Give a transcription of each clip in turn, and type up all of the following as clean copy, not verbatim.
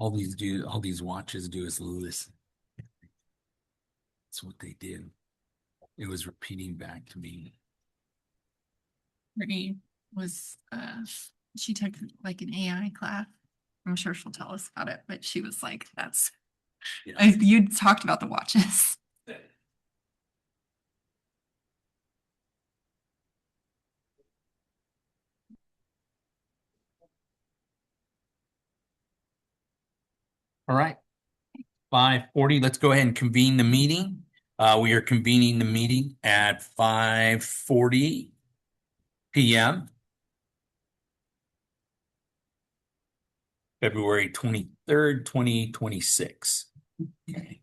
all these watches do is listen. That's what they did. It was repeating back to me. Brittany was she took like an AI class. I'm sure she'll tell us about it, but she was like, that's Yeah. you talked about the watches. All right. 5:40. Let's go ahead and convene the meeting. We are convening the meeting at 5:40 p.m. February 23rd, 2026. Okay.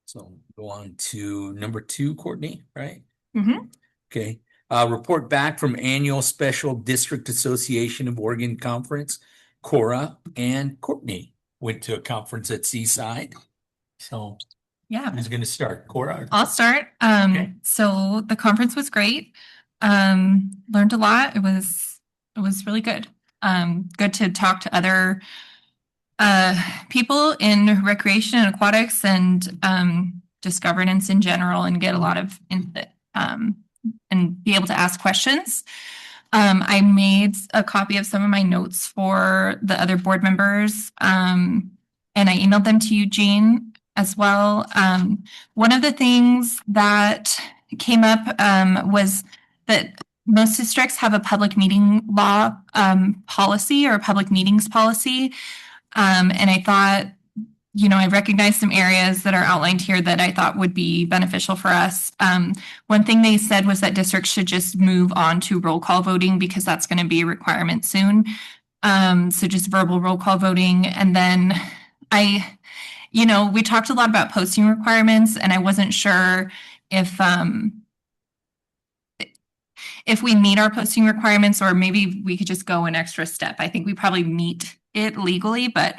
So go on to number 2, Courtney, right? Mm-hmm. Okay. Report back from Annual Special District Association of Oregon Conference. Cora and Courtney went to a conference at Seaside. So Yeah. who's going to start? Cora? I'll start. Okay. So the conference was great. Learned a lot. It was really good. Good to talk to other people in recreation and aquatics and just governance in general and get a lot of input and be able to ask questions. I made a copy of some of my notes for the other board members and I emailed them to Eugene as well. One of the things that came up was that most districts have a public meeting law policy or a public meetings policy. And I thought, I recognized some areas that are outlined here that I thought would be beneficial for us. One thing they said was that districts should just move on to roll call voting because that's going to be a requirement soon. So just verbal roll call voting. And then we talked a lot about posting requirements, and I wasn't sure if we meet our posting requirements, or maybe we could just go an extra step. I think we probably meet it legally, but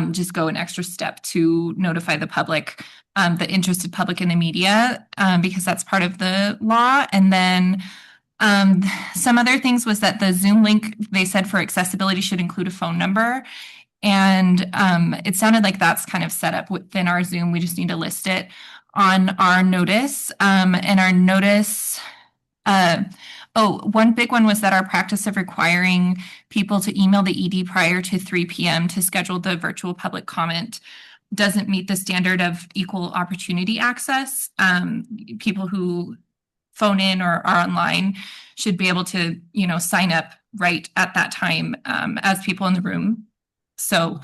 just go an extra step to notify the public, the interested public in the media, because that's part of the law. And then some other things was that the Zoom link, they said for accessibility should include a phone number. And it sounded like that's kind of set up within our Zoom. We just need to list it on our notice. And our notice, one big one was that our practice of requiring people to email the ED prior to 3 p.m. to schedule the virtual public comment doesn't meet the standard of equal opportunity access. People who phone in or are online should be able to, sign up right at that time as people in the room. So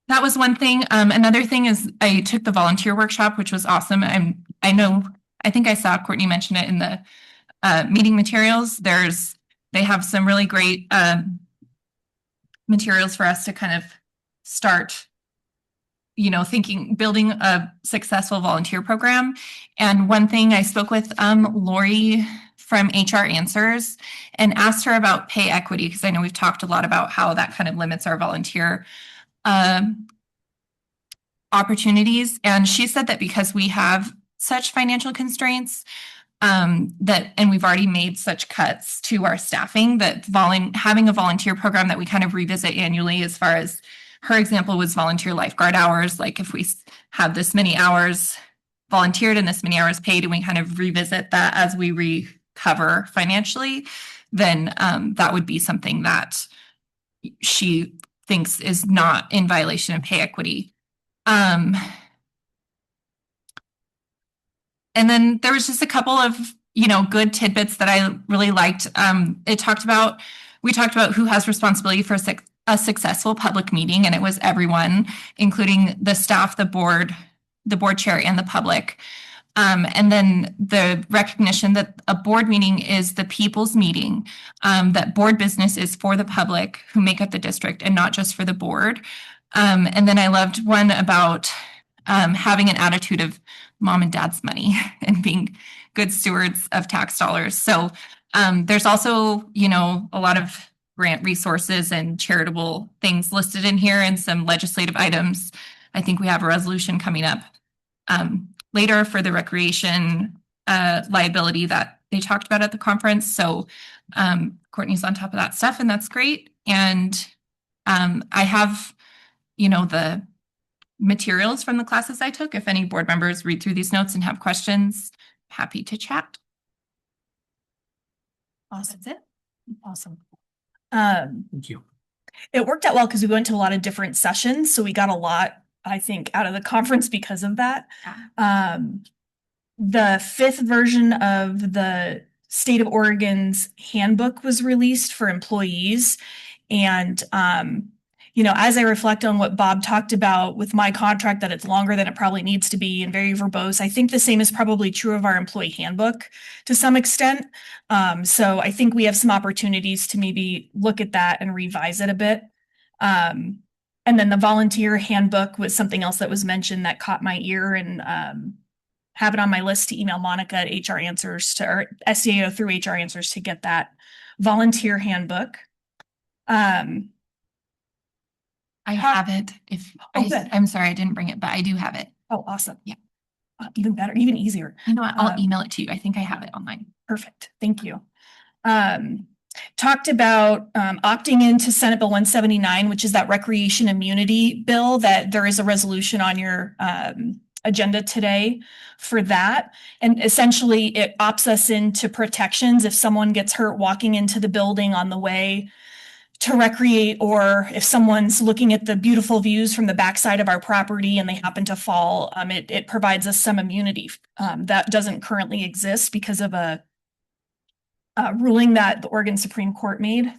that was one thing. Another thing is I took the volunteer workshop, which was awesome. I think I saw Courtney mention it in the meeting materials. They have some really great materials for us to kind of start, building a successful volunteer program. And one thing I spoke with Lori from HR Answers and asked her about pay equity, because I know we've talked a lot about how that kind of limits our volunteer opportunities. And she said that because we have such financial constraints, and we've already made such cuts to our staffing, that having a volunteer program that we kind of revisit annually, as far as her example was volunteer lifeguard hours. Like if we have this many hours volunteered and this many hours paid, and we kind of revisit that as we recover financially, then that would be something that she thinks is not in violation of pay equity. And then there was just a couple of, good tidbits that I really liked. We talked about who has responsibility for a successful public meeting, and it was everyone, including the staff, the board chair, and the public. And then the recognition that a board meeting is the people's meeting, that board business is for the public who make up the district and not just for the board. And then I loved one about having an attitude of mom and dad's money and being good stewards of tax dollars. So there's also, a lot of grant resources and charitable things listed in here, and some legislative items. I think we have a resolution coming up later for the recreation liability that they talked about at the conference. So Courtney's on top of that stuff, and that's great. And I have, the materials from the classes I took. If any board members read through these notes and have questions, happy to chat. Awesome. That's it. Awesome. Thank you. It worked out well because we went to a lot of different sessions, so we got a lot, I think, out of the conference because of that. Yeah. The fifth version of the state of Oregon's handbook was released for employees. And, as I reflect on what Bob talked about with my contract, that it's longer than it probably needs to be and very verbose, I think the same is probably true of our employee handbook to some extent. So I think we have some opportunities to maybe look at that and revise it a bit. And then the volunteer handbook was something else that was mentioned that caught my ear, and have it on my list to email Monica at HR Answers or SDAO through HR Answers to get that volunteer handbook. I have it. I'm sorry I didn't bring it, but I do have it. Oh, awesome. Yeah. Even better, even easier. You know what? I'll email it to you. I think I have it online. Perfect. Thank you. Talked about opting into Senate Bill 179, which is that recreation immunity bill, that there is a resolution on your agenda today for that. And essentially it opts us into protections if someone gets hurt walking into the building on the way to recreate, or if someone's looking at the beautiful views from the backside of our property and they happen to fall, it provides us some immunity that doesn't currently exist because of a ruling that the Oregon Supreme Court made.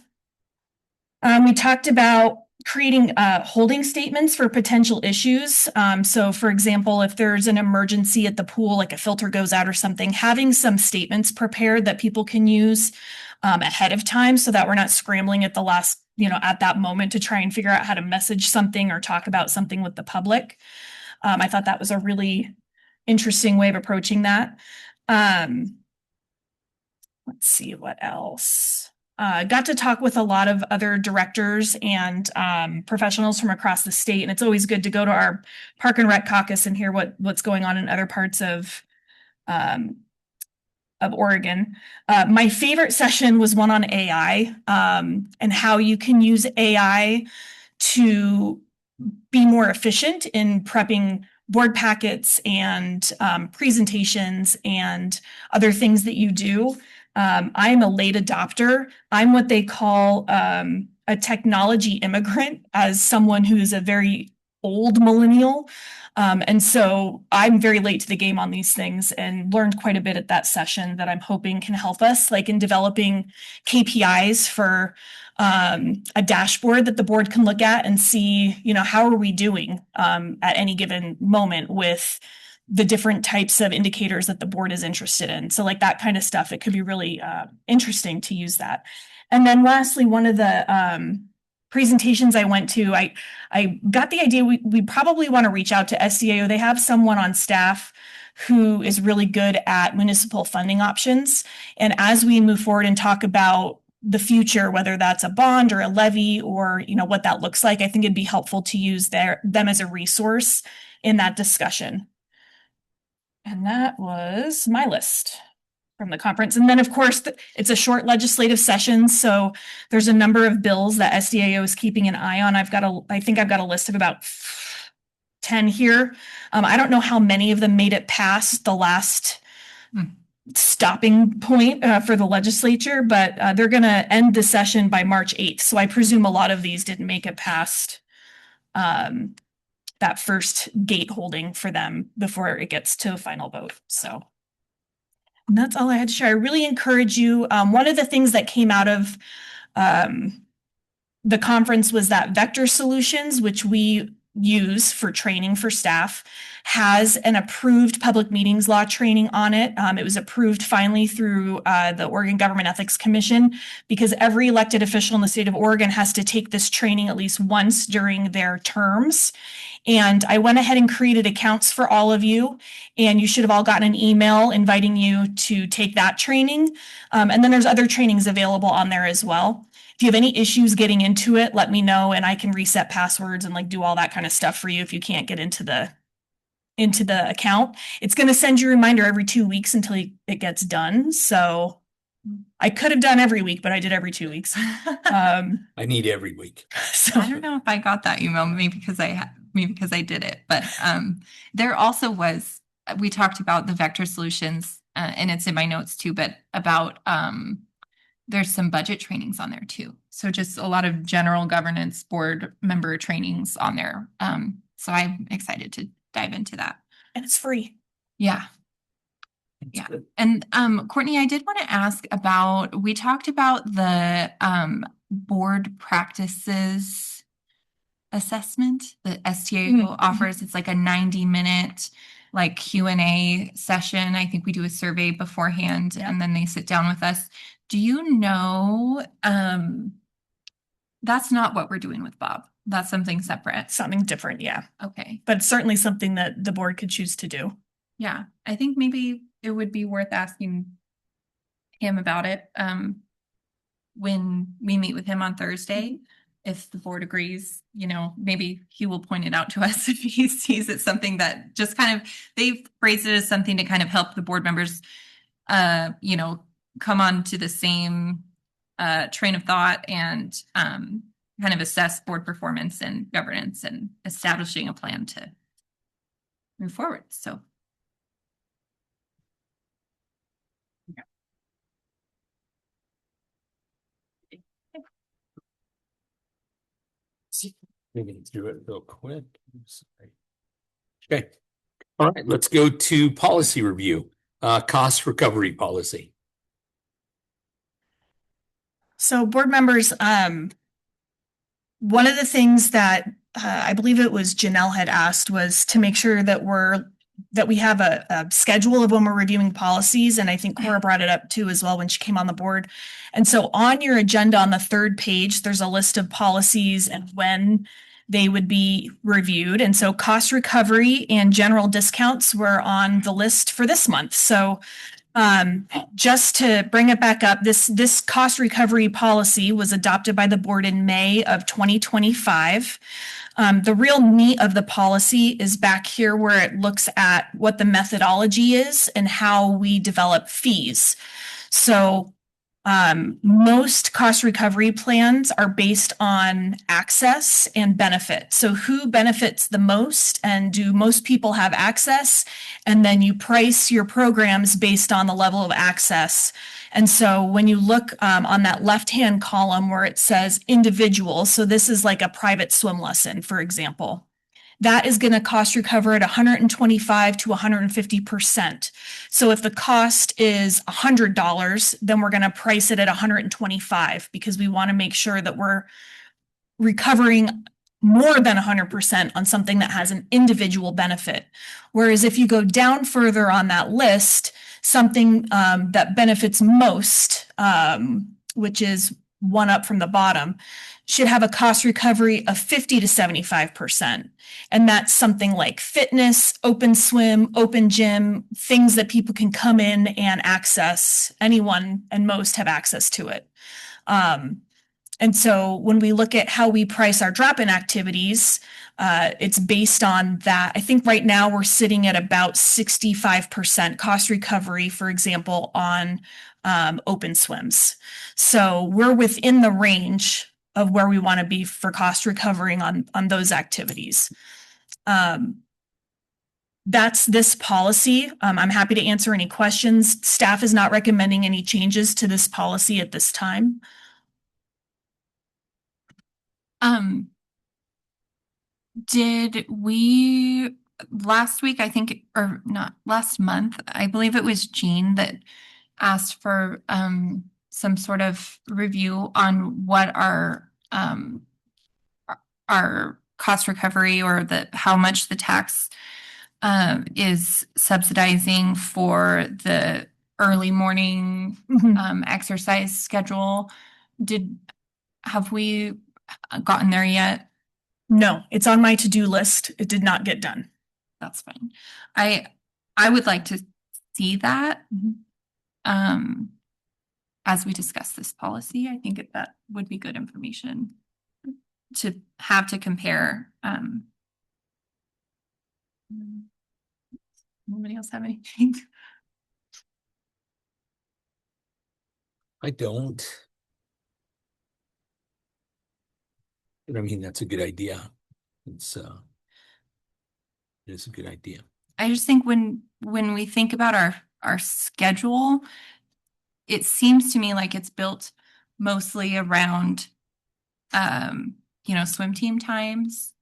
We talked about creating holding statements for potential issues. So for example, if there's an emergency at the pool, like a filter goes out or something, having some statements prepared that people can use ahead of time so that we're not scrambling at the last, at that moment to try and figure out how to message something or talk about something with the public. I thought that was a really interesting way of approaching that. Let's see what else. Got to talk with a lot of other directors and professionals from across the state, and it's always good to go to our Park and Rec caucus and hear what's going on in other parts of Oregon. My favorite session was one on AI and how you can use AI to be more efficient in prepping board packets and presentations and other things that you do. I'm a late adopter. I'm what they call a technology immigrant, as someone who is a very old millennial. And so I'm very late to the game on these things, and learned quite a bit at that session that I'm hoping can help us, like in developing KPIs for a dashboard that the board can look at and see, how are we doing at any given moment with the different types of indicators that the board is interested in. So like that kind of stuff, it could be really interesting to use that. And then lastly, one of the presentations I went to, I got the idea we probably want to reach out to SDAO. They have someone on staff who is really good at municipal funding options. And as we move forward and talk about the future, whether that's a bond or a levy or, what that looks like, I think it'd be helpful to use them as a resource in that discussion. And that was my list from the conference. And then, of course, it's a short legislative session, so there's a number of bills that SDAO is keeping an eye on. I think I've got a list of about 10 here. I don't know how many of them made it past the last stopping point for the legislature, but they're going to end the session by March 8th. So I presume a lot of these didn't make it past that first gate holding for them before it gets to a final vote. So and that's all I had to share. I really encourage you. One of the things that came out of the conference was that Vector Solutions, which we use for training for staff, has an approved public meetings law training on it. It was approved finally through the Oregon Government Ethics Commission, because every elected official in the state of Oregon has to take this training at least once during their terms. And I went ahead and created accounts for all of you, and you should have all gotten an email inviting you to take that training. And then there's other trainings available on there as well. If you have any issues getting into it, let me know, and I can reset passwords and do all that kind of stuff for you if you can't get into the into the account. It's going to send you a reminder every 2 weeks until it gets done. So I could have done every week, but I did every 2 weeks. I need every week. So I don't know if I got that email, maybe because I did it, but there also was, we talked about the vector solutions, and it's in my notes too, but about there's some budget trainings on there too. So just a lot of general governance board member trainings on there. So I'm excited to dive into that. and it's free. Yeah. Yeah. And Courtney, I did want to ask about, we talked about the board practices assessment that STAO offers. It's like a 90-minute like Q&A session. I think we do a survey beforehand and then they sit down with us. Do you know, that's not what we're doing with Bob. That's something separate. Something different, yeah. Okay. But it's certainly something that the board could choose to do. Yeah. I think maybe it would be worth asking him about it when we meet with him on Thursday. If the board agrees, you know, maybe he will point it out to us if he sees it something that just kind of, they've phrased it as something to kind of help the board members, you know, come on to the same train of thought and kind of assess board performance and governance and establishing a plan to move forward. So. Maybe through it real quick. Okay. All right, let's go to policy review. Cost recovery policy. So board members, one of the things that I believe it was Janelle had asked was to make sure that we have a schedule of when we're reviewing policies. And I think Cora brought it up too as well when she came on the board. And so on your agenda on the third page, there's a list of policies and when they would be reviewed. And so cost recovery and general discounts were on the list for this month. So just to bring it back up, this cost recovery policy was adopted by the board in May of 2025. The real meat of the policy is back here where it looks at what the methodology is and how we develop fees. So most cost recovery plans are based on access and benefit. So who benefits the most and do most people have access? And then you price your programs based on the level of access. And so when you look on that left-hand column where it says individual, so this is like a private swim lesson, for example, that is going to cost recover at 125 to 150%. So if the cost is $100, then we're going to price it at 125 because we want to make sure that we're recovering more than 100% on something that has an individual benefit. Whereas if you go down further on that list, something that benefits most, which is one up from the bottom, should have a cost recovery of 50 to 75%. And that's something like fitness, open swim, open gym, things that people can come in and access. Anyone and most have access to it. And so when we look at how we price our drop-in activities, it's based on that. I think right now we're sitting at about 65% cost recovery, for example, on open swims. So we're within the range of where we want to be for cost recovering on those activities. That's this policy. I'm happy to answer any questions. Staff is not recommending any changes to this policy at this time. Did we last week, I think, or not last month, I believe it was Jean that asked for some sort of review on what our cost recovery or how much the tax is subsidizing for the early morning exercise schedule. Have we gotten there yet? No, it's on my to-do list. It did not get done. That's fine. I would like to see that as we discuss this policy. I think that would be good information to have to compare. Anybody else have anything? I don't. But I mean, that's a good idea. It's a good idea. I just think when we think about our schedule, it seems to me like it's built mostly around swim team times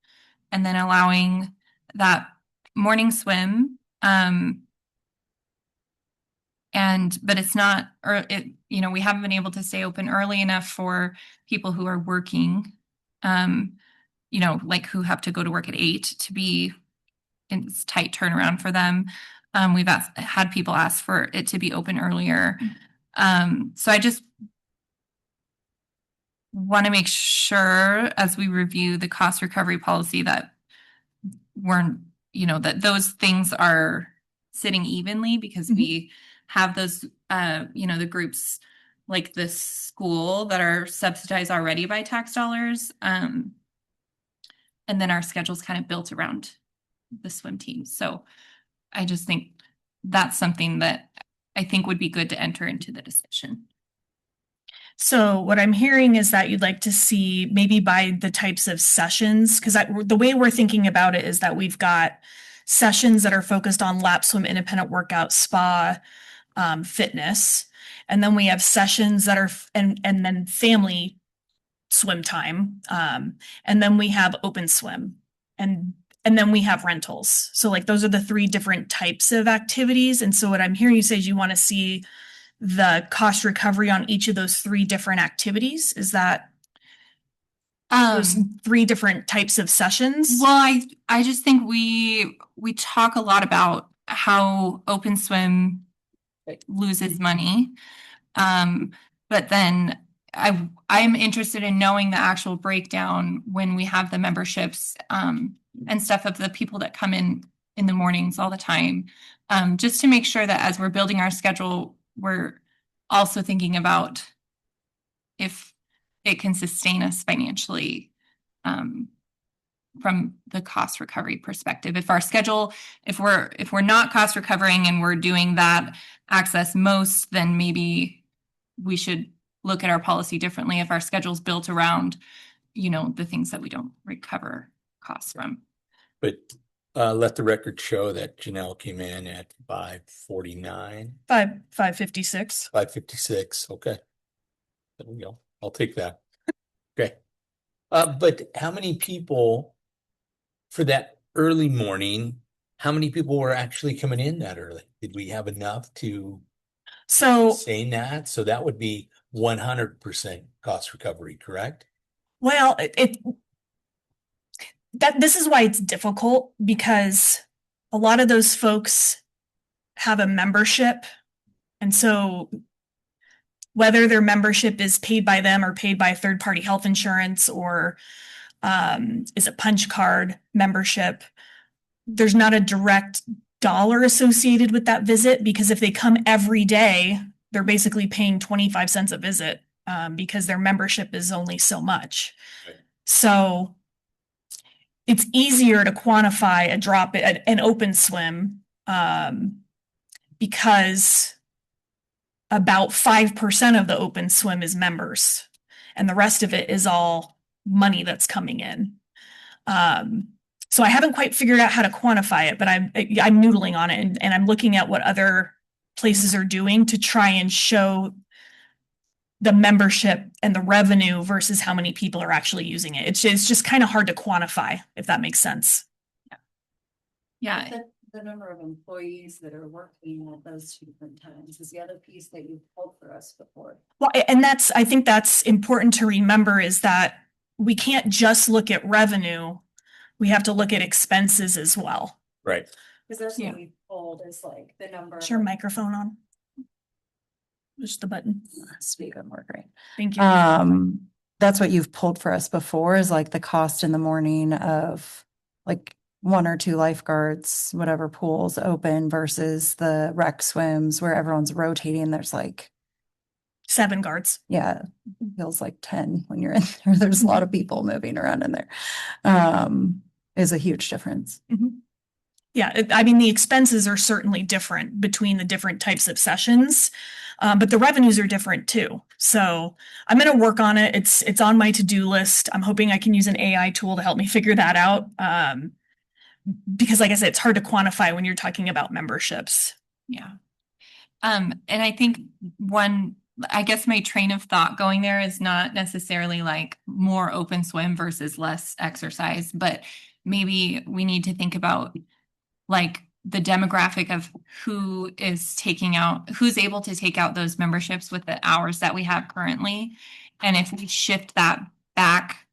and then allowing that morning swim. But it's not, or we haven't been able to stay open early enough for people who are working, like who have to go to work at 8 to be in this tight turnaround for them. We've had people ask for it to be open earlier. So I just want to make sure as we review the cost recovery policy that that those things are sitting evenly because we have those, the groups like this school that are subsidized already by tax dollars. And then our schedule's kind of built around the swim team. So I just think that's something that I think would be good to enter into the discussion. So what I'm hearing is that you'd like to see maybe by the types of sessions, because the way we're thinking about it is that we've got sessions that are focused on lap swim, independent workout, spa, fitness, and then we have sessions that are and then family swim time, and then we have open swim, and then we have rentals. So like those are the 3 different types of activities. And so what I'm hearing you say is you want to see the cost recovery on each of those 3 different activities. Is that those 3 different types of sessions? Well, I just think we talk a lot about how open swim loses money. But then I'm interested in knowing the actual breakdown when we have the memberships and stuff of the people that come in the mornings all the time. Just to make sure that as we're building our schedule, we're also thinking about if it can sustain us financially from the cost recovery perspective. If our schedule, if we're not cost recovering and we're doing that access most, then maybe we should look at our policy differently if our schedule's built around, the things that we don't recover costs from. But let the record show that Janelle came in at 549. 556. 556. Okay. There we go. I'll take that. Okay. But how many people for that early morning, how many people were actually coming in that early? Did we have enough to sustain that? So that would be 100% cost recovery, correct? Well, this is why it's difficult, because a lot of those folks have a membership. And so whether their membership is paid by them or paid by third-party health insurance or is a punch card membership, there's not a direct dollar associated with that visit, because if they come every day, they're basically paying 25 cents a visit because their membership is only so much. Right. So it's easier to quantify a drop at an open swim because about 5% of the open swim is members, and the rest of it is all money that's coming in. So I haven't quite figured out how to quantify it, but I'm noodling on it, and I'm looking at what other places are doing to try and show the membership and the revenue versus how many people are actually using it. It's just kind of hard to quantify, if that makes sense. Yeah. The number of employees that are working at those 2 different times is the other piece that you've pulled for us before. Well, and I think that's important to remember, is that we can't just look at revenue. We have to look at expenses as well. Right. Because that's what we pulled is like the number. Is your microphone on? Just the button. Speak up more, great. Thank you. That's what you've pulled for us before, is like the cost in the morning of like 1 or 2 lifeguards, whatever pools open, versus the rec swims where everyone's rotating. There's like 7 guards. Yeah, it feels like 10 when you're in there. There's a lot of people moving around in there. Is a huge difference. Mm-hmm. Yeah, I mean, the expenses are certainly different between the different types of sessions, but the revenues are different too. So I'm going to work on it. It's on my to-do list. I'm hoping I can use an AI tool to help me figure that out. Because like I said, it's hard to quantify when you're talking about memberships. Yeah. And I think I guess my train of thought going there is not necessarily like more open swim versus less exercise, but maybe we need to think about like the demographic of who's able to take out those memberships with the hours that we have currently. And if we shift that back,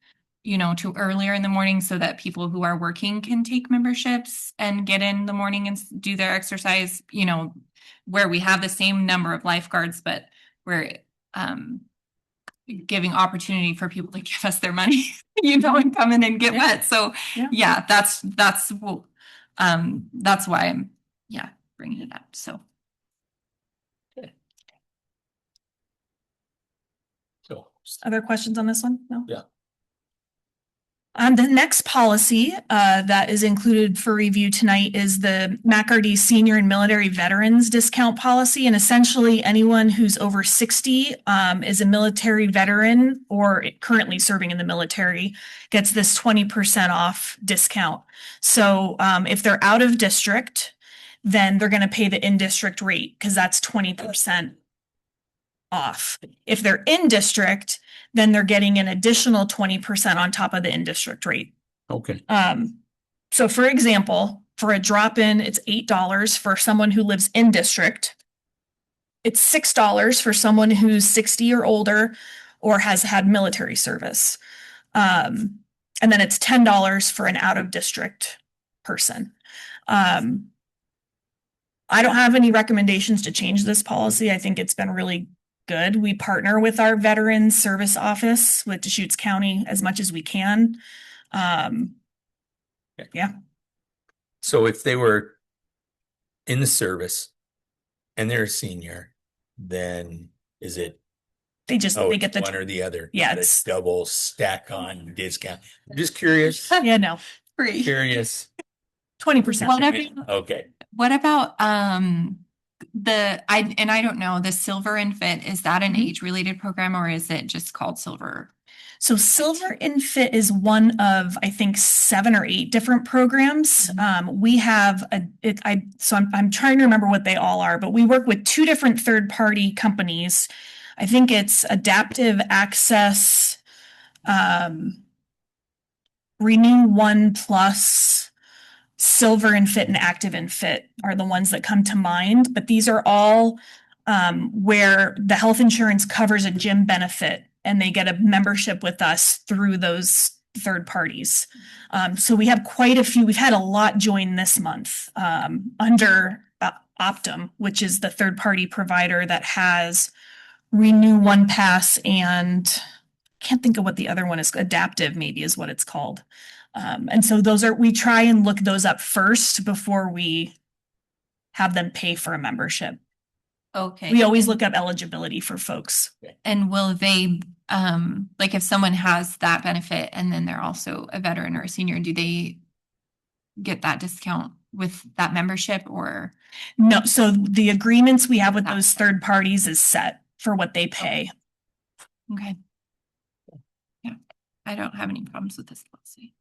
to earlier in the morning so that people who are working can take memberships and get in the morning and do their exercise, where we have the same number of lifeguards, but we're giving opportunity for people to give us their money, and come in and get wet. So Yeah. that's why I'm, bringing it up. So. So, Other questions on this one? No? yeah. The next policy that is included for review tonight is the MACRD Senior and Military Veterans Discount Policy. And essentially anyone who's over 60 is a military veteran or currently serving in the military gets this 20% off discount. So if they're out of district, then they're going to pay the in-district rate because that's 20% off. If they're in district, then they're getting an additional 20% on top of the in-district rate. Okay. So for example, for a drop-in, it's $8 for someone who lives in district. It's $6 for someone who's 60 or older or has had military service. And then it's $10 for an out-of-district person. I don't have any recommendations to change this policy. I think it's been really good. We partner with our Veterans Service Office with Deschutes County as much as we can. Yeah. So if they were in the service and they're a senior, then is it They get the one or the other? Yeah, Not a it's double stack on discount. I'm just curious. yeah, no, Free. Curious. 20%. Okay. What about I don't know, the Silver and Fit, is that an age-related program or is it just called Silver? So Silver and Fit is one of, I think, 7 or 8 different programs. We have I'm trying to remember what they all are, but we work with 2 different third-party companies. I think it's Adaptive Access, Renew One Plus, Silver and Fit, and Active and Fit are the ones that come to mind. But these are all where the health insurance covers a gym benefit and they get a membership with us through those third parties. So we have quite a few. We've had a lot join this month under Optum, which is the third party provider that has Renew One Pass and can't think of what the other one is. Adaptive maybe is what it's called. And so we try and look those up first before we have them pay for a membership. Okay. We always look up eligibility for folks. And will they, like if someone has that benefit and then they're also a veteran or a senior, do they get that discount with that membership or? No, so the agreements we have with those third parties is set for what they pay. Okay. Yeah, I don't have any problems with this policy.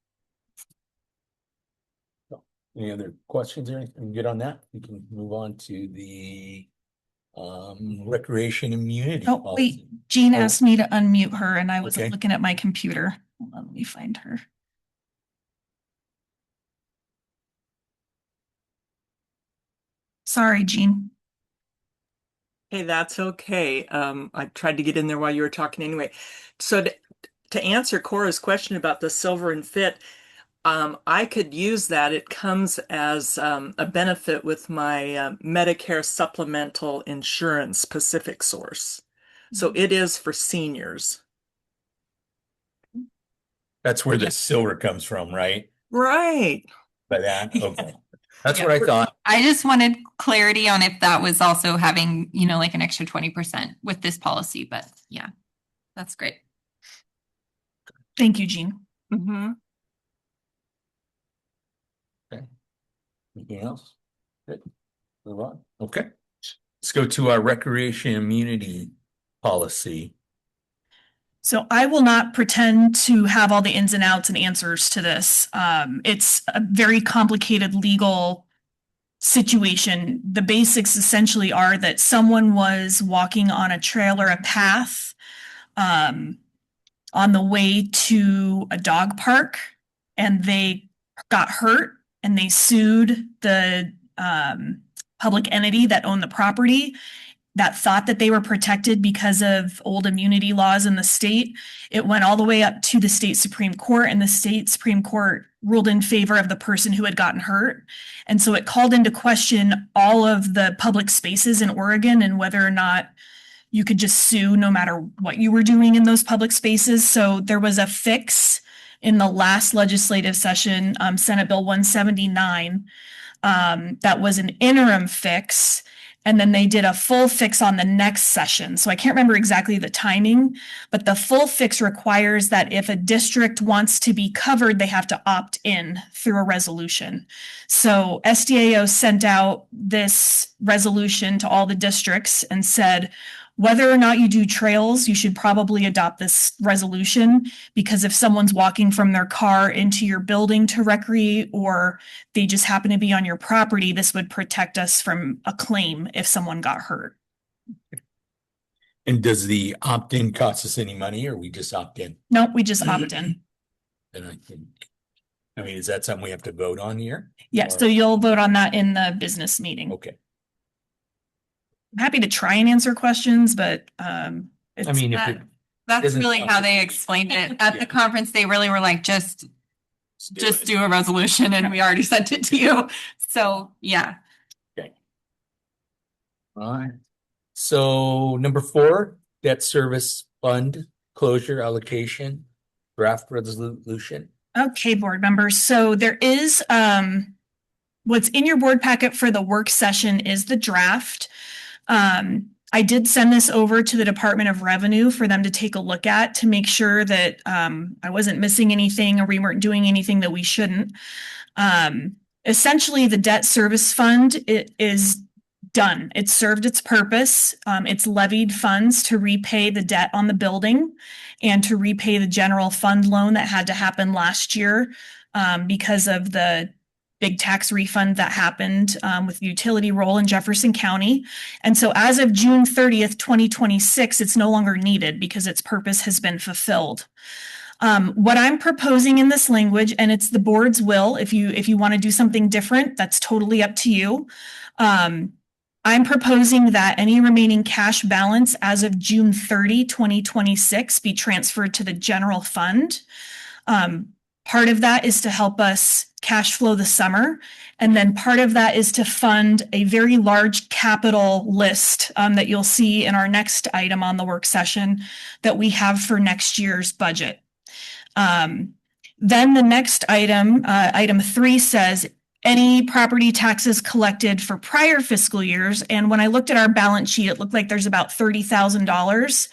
Any other questions or anything? Good on that? We can move on to the recreation immunity. Oh, policy. wait, Jean asked me to unmute her and I was Okay. looking at my computer. Hold on, let me find her. Sorry, Jean. Hey, that's okay. I tried to get in there while you were talking anyway. So to answer Cora's question about the Silver and Fit, I could use that. It comes as a benefit with my Medicare supplemental insurance Pacific Source. So it is for seniors. That's where the silver comes from, right? Right. By that? Okay. That's Yeah. what I thought. I just wanted clarity on if that was also having, like an extra 20% with this policy, but yeah, that's great. Thank you, Jean. Mm-hmm. Okay. Anything else? Good. Move on. Okay. Let's go to our recreation immunity policy. So I will not pretend to have all the ins and outs and answers to this. It's a very complicated legal situation. The basics essentially are that someone was walking on a trail or a path on the way to a dog park, and they got hurt and they sued the public entity that owned the property that thought that they were protected because of old immunity laws in the state. It went all the way up to the state Supreme Court, and the state Supreme Court ruled in favor of the person who had gotten hurt. And so it called into question all of the public spaces in Oregon and whether or not you could just sue no matter what you were doing in those public spaces. So there was a fix in the last legislative session, Senate Bill 179, that was an interim fix. And then they did a full fix on the next session. So I can't remember exactly the timing, but the full fix requires that if a district wants to be covered, they have to opt in through a resolution. So SDAO sent out this resolution to all the districts and said, whether or not you do trails, you should probably adopt this resolution, because if someone's walking from their car into your building to recreate, or they just happen to be on your property, this would protect us from a claim if someone got hurt. And does the opt-in cost us any money, or we just opt in? Nope, we just opt in. And I mean, is that something we have to vote on here? Yeah, so you'll vote on that in the business meeting. Okay. I'm happy to try and answer questions, but I mean, if it That's doesn't really cost how us- they explained it. At Yeah. the conference, they really were like, just do it. do a resolution, and we already sent it to you. So, yeah. All right. So number 4, debt service fund closure allocation, draft resolution. okay, board members. So there is what's in your board packet for the work session is the draft. I did send this over to the Department of Revenue for them to take a look at to make sure that I wasn't missing anything or we weren't doing anything that we shouldn't. Essentially, the debt service fund is done. It's served its purpose. It's levied funds to repay the debt on the building and to repay the general fund loan that had to happen last year because of the big tax refund that happened with the utility roll in Jefferson County. And so as of June 30th, 2026, it's no longer needed because its purpose has been fulfilled. What I'm proposing in this language, and it's the board's will, if you want to do something different, that's totally up to you. I'm proposing that any remaining cash balance as of June 30, 2026 be transferred to the general fund. Part of that is to help us cash flow the summer. And then part of that is to fund a very large capital list that you'll see in our next item on the work session that we have for next year's budget. Then the next item, item 3 says, any property taxes collected for prior fiscal years. And when I looked at our balance sheet, it looked like there's about $30,000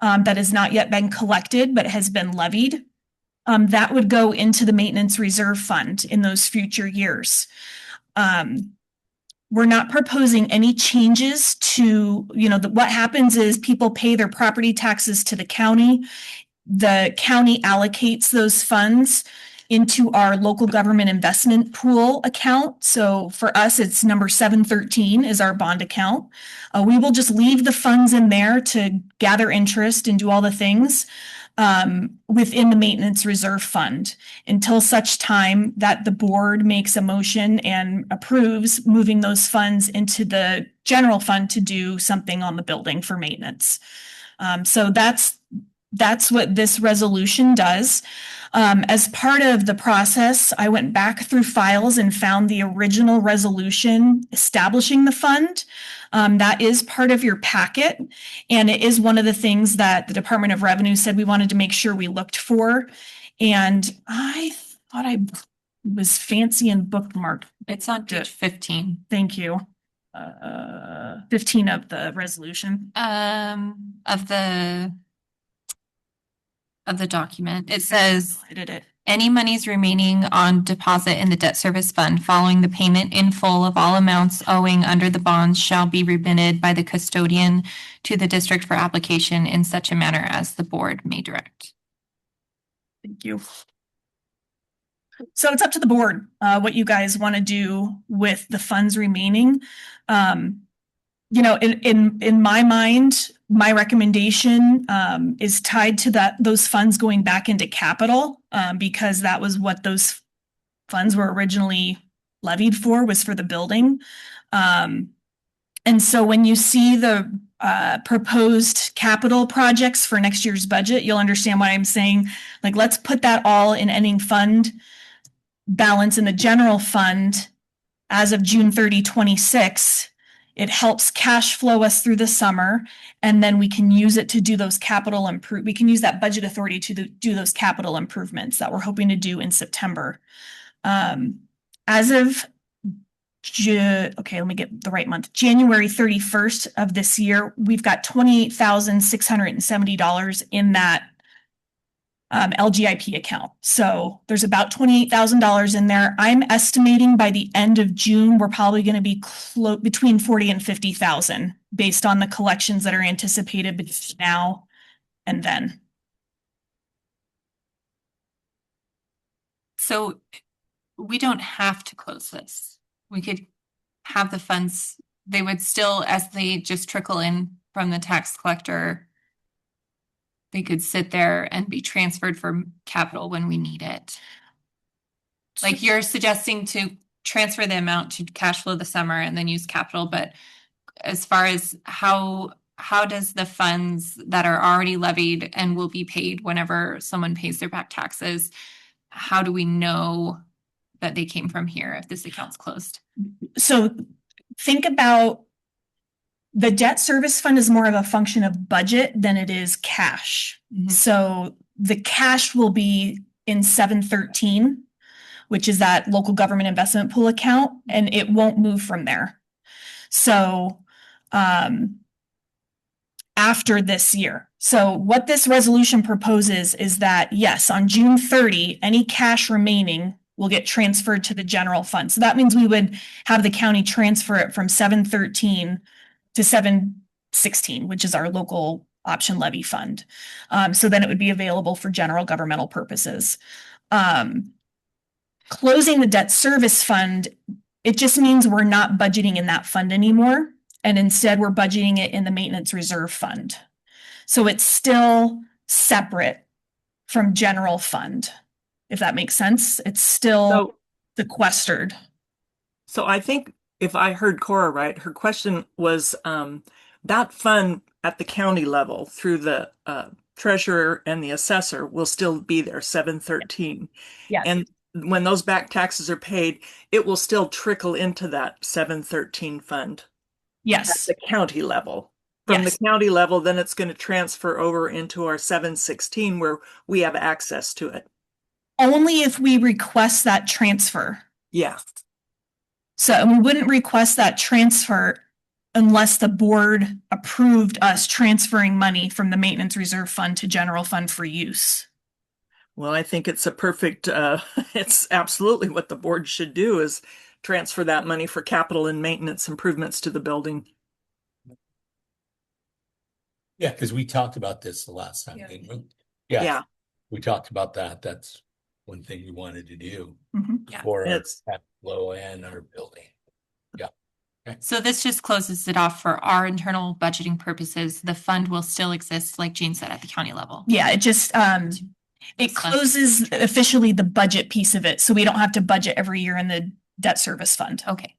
that has not yet been collected, but has been levied. That would go into the maintenance reserve fund in those future years. We're not proposing any changes to, what happens is people pay their property taxes to the county. The county allocates those funds into our local government investment pool account. So for us, it's number 713 is our bond account. We will just leave the funds in there to gather interest and do all the things within the maintenance reserve fund until such time that the board makes a motion and approves moving those funds into the general fund to do something on the building for maintenance. So that's what this resolution does. As part of the process, I went back through files and found the original resolution establishing the fund. That is part of your packet, and it is one of the things that the Department of Revenue said we wanted to make sure we looked for. And I thought I was fancy and bookmarked. It's on page 15. Thank you. 15 of the resolution. Of the document. It says I did it. Any monies remaining on deposit in the debt service fund following the payment in full of all amounts owing under the bonds shall be remitted by the custodian to the district for application in such a manner as the board may direct. Thank you. So it's up to the board, what you guys want to do with the funds remaining. You know, in my mind, my recommendation is tied to those funds going back into capital, because that was what those funds were originally levied for, was for the building. And so when you see the proposed capital projects for next year's budget, you'll understand why I'm saying, like, let's put that all in ending fund balance in the general fund as of June 30, 26. It helps cash flow us through the summer, and then we can use it to do those we can use that budget authority to do those capital improvements that we're hoping to do in September. As of okay, let me get the right month. January 31st of this year, we've got $28,670 in that LGIP account. So there's about $28,000 in there. I'm estimating by the end of June, we're probably going to be between 40 and 50,000 based on the collections that are anticipated between now and then. So we don't have to close this. We could have the funds, they would still, as they just trickle in from the tax collector, they could sit there and be transferred for capital when we need it. Like you're suggesting to transfer the amount to cash flow the summer and then use capital, but as far as how does the funds that are already levied and will be paid whenever someone pays their back taxes, how do we know that they came from here if this account's closed? So think about the debt service fund is more of a function of budget than it is cash. Mm-hmm. So the cash will be in 713, which is that local government investment pool account, and it won't move from there. So after this year. So what this resolution proposes is that, yes, on June 30, any cash remaining will get transferred to the general fund. So that means we would have the county transfer it from 713 to 716, which is our local option levy fund. So then it would be available for general governmental purposes. Closing the debt service fund, it just means we're not budgeting in that fund anymore. And instead we're budgeting it in the maintenance reserve fund. So it's still separate from general fund, if that makes sense. It's still sequestered. So I think if I heard Cora right, her question was that fund at the county level through the treasurer and the assessor will still be there, 713. Yes. And when those back taxes are paid, it will still trickle into that 713 fund. Yes. At the county level. From the county level, then it's going to transfer over into our 716 where we have access to it. Only if we request that transfer. Yeah. So we wouldn't request that transfer unless the board approved us transferring money from the maintenance reserve fund to general fund for use. Well, I think it's a perfect, it's absolutely what the board should do is transfer that money for capital and maintenance improvements to the building. Yeah, because we talked about this the last time, didn't we? Yeah. We talked about that. That's one thing we wanted to do Yeah. for our cash flow and our building. Yeah. Okay. So this just closes it off for our internal budgeting purposes. The fund will still exist, like Jane said, at the county level. Yeah, it just it closes officially the budget piece of it, so we don't have to budget every year in the debt service fund. Okay.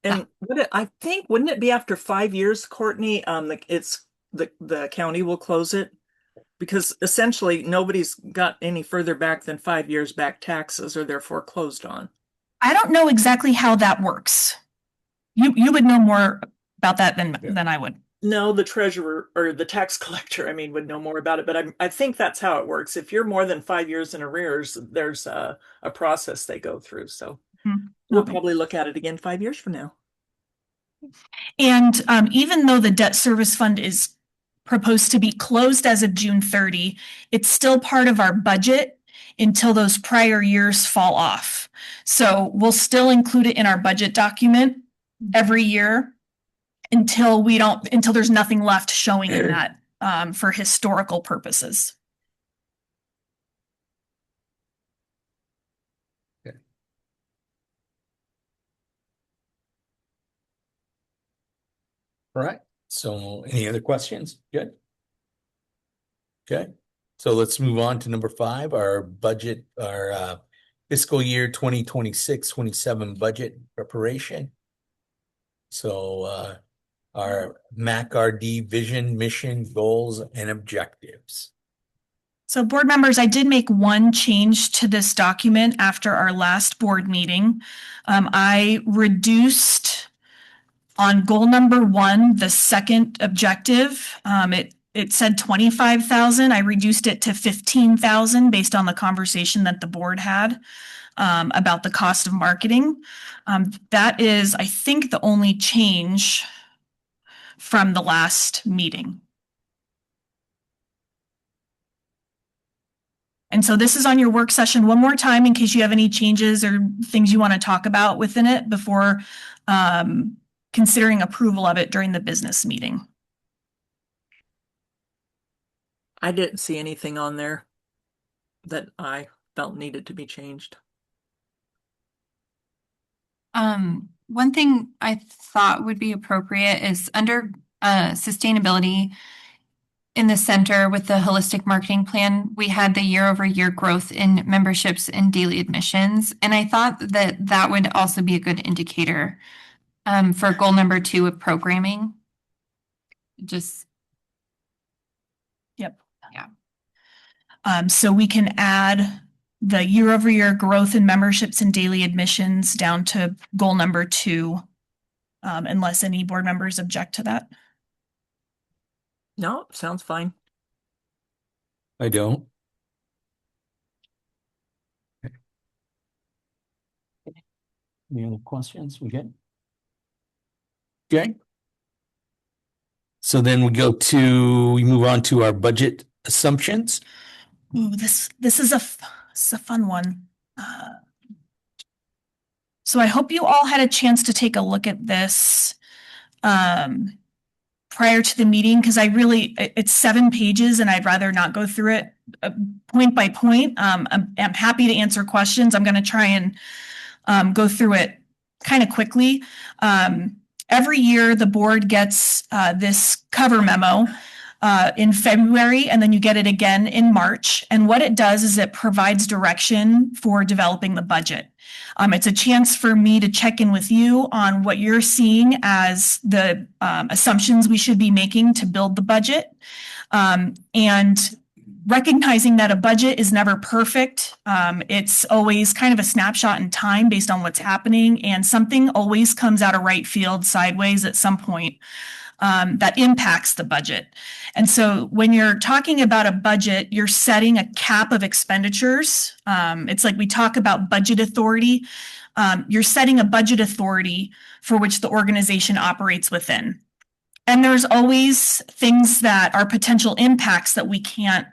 And I think, wouldn't it be after 5 years, Courtney? It's the county will close it because essentially nobody's got any further back than 5 years back taxes, or they're foreclosed on. I don't know exactly how that works. You would know more about that than I would. No, the treasurer or the tax collector, I mean, would know more about it, but I think that's how it works. If you're more than 5 years in arrears, there's a process they go through. So we'll probably look at it again 5 years from now. And even though the debt service fund is proposed to be closed as of June 30, it's still part of our budget. until those prior years fall off. So we'll still include it in our budget document every year until there's nothing left showing in that for historical purposes. All right. So any other questions? Good. Okay. So let's move on to number 5, our budget, our fiscal year 2026-27 budget preparation. So our MACRD vision, mission, goals, and objectives. So board members, I did make one change to this document after our last board meeting. I reduced on goal number 1, the second objective. It said 25,000. I reduced it to 15,000 based on the conversation that the board had about the cost of marketing. That is, I think, the only change from the last meeting. And so this is on your work session one more time in case you have any changes or things you want to talk about within it before considering approval of it during the business meeting. I didn't see anything on there that I felt needed to be changed. One thing I thought would be appropriate is under sustainability in the center with the holistic marketing plan, we had the year-over-year growth in memberships and daily admissions. And I thought that that would also be a good indicator for goal number 2 of programming. Just. Yep. Yeah. So we can add the year-over-year growth in memberships and daily admissions down to goal number 2, unless any board members object to that. No, sounds fine. I don't. Any other questions? We good? Okay. So then we move on to our budget assumptions. Ooh, this is a fun one. So I hope you all had a chance to take a look at this prior to the meeting, because it's 7 pages and I'd rather not go through it point by point. I'm happy to answer questions. I'm going to try and go through it kind of quickly. Every year the board gets this cover memo in February, and then you get it again in March. And what it does is it provides direction for developing the budget. It's a chance for me to check in with you on what you're seeing as the assumptions we should be making to build the budget. And recognizing that a budget is never perfect. It's always kind of a snapshot in time based on what's happening, and something always comes out of right field sideways at some point that impacts the budget. And so when you're talking about a budget, you're setting a cap of expenditures. It's like we talk about budget authority. You're setting a budget authority for which the organization operates within. And there's always things that are potential impacts that we can't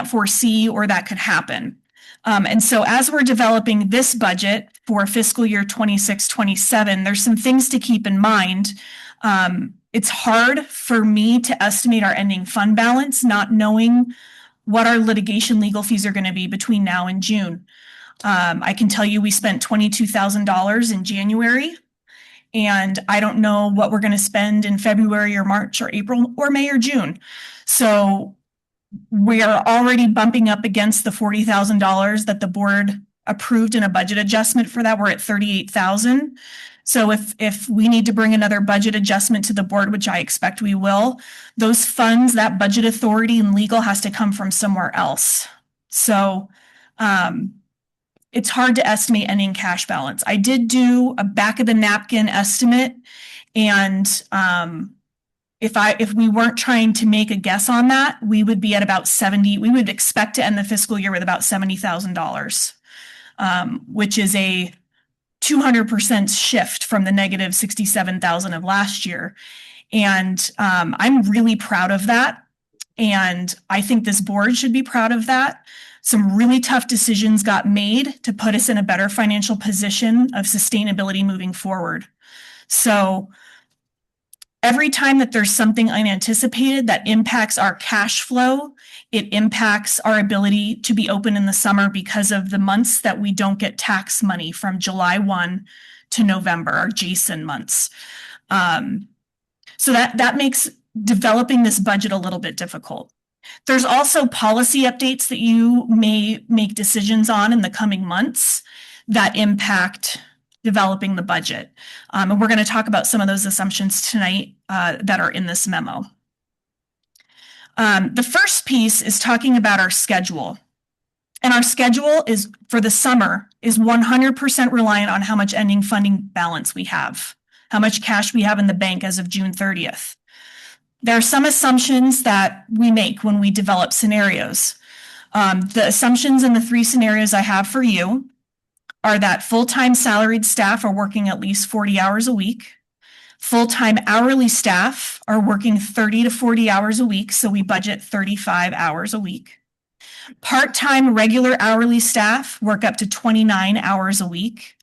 foresee or that could happen. And so as we're developing this budget for fiscal year 26-27, there's some things to keep in mind. It's hard for me to estimate our ending fund balance, not knowing what our litigation legal fees are going to be between now and June. I can tell you we spent $22,000 in January, and I don't know what we're going to spend in February or March or April or May or June. So we are already bumping up against the $40,000 that the board approved in a budget adjustment for that. We're at $38,000. So if we need to bring another budget adjustment to the board, which I expect we will, those funds, that budget authority and legal has to come from somewhere else. So it's hard to estimate ending cash balance. I did do a back of the napkin estimate, and if we weren't trying to make a guess on that, we would be at about 70. We would expect to end the fiscal year with about $70,000, which is a 200% shift from the negative $67,000 of last year. And I'm really proud of that. And I think this board should be proud of that. Some really tough decisions got made to put us in a better financial position of sustainability moving forward. So every time that there's something unanticipated that impacts our cash flow, it impacts our ability to be open in the summer because of the months that we don't get tax money from July 1 to November, our Jason months. So that makes developing this budget a little bit difficult. There's also policy updates that you may make decisions on in the coming months that impact developing the budget. And we're going to talk about some of those assumptions tonight that are in this memo. The first piece is talking about our schedule. And our schedule is for the summer is 100% reliant on how much ending funding balance we have, how much cash we have in the bank as of June 30th. There are some assumptions that we make when we develop scenarios. The assumptions in the 3 scenarios I have for you are that full-time salaried staff are working at least 40 hours a week. Full-time hourly staff are working 30 to 40 hours a week, so we budget 35 hours a week. Part-time regular hourly staff work up to 29 hours a week.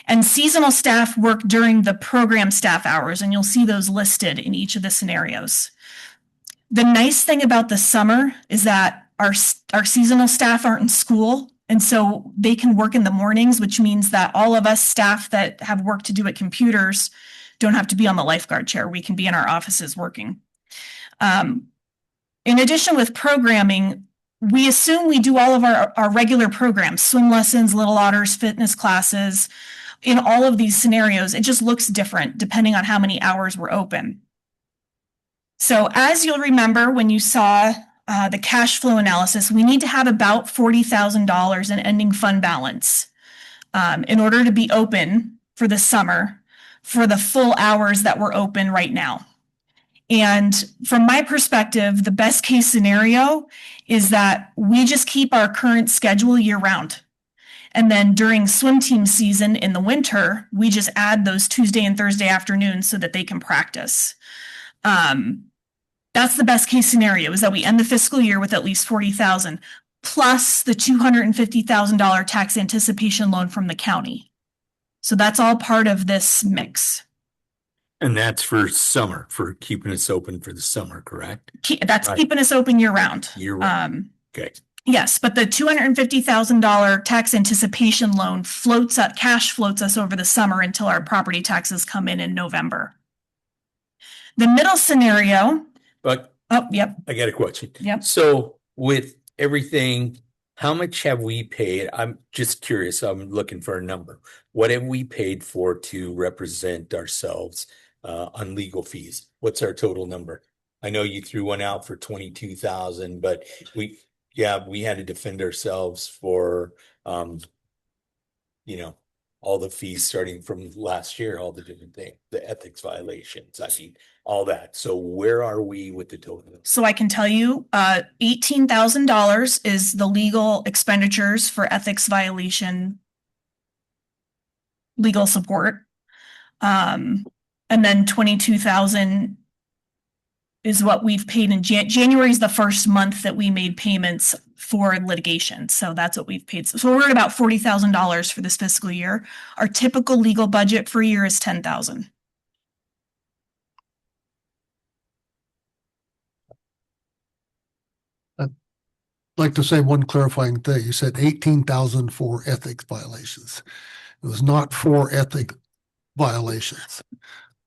And seasonal staff work during the program staff hours, and you'll see those listed in each of the scenarios. The nice thing about the summer is that our seasonal staff aren't in school, and so they can work in the mornings, which means that all of us staff that have work to do at computers don't have to be on the lifeguard chair. We can be in our offices working. In addition, with programming, we assume we do all of our regular programs, swim lessons, Little Otters, fitness classes. In all of these scenarios, it just looks different depending on how many hours we're open. So as you'll remember when you saw the cash flow analysis, we need to have about $40,000 in ending fund balance in order to be open for the summer for the full hours that we're open right now. And from my perspective, the best case scenario is that we just keep our current schedule year round. And then during swim team season in the winter, we just add those Tuesday and Thursday afternoons so that they can practice. That's the best case scenario, is that we end the fiscal year with at least $40,000 plus the $250,000 tax anticipation loan from the county. So that's all part of this mix. And that's for summer, for keeping us open for the summer, correct? That's Right. Keeping us open year round. Year round. Okay. Yes, but the $250,000 tax anticipation loan cash floats us over the summer until our property taxes come in November. The middle scenario. But Oh, yep. I got a question. Yep. So with everything, how much have we paid? I'm just curious. I'm looking for a number. What have we paid for to represent ourselves on legal fees? What's our total number? I know you threw one out for 22,000, but we had to defend ourselves for, all the fees starting from last year, all the different things, the ethics violations. I mean, all that. So where are we with the total? So I can tell you, $18,000 is the legal expenditures for ethics violation legal support. And then 22,000 is what we've paid in January is the first month that we made payments for litigation. So that's what we've paid. So we're at about $40,000 for this fiscal year. Our typical legal budget for a year is $10,000. I'd like to say one clarifying thing. You said 18,000 for ethics violations. It was not for ethic violations.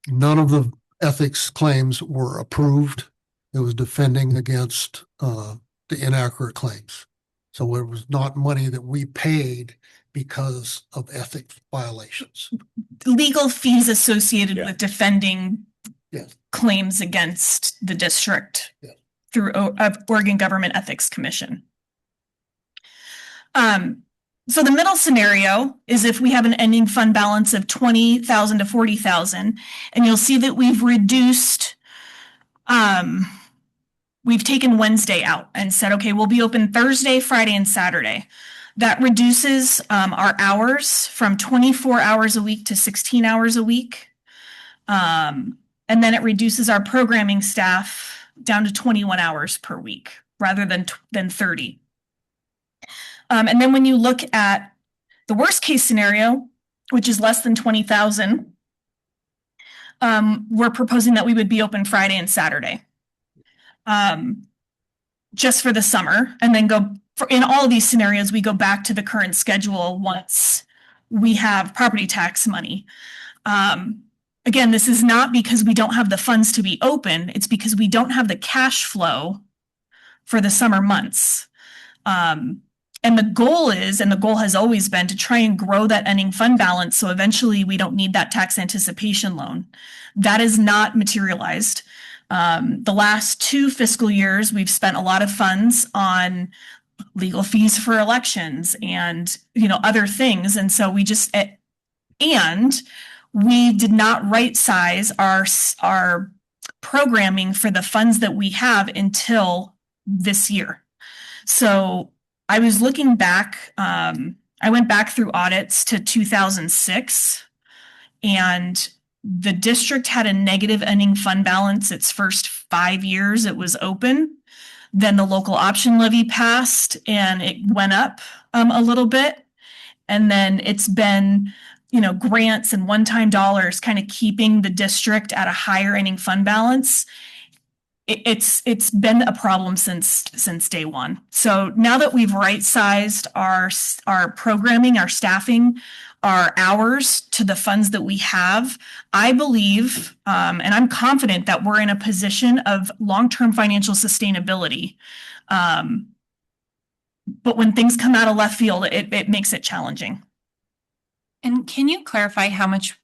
None of the ethics claims were approved. It was defending against the inaccurate claims. So it was not money that we paid because of ethics violations. Legal fees associated with defending Yes. claims against the district Yes. through Oregon Government Ethics Commission. So the middle scenario is if we have an ending fund balance of 20,000 to 40,000, and you'll see that we've reduced, we've taken Wednesday out and said, okay, we'll be open Thursday, Friday, and Saturday. That reduces our hours from 24 hours a week to 16 hours a week. And then it reduces our programming staff down to 21 hours per week rather than 30. And then when you look at the worst case scenario, which is less than 20,000, we're proposing that we would be open Friday and Saturday. Just for the summer, and then in all of these scenarios, we go back to the current schedule once we have property tax money. Again, this is not because we don't have the funds to be open, it's because we don't have the cash flow for the summer months. And the goal has always been to try and grow that ending fund balance so eventually we don't need that tax anticipation loan. That is not materialized. The last 2 fiscal years, we've spent a lot of funds on legal fees for elections and, other things. And so we did not right size our programming for the funds that we have until this year. So I was looking back, I went back through audits to 2006, and the district had a negative ending fund balance its first 5 years it was open. Then the local option levy passed and it went up a little bit. And then it's been, grants and one-time dollars kind of keeping the district at a higher ending fund balance. It's been a problem since day one. So now that we've right-sized our programming, our staffing, our hours to the funds that we have, I believe, and I'm confident that we're in a position of long-term financial sustainability. But when things come out of left field, it makes it challenging. And can you clarify how much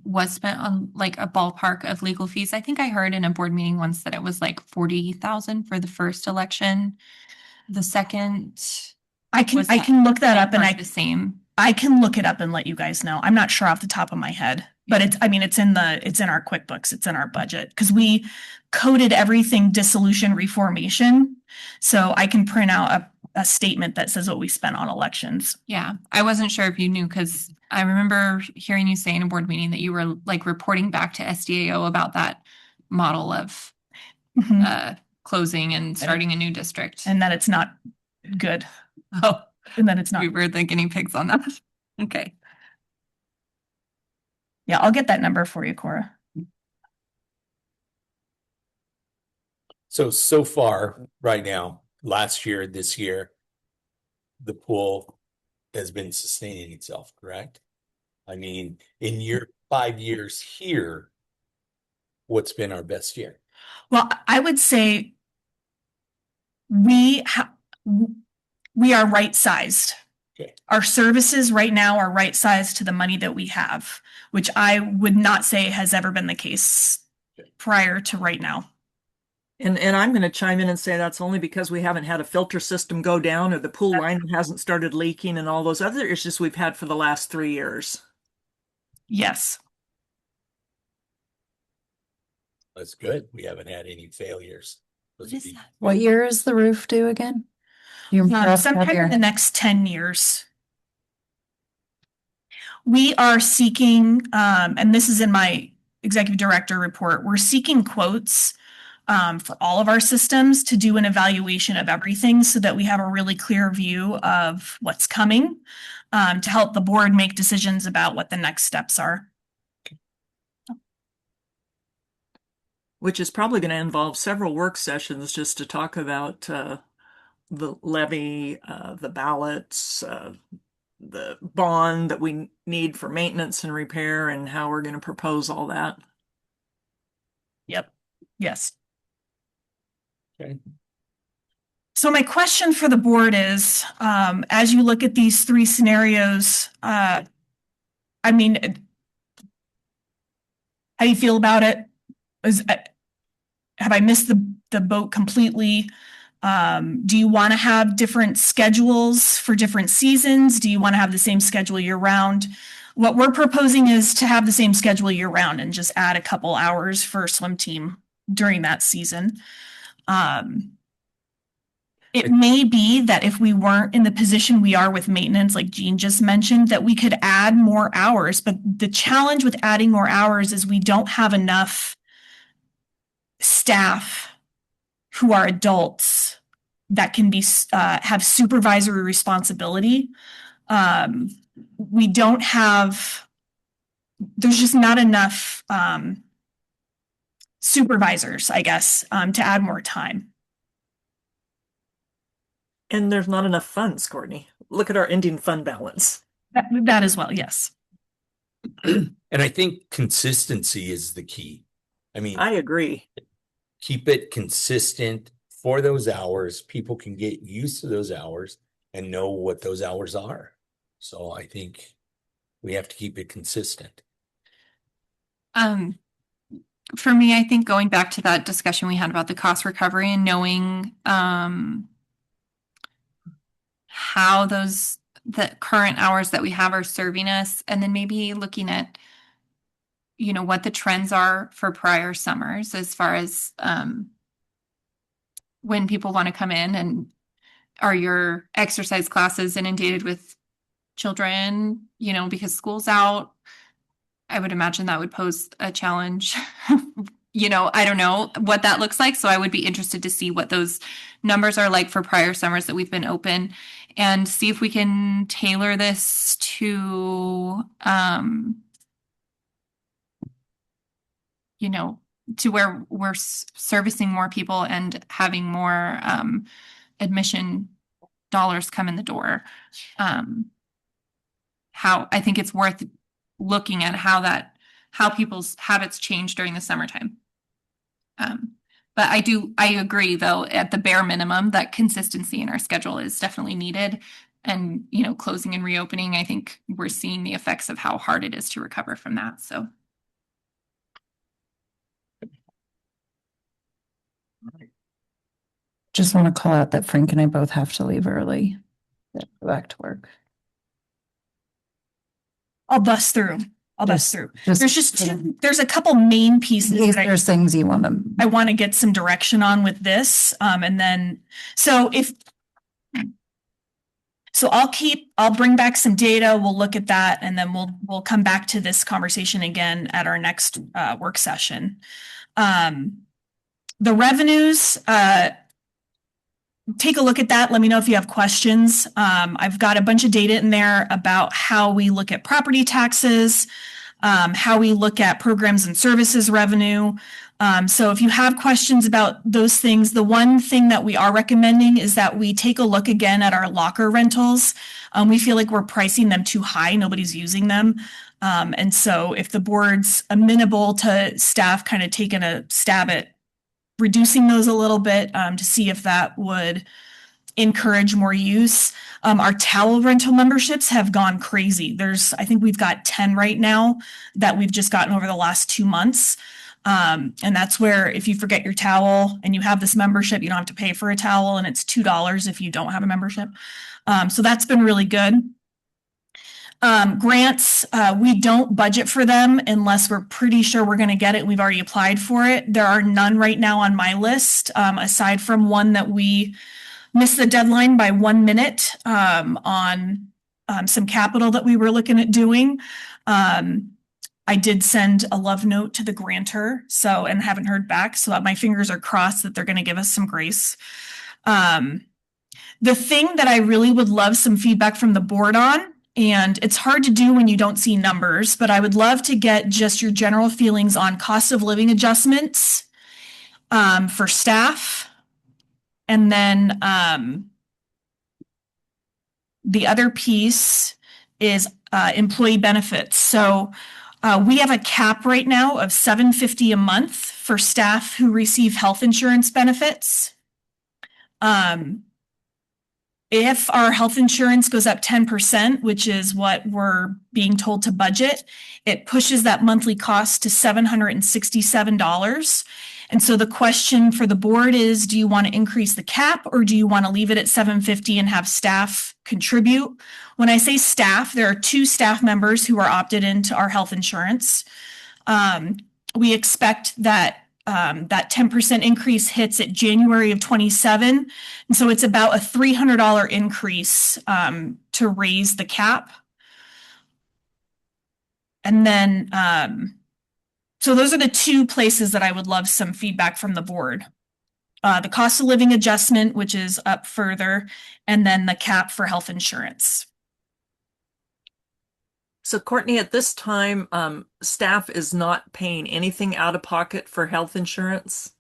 was spent on like a ballpark of legal fees? I think I heard in a board meeting once that it was like 40,000 for the first election. The second, I can look that up, and the same. I can look it up and let you guys know. I'm not sure off the top of my head, but it's in our QuickBooks, it's in our budget, because we coded everything dissolution reformation. So I can print out a statement that says what we spent on elections. Yeah, I wasn't sure if you knew, because I remember hearing you say in a board meeting that you were like reporting back to SDAO about that model of closing and starting a new district. And that it's not good. Oh, and that it's not. We were the guinea pigs on that. Okay. Yeah, I'll get that number for you, Cora. So far, right now, last year, this year, the pool has been sustaining itself, correct? I mean, in your 5 years here, what's been our best year? Well, I would say we are right-sized. Okay. Our services right now are right-sized to the money that we have, which I would not say has ever been the case prior to right now. And I'm going to chime in and say that's only because we haven't had a filter system go down, or the pool line hasn't started leaking, and all those other issues we've had for the last 3 years. Yes. That's good. We haven't had any failures. What year is the roof due again? Sometime in the next 10 years. We are seeking, and this is in my executive director report, we're seeking quotes for all of our systems to do an evaluation of everything so that we have a really clear view of what's coming, to help the board make decisions about what the next steps are. Which is probably going to involve several work sessions just to talk about the levy, the ballots, the bond that we need for maintenance and repair, and how we're going to propose all that. Yep. Yes. Okay. So my question for the board is, as you look at these 3 scenarios, I mean, how do you feel about it? Have I missed the boat completely? Do you want to have different schedules for different seasons? Do you want to have the same schedule year round? What we're proposing is to have the same schedule year round and just add a couple hours for swim team during that season. It may be that if we weren't in the position we are with maintenance, like Jean just mentioned, that we could add more hours. But the challenge with adding more hours is we don't have enough staff who are adults that can be have supervisory responsibility. We don't have, there's just not enough supervisors, I guess, to add more time. And there's not enough funds, Courtney. Look at our ending fund balance. That as well, yes. And I think consistency is the key. I mean, I agree. keep it consistent for those hours. People can get used to those hours and know what those hours are. So I think we have to keep it consistent. For me, I think going back to that discussion we had about the cost recovery and knowing how the current hours that we have are serving us, and then maybe looking at, you know, what the trends are for prior summers as far as when people want to come in, and are your exercise classes inundated with children, you know, because school's out. I would imagine that would pose a challenge. You know, I don't know what that looks like. So I would be interested to see what those numbers are like for prior summers that we've been open, and see if we can tailor this to, you know, to where we're servicing more people and having more admission dollars come in the door. How I think it's worth looking at how people's habits change during the summertime. But I agree though, at the bare minimum, that consistency in our schedule is definitely needed. And, you know, closing and reopening, I think we're seeing the effects of how hard it is to recover from that. So. Just want to call out that Frank and I both have to leave early. Go back to work. I'll bust through. Just There's just there's a couple main pieces. In case there's things you want to. I want to get some direction on with this. And then, so I'll bring back some data. We'll look at that, and then we'll come back to this conversation again at our next work session. The revenues, take a look at that. Let me know if you have questions. I've got a bunch of data in there about how we look at property taxes, how we look at programs and services revenue. So if you have questions about those things, the one thing that we are recommending is that we take a look again at our locker rentals. We feel like we're pricing them too high. Nobody's using them. And so if the board's amenable to staff kind of taking a stab at reducing those a little bit, to see if that would encourage more use. Our towel rental memberships have gone crazy. I think we've got 10 right now that we've just gotten over the last 2 months. And that's where if you forget your towel and you have this membership, you don't have to pay for a towel, and it's $2 if you don't have a membership. So that's been really good. Grants, we don't budget for them unless we're pretty sure we're going to get it. We've already applied for it. There are none right now on my list, aside from one that we missed the deadline by 1 minute on some capital that we were looking at doing. I did send a love note to the grantor, and haven't heard back. So my fingers are crossed that they're going to give us some grace. The thing that I really would love some feedback from the board on, and it's hard to do when you don't see numbers, but I would love to get just your general feelings on cost of living adjustments for staff. And then the other piece is employee benefits. So we have a cap right now of $750 a month for staff who receive health insurance benefits. If our health insurance goes up 10%, which is what we're being told to budget, it pushes that monthly cost to $767. And so the question for the board is, do you want to increase the cap, or do you want to leave it at $750 and have staff contribute? When I say staff, there are 2 staff members who are opted into our health insurance. We expect that that 10% increase hits at January of 27. And so it's about a $300 increase to raise the cap. And then, so those are the 2 places that I would love some feedback from the board. the cost of living adjustment, which is up further, and then the cap for health insurance. So Courtney, at this time, staff is not paying anything out of pocket for health insurance?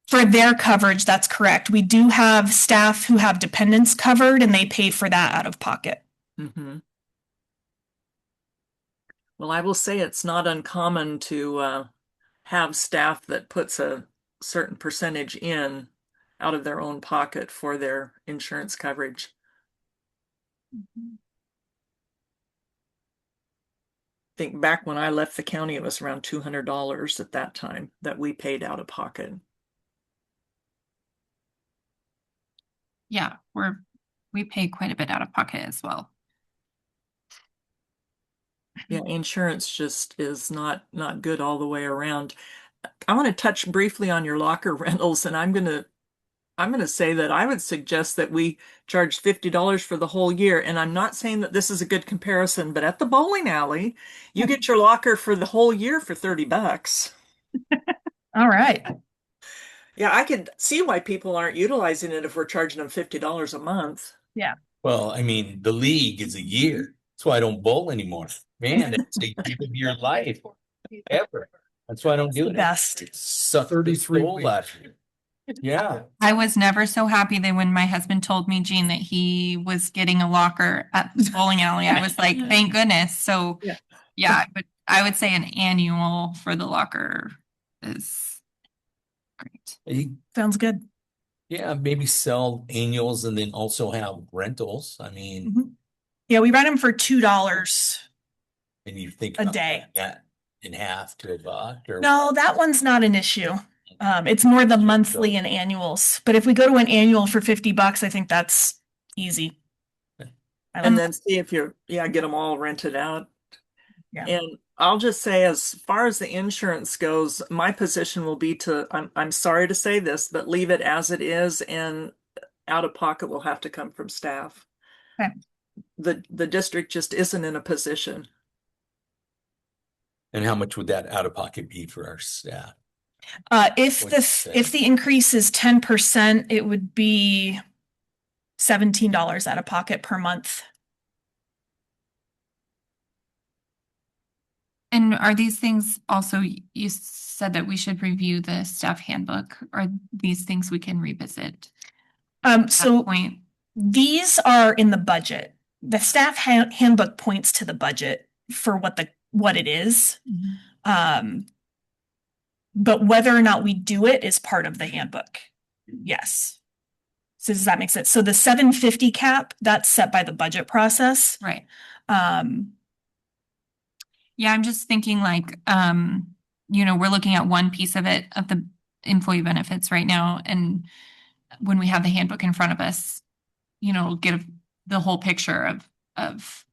For their coverage, that's correct. We do have staff who have dependents covered and they pay for that out of pocket. Mm-hmm. Well, I will say it's not uncommon to have staff that puts a certain percentage in out of their own pocket for their insurance coverage. I think back when I left the county, it was around $200 at that time that we paid out of pocket. Yeah, we pay quite a bit out of pocket as well. Yeah, insurance just is not good all the way around. I want to touch briefly on your locker rentals, and I'm gonna say that I would suggest that we charge $50 for the whole year. And I'm not saying that this is a good comparison, but at the bowling alley, you get your locker for the whole year for $30. All right. Yeah, I could see why people aren't utilizing it if we're charging them $50 a month. Yeah. Well, I mean, the league is a year. That's why I don't bowl anymore. Man, it's a year of your life ever. That's why I don't do The it. best. It sucked the 33 soul weeks. out of you. Yeah. I was never so happy that when my husband told me, Jean, that he was getting a locker at the bowling alley, I was like, thank goodness. So Yeah. yeah, but I would say an annual for the locker is great. Sounds good. Yeah, maybe sell annuals and then also have rentals. I mean, Mhm. Yeah, we rent them for $2 and you think a about day. that in half to $1 or No, that one's not an issue. It's more the monthly and annuals. But if we go to an annual for $50, I think that's easy. And then see if get them all rented out. Yeah. And I'll just say, as far as the insurance goes, my position will be I'm sorry to say this, but leave it as it is, and out of pocket will have to come from staff. Okay. The district just isn't in a position. And how much would that out of pocket be for our staff? If the increase is 10%, it would be $17 out of pocket per month. And are these things also, you said that we should review the staff handbook. Are these things we can revisit? So Point. these are in the budget. The staff handbook points to the budget for what it is. But whether or not we do it is part of the handbook. Yes. So does that make sense? So the 750 cap, that's set by the budget process. Right. Yeah, I'm just thinking like, we're looking at one piece of it, of the employee benefits right now. And when we have the handbook in front of us, get the whole picture of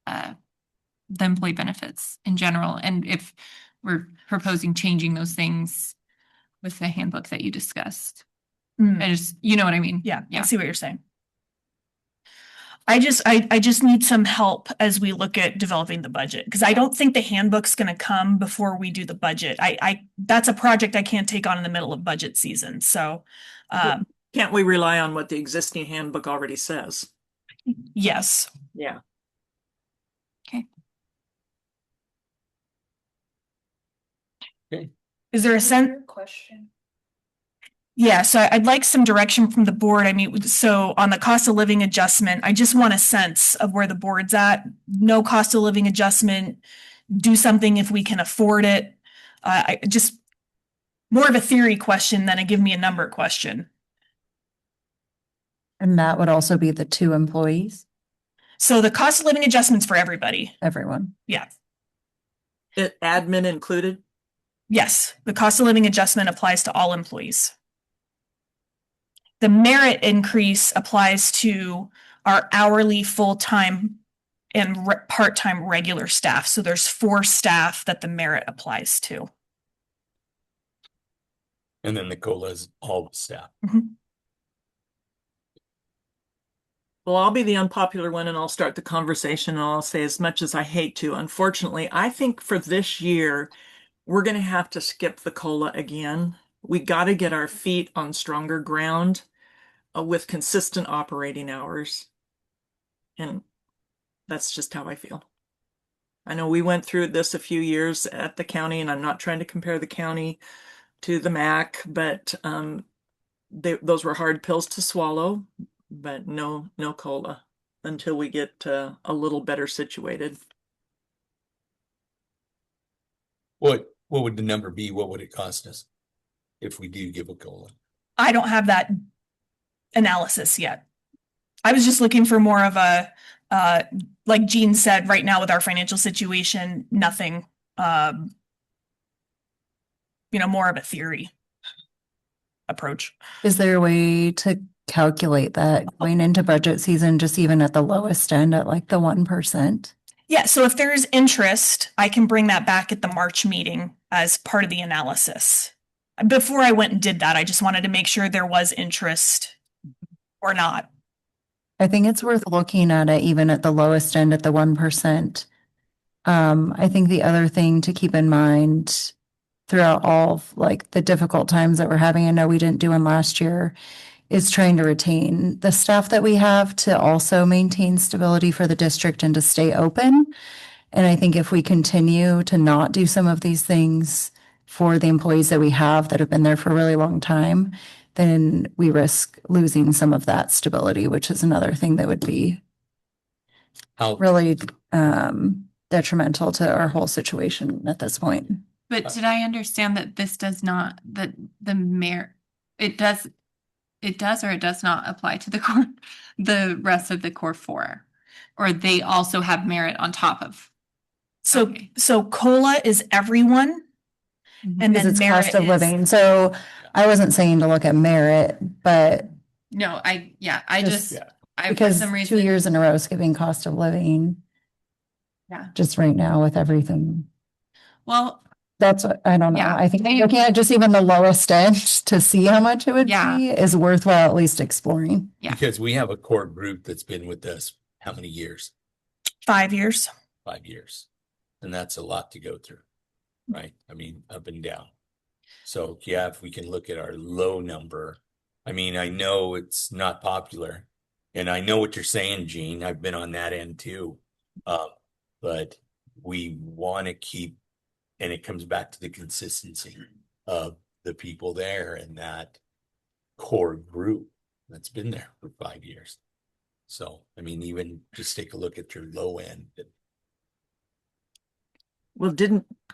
the employee benefits in general. And if we're proposing changing those things with the handbook that you discussed. I just, you know what I mean? Yeah, I see what you're saying. I just need some help as we look at developing the budget, because I don't think the handbook's going to come before we do the budget. That's a project I can't take on in the middle of budget season. So, can't we rely on what the existing handbook already says? Yes. Yeah. Okay. Is there a sense? Question. Yeah, so I'd like some direction from the board. I mean, so on the cost of living adjustment, I just want a sense of where the board's at. No cost of living adjustment, do something if we can afford it. I just more of a theory question than a give me a number question. And that would also be the 2 employees, So the cost of living adjustments for everybody. everyone. Yeah. Admin included? Yes, the cost of living adjustment applies to all employees. The merit increase applies to our hourly, full-time, and part-time regular staff. So there's 4 staff that the merit applies to. And then the COLA is all the staff. Well, I'll be the unpopular one and I'll start the conversation, and I'll say, as much as I hate to, unfortunately, I think for this year, we're going to have to skip the COLA again. we got to get our feet on stronger ground with consistent operating hours. And that's just how I feel. I know we went through this a few years at the county, and I'm not trying to compare the county to the MAC, but those were hard pills to swallow, but no COLA until we get a little better situated. What would the number be? What would it cost us if we do give a COLA? I don't have that analysis yet. I was just looking for more of a, like Jean said, right now with our financial situation, nothing, more of a theory approach. Is there a way to calculate that going into budget season, just even at the lowest end at like the 1%? Yeah, so if there's interest, I can bring that back at the March meeting as part of the analysis. Before I went and did that, I just wanted to make sure there was interest or not. I think it's worth looking at it even at the lowest end at the 1%. I think the other thing to keep in mind throughout all of like the difficult times that we're having, I know we didn't do them last year, is trying to retain the staff that we have to also maintain stability for the district and to stay open. And I think if we continue to not do some of these things for the employees that we have that have been there for a really long time, then we risk losing some of that stability, which is another thing that would be really detrimental to our whole situation at this point. But did I understand that this does not, that the mayor, it does or it does not apply to the rest of the core four, or they also have merit on top of? Okay. So COLA is everyone. And Because then it's merit cost of is- living. So I wasn't saying to look at merit, but No, I for because some reason 2 years in a row skipping cost of living. Yeah. Just right now with everything. Well, That's what, I don't know. Yeah. I think looking at just even the lowest end to see how much it would Yeah. be is worthwhile at least exploring. Yeah. Because we have a core group that's been with us how many years? 5 years. 5 years. And that's a lot to go through, right? I mean, up and down. So yeah, if we can look at our low number, I mean, I know it's not popular and I know what you're saying, Gene. I've been on that end too. But we want to keep, and it comes back to the consistency of the people there and that core group that's been there for 5 years. So, I mean, even just take a look at your low end. Well,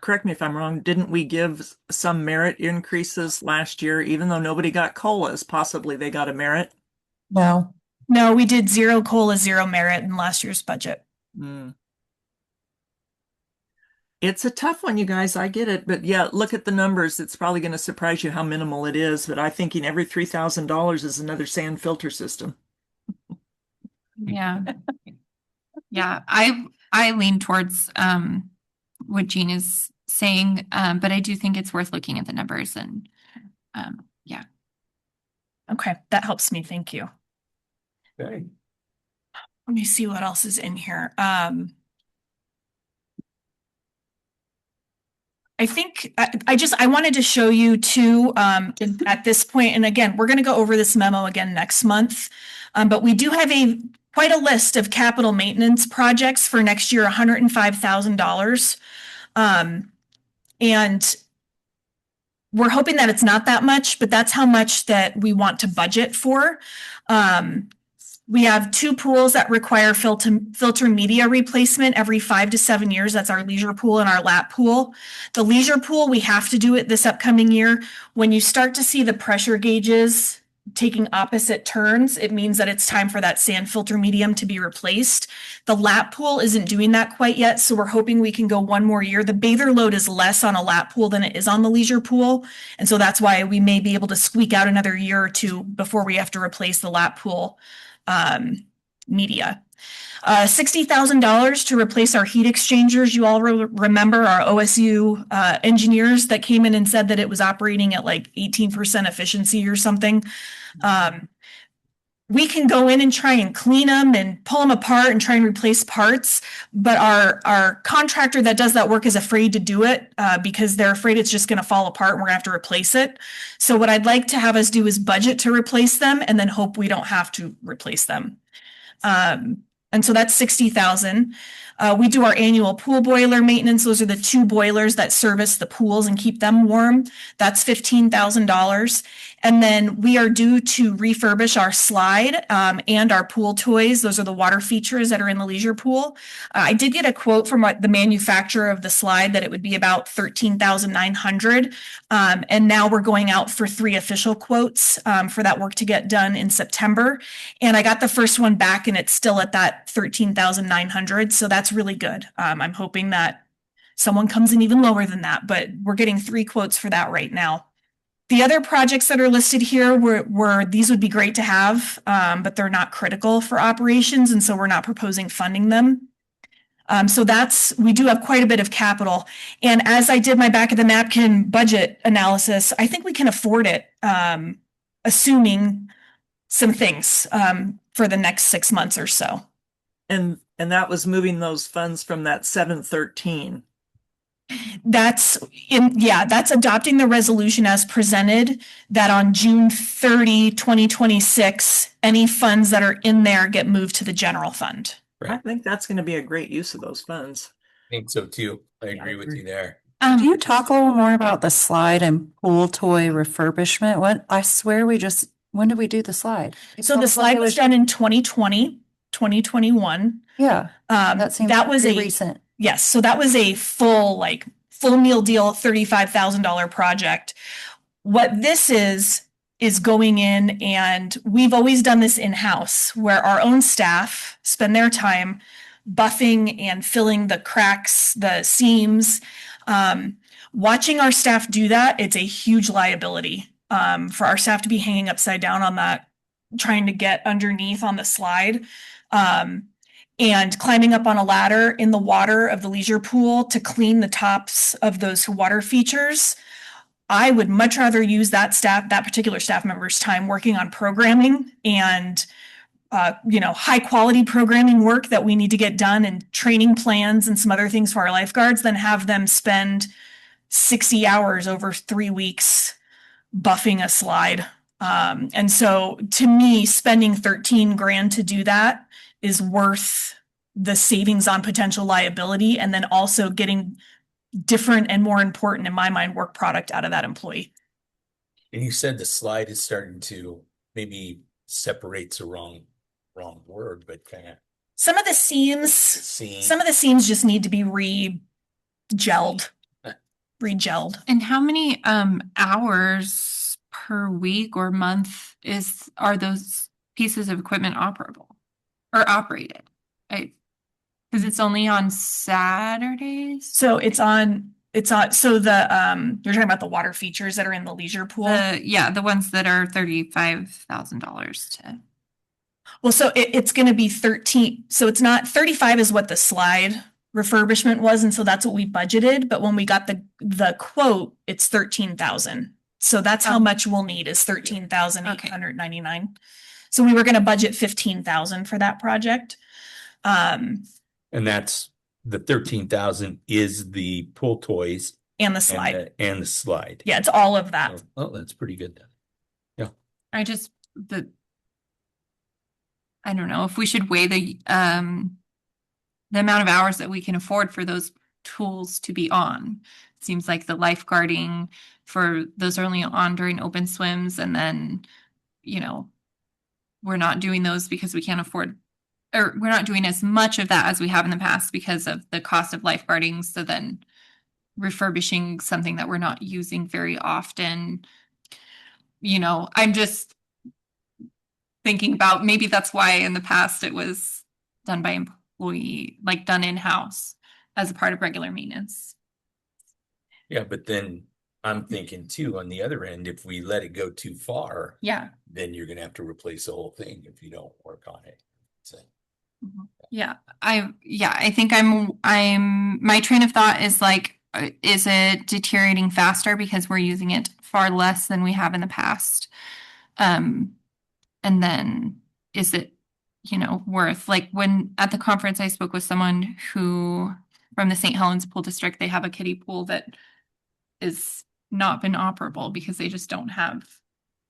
correct me if I'm wrong, didn't we give some merit increases last year, even though nobody got COLAs? Possibly they got a merit? No. No, we did 0 COLA, 0 merit in last year's budget. It's a tough one, you guys. I get it. But yeah, look at the numbers. It's probably going to surprise you how minimal it is. But I'm thinking every $3,000 is another sand filter system. yeah. Yeah. I lean towards what Jean is saying, but I do think it's worth looking at the numbers and yeah. Okay, that helps me. Thank you. Okay. Let me see what else is in here. I think I wanted to show you too, at this point, and again, we're going to go over this memo again next month, but we do have quite a list of capital maintenance projects for next year, $105,000. And we're hoping that it's not that much, but that's how much that we want to budget for. We have 2 pools that require filter media replacement every 5 to 7 years. That's our leisure pool and our lap pool. The leisure pool, we have to do it this upcoming year. When you start to see the pressure gauges taking opposite turns, it means that it's time for that sand filter medium to be replaced. The lap pool isn't doing that quite yet, so we're hoping we can go 1 more year. The bather load is less on a lap pool than it is on the leisure pool, and so that's why we may be able to squeak out another year or 2 before we have to replace the lap pool media. $60,000 to replace our heat exchangers. You all remember our OSU engineers that came in and said that it was operating at like 18% efficiency or something. we can go in and try and clean them and pull them apart and try and replace parts. But our contractor that does that work is afraid to do it because they're afraid it's just going to fall apart and we're going to have to replace it. So what I'd like to have us do is budget to replace them and then hope we don't have to replace them. And so that's 60,000. We do our annual pool boiler maintenance. Those are the 2 boilers that service the pools and keep them warm. That's $15,000. And then we are due to refurbish our slide and our pool toys. Those are the water features that are in the leisure pool. I did get a quote from the manufacturer of the slide that it would be about $13,900. And now we're going out for 3 official quotes for that work to get done in September. And I got the first one back and it's still at that $13,900. So that's really good. I'm hoping that someone comes in even lower than that, but we're getting 3 quotes for that right now. The other projects that are listed here were these would be great to have, but they're not critical for operations. And so we're not proposing funding them. So we do have quite a bit of capital. And as I did my back of the napkin budget analysis, I think we can afford it, assuming some things for the next 6 months or so. And that was moving those funds from that 713. That's adopting the resolution as presented, that on June 30, 2026, any funds that are in there get moved to the general fund. I think that's going to be a great use of those funds. I think so too. I agree with you there. Do you talk a little more about the slide and pool toy refurbishment? I swear when did we do the slide? So the slide was done in 2020, 2021. Yeah. That was a recent. Yes. So that was a full meal deal, $35,000 project. What this is going in, and we've always done this in-house where our own staff spend their time buffing and filling the cracks, the seams. Watching our staff do that, it's a huge liability for our staff to be hanging upside down on that, trying to get underneath on the slide. And climbing up on a ladder in the water of the leisure pool to clean the tops of those water features. I would much rather use that particular staff member's time working on programming and high quality programming work that we need to get done and training plans and some other things for our lifeguards than have them spend 60 hours over 3 weeks buffing a slide. And so to me, spending 13 grand to do that is worth the savings on potential liability, and then also getting different and more important, in my mind, work product out of that employee. And you said the slide is starting to maybe separates the wrong word, but kind of some of the seams just need to be re-gelled. And how many hours per week or month are those pieces of equipment operable or operated? Because it's only on Saturdays. So so you're talking about the water features that are in the leisure pool? The ones that are $35,000 to. Well, so it's going to be 13. So it's not 35 is what the slide refurbishment was. And so that's what we budgeted. But when we got the quote, it's 13,000. So that's how much we'll need is 13,899. So we were going to budget 15,000 for that project. And that's the 13,000 is the pool toys and the slide. And the slide. Yeah, it's all of that. Oh, that's pretty good then. Yeah. I don't know if we should weigh the amount of hours that we can afford for those tools to be on. It seems like the lifeguarding for those are only on during open swims, and then, we're not doing those because we can't afford, or we're not doing as much of that as we have in the past because of the cost of lifeguarding. So then refurbishing something that we're not using very often, I'm just thinking about maybe that's why in the past it was done by employee, like done in-house as a part of regular maintenance. Yeah, but then I'm thinking too, on the other end, if we let it go too far, then you're going to have to replace the whole thing if you don't work on it. So. I think my train of thought is is it deteriorating faster because we're using it far less than we have in the past? And then is it, worth, like when at the conference I spoke with someone who from the St. Helens Pool District, they have a kiddie pool that is not been operable because they just don't have,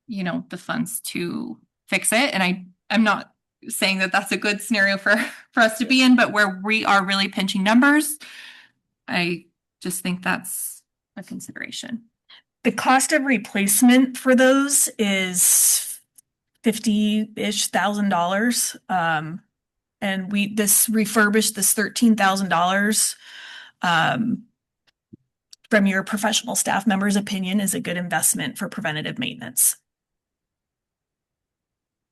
the funds to fix it. And I'm not saying that that's a good scenario for us to be in, but where we are really pinching numbers, I just think that's a consideration. The cost of replacement for those is $50-ish thousand. And this refurbished, this $13,000, from your professional staff member's opinion, is a good investment for preventative maintenance.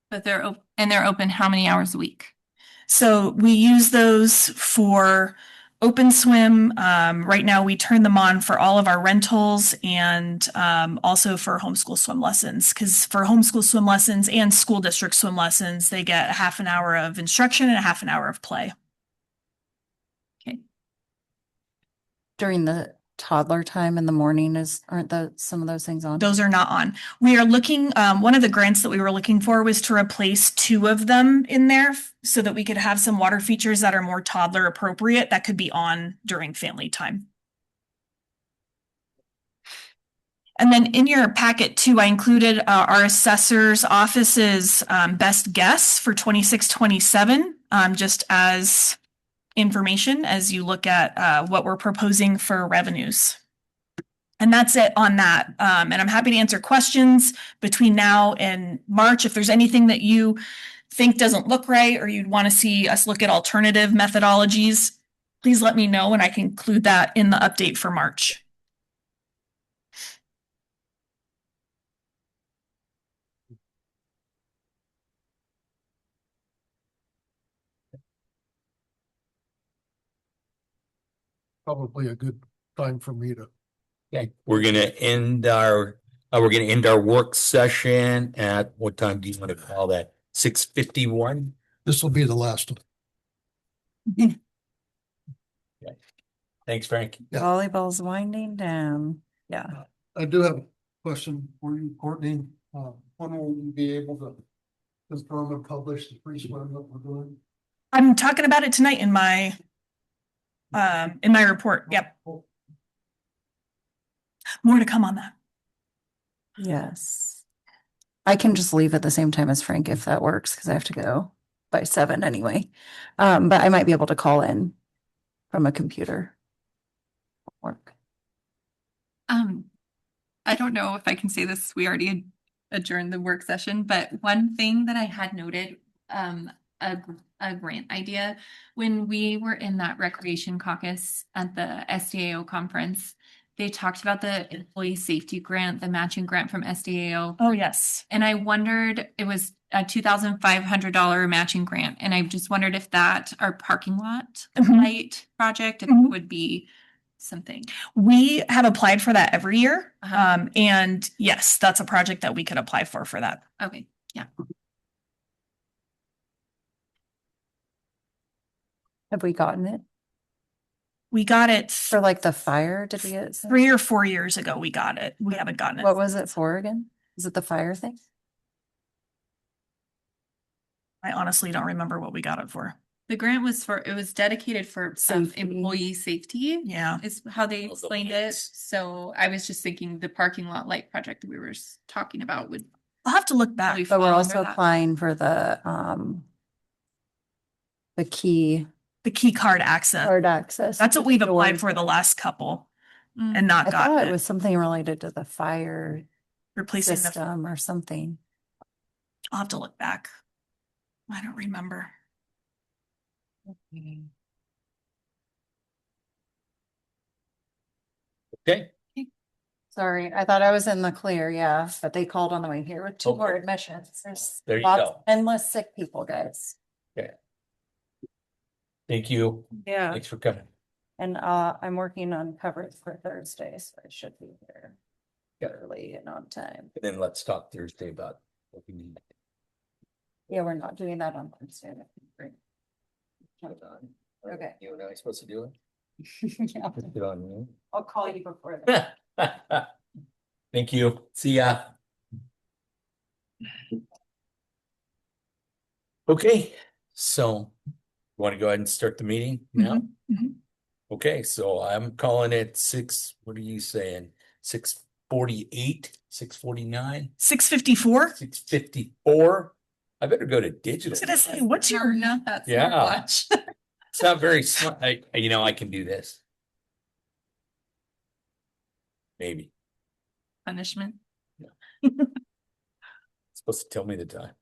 But they're open how many hours a week? So we use those for open swim. Right now we turn them on for all of our rentals and also for homeschool swim lessons. Because for homeschool swim lessons and school district swim lessons, they get a half an hour of instruction and a half an hour of play. Okay. During the toddler time in the morning aren't some of those things on? Those are not on. We are looking, one of the grants that we were looking for was to replace 2 of them in there so that we could have some water features that are more toddler appropriate that could be on during family time. And then in your packet too, I included our assessor's office's best guess for 26-27, just as information as you look at what we're proposing for revenues. And that's it on that. And I'm happy to answer questions between now and March. If there's anything that you think doesn't look right or you'd want to see us look at alternative methodologies, please let me know and I can include that in the update for March. Probably a good time for me to. Okay, we're gonna end our work session at what time do you want to call that? 6:51? This will be the last one. Okay. Thanks, Frank. Yeah. Volleyball's winding down. Yeah. I do have a question for you, Courtney. When will you be able to confirm and publish the free swim that we're doing? I'm talking about it tonight in my report. Yep. More to come on that. Yes. I can just leave at the same time as Frank if that works, because I have to go by 7 anyway. But I might be able to call in from a computer. Work. I don't know if I can say this. We already adjourned the work session, but one thing that I had noted, a grant idea when we were in that recreation caucus at the SDAO conference. They talked about the employee safety grant, the matching grant from SDAO. Oh, yes. And I wondered, it was a $2,500 matching grant. And I just wondered if that, our parking lot light project, if it would be something. We have applied for that every year. Uh-huh. And yes, that's a project that we could apply for that. Okay, yeah. Have we gotten it? We got it For like the fire, did we get? 3 or 4 years ago. We got it. We haven't gotten it. What was it for again? Is it the fire thing? I honestly don't remember what we got it for. The grant was it was dedicated for Safety. employee safety. Yeah. Is how they the explained it. lights. So I was just thinking the parking lot light project that we were talking about would I'll have to look back. probably But we're fall also under that. applying for the key The key card access. card access. That's what we've applied doors. for the last couple Mm. and not I thought gotten it it. was something related to the fire Replacing the, system or something. I'll have to look back. I don't remember. Okay, Sorry, I thought I was in the clear, yeah, but they called on the way here with 2 more Okay. admissions. There's There you lots, go. endless sick people, guys. thank you. Yeah. Thanks for coming. And I'm working on coverage for Thursday, so I should be here Yeah. early and on time. And then let's talk Thursday about what we need. Yeah, we're not doing that on Thursday. Great. Okay. You and I supposed to do it? Yeah, Put it on I'll call you before that. you. Thank you. See ya. Okay, so want to go ahead and start the meeting now? Mhm. Okay, so I'm calling it what are you saying? 6:48, 6:49, 6:54. 6:54? I better go to I digital. was gonna say, what's You're your not that Yeah. smartwatch. It's not very smart. I can do this. Maybe. Punishment. It's supposed to tell me the time.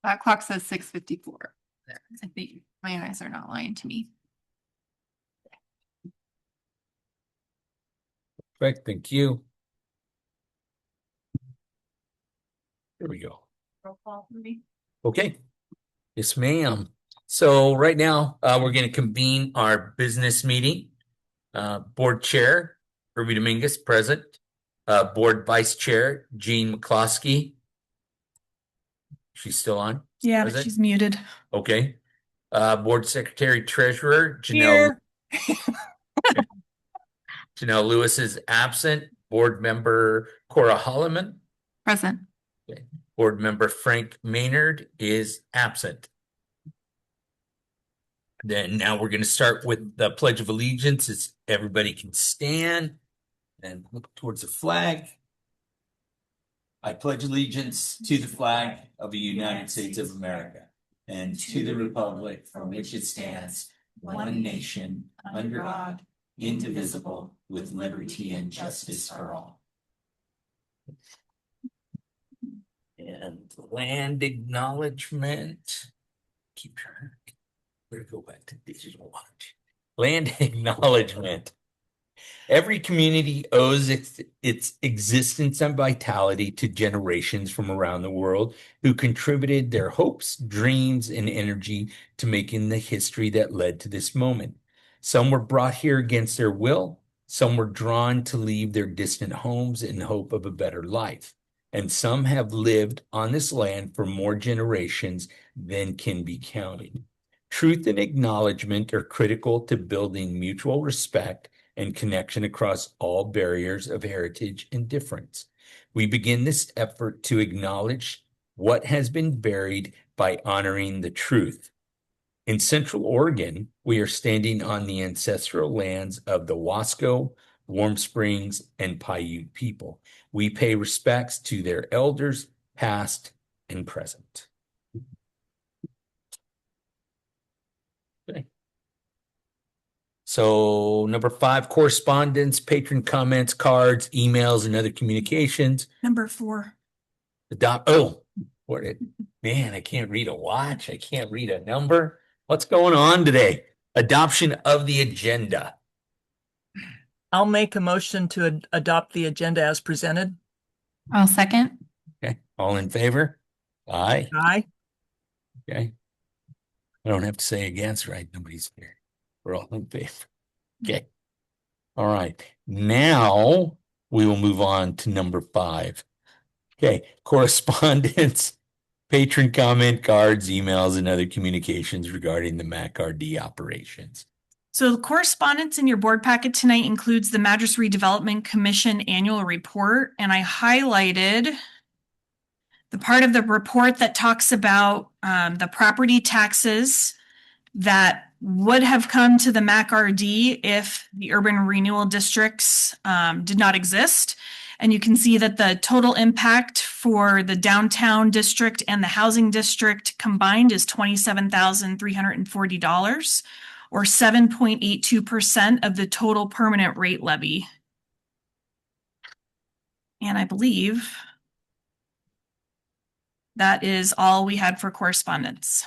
That clock says 6:54. I think my eyes are not lying to me. Perfect, thank you. There we go. Roll call for me. Okay. Yes, ma'am. So right now, we're going to convene our business meeting. Board Chair, Ruby Dominguez, present. Board Vice Chair, Jean McCloskey. She's still on? Yeah, Present? she's muted. Okay. Board Secretary Treasurer, Here. Janelle Lewis is absent. Board Member Cora Holloman. Present. Okay. Board Member Frank Maynard is absent. Then now we're going to start with the Pledge of Allegiance. As everybody can stand and look towards the flag. I pledge allegiance to the flag of the United States of America and to the republic for which it stands, one nation, under God, indivisible, with liberty and justice for all. And land acknowledgement. Keep track. Better go back to digital watch. Land acknowledgement. Every community owes its existence and vitality to generations from around the world who contributed their hopes, dreams, and energy to making the history that led to this moment. Some were brought here against their will. Some were drawn to leave their distant homes in hope of a better life. And some have lived on this land for more generations than can be counted. Truth and acknowledgement are critical to building mutual respect and connection across all barriers of heritage and difference. We begin this effort to acknowledge what has been buried by honoring the truth. In Central Oregon, we are standing on the ancestral lands of the Wasco, Warm Springs, and Paiute people. We pay respects to their elders, past and present. Okay. So number 5, correspondence, patron comments, cards, emails, and other communications. Number 4. Man, I can't read a watch. I can't read a number. What's going on today? Adoption of the agenda. I'll make a motion to adopt the agenda as presented. I'll second. Okay, all in favor? Aye. Aye. Okay. I don't have to say against, right? Nobody's here. We're all in favor. Okay. All right. Now we will move on to number 5. Okay. Correspondence, patron comment cards, emails, and other communications regarding the MACRD operations. So the correspondence in your board packet tonight includes the Madras Redevelopment Commission annual report, and I highlighted the part of the report that talks about the property taxes that would have come to the MACRD if the urban renewal districts did not exist. And you can see that the total impact for the downtown district and the housing district combined is $27,340, or 7.82% of the total permanent rate levy. And I believe that is all we had for correspondence.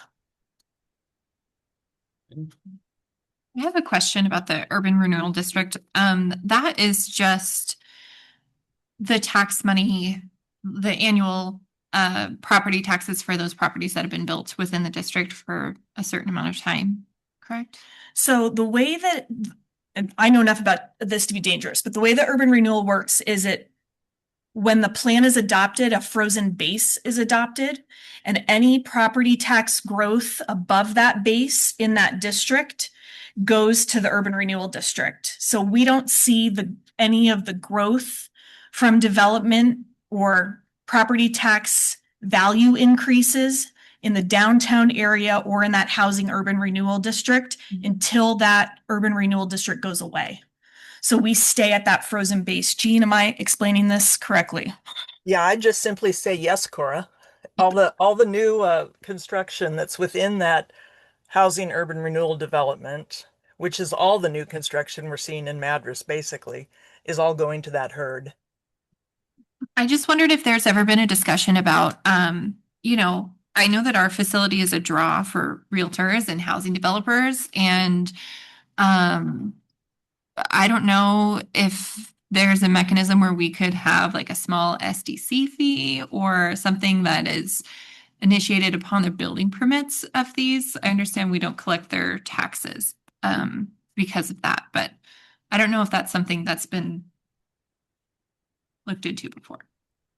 I have a question about the urban renewal district. That is just the tax money, the annual property taxes for those properties that have been built within the district for a certain amount of time, correct? So the way that, and I know enough about this to be dangerous, but the way that urban renewal works is when the plan is adopted, a frozen base is adopted, and any property tax growth above that base in that district goes to the urban renewal district. So we don't see any of the growth from development or property tax value increases in the downtown area or in that housing urban renewal district until that urban renewal district goes away. So we stay at that frozen base. Jean, am I explaining this correctly? Yeah, I just simply say yes, Cora. All the new construction that's within that housing urban renewal development, which is all the new construction we're seeing in Madras, basically, is all going to that herd. I just wondered if there's ever been a discussion about, I know that our facility is a draw for realtors and housing developers, and I don't know if there's a mechanism where we could have like a small SDC fee or something that is initiated upon the building permits of these. I understand we don't collect their taxes because of that, but I don't know if that's something that's been looked into before.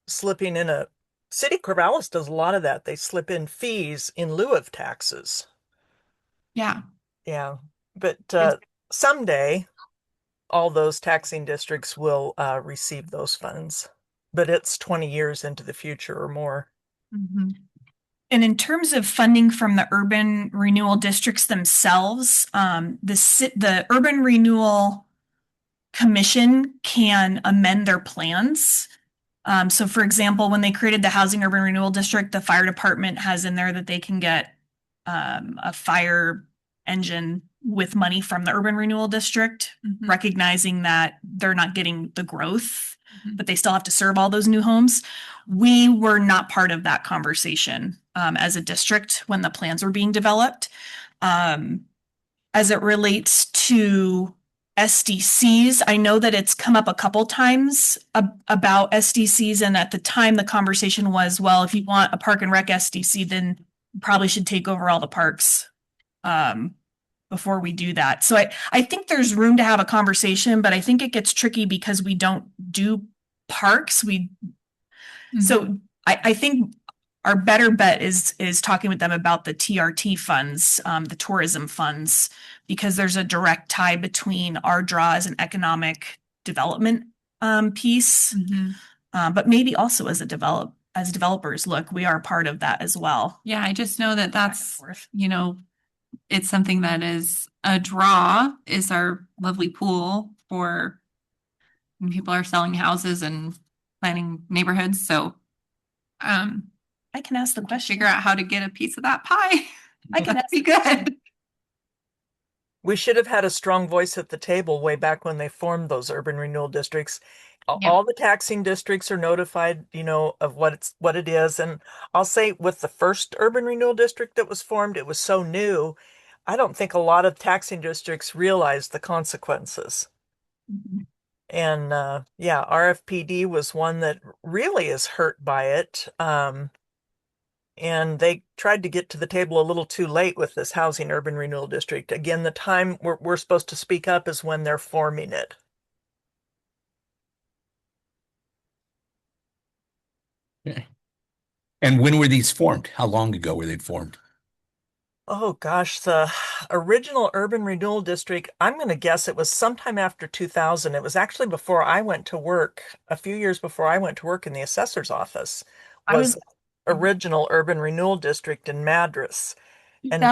Slipping in a City of Corvallis does a lot of that. They slip in fees in lieu of taxes. Yeah. Yeah, but someday all those taxing districts will receive those funds, but it's 20 years into the future or more. Mm-hmm. And in terms of funding from the urban renewal districts themselves, the Urban Renewal Commission can amend their plans. So for example, when they created the Housing Urban Renewal District, the fire department has in there that they can get a fire engine with money from the Urban Renewal District, recognizing that they're not getting the growth, but they still have to serve all those new homes. We were not part of that conversation as a district when the plans were being developed. As it relates to SDCs, I know that it's come up a couple times about SDCs, and at the time the conversation was, well, if you want a park and rec SDC, then you probably should take over all the parks before we do that. So I think there's room to have a conversation, but I think it gets tricky because we don't do parks. So I think our better bet is talking with them about the TRT funds, the tourism funds, because there's a direct tie between our draw as an economic development piece, but maybe also as developers, look, we are part of that as well. Yeah, I just know that that's, it's something that is a draw, is our lovely pool for when people are selling houses and planning neighborhoods. So I can ask the question. Figure out how to get a piece of that pie. I can That'd be good. We should have had a strong voice at the table way back when they formed those urban renewal districts. Yeah. All the taxing districts are notified, of what it is. And I'll say with the first urban renewal district that was formed, it was so new. I don't think a lot of taxing districts realized the consequences. And RFPD was one that really is hurt by it. And they tried to get to the table a little too late with this housing urban renewal district. Again, the time we're supposed to speak up is when they're forming it. Okay. And when were these formed? How long ago were they formed? Oh gosh, the original urban renewal district, I'm going to guess it was sometime after 2000. It was actually before I went to work, a few years before I went to work in the assessor's office, was original urban renewal district in Madras. And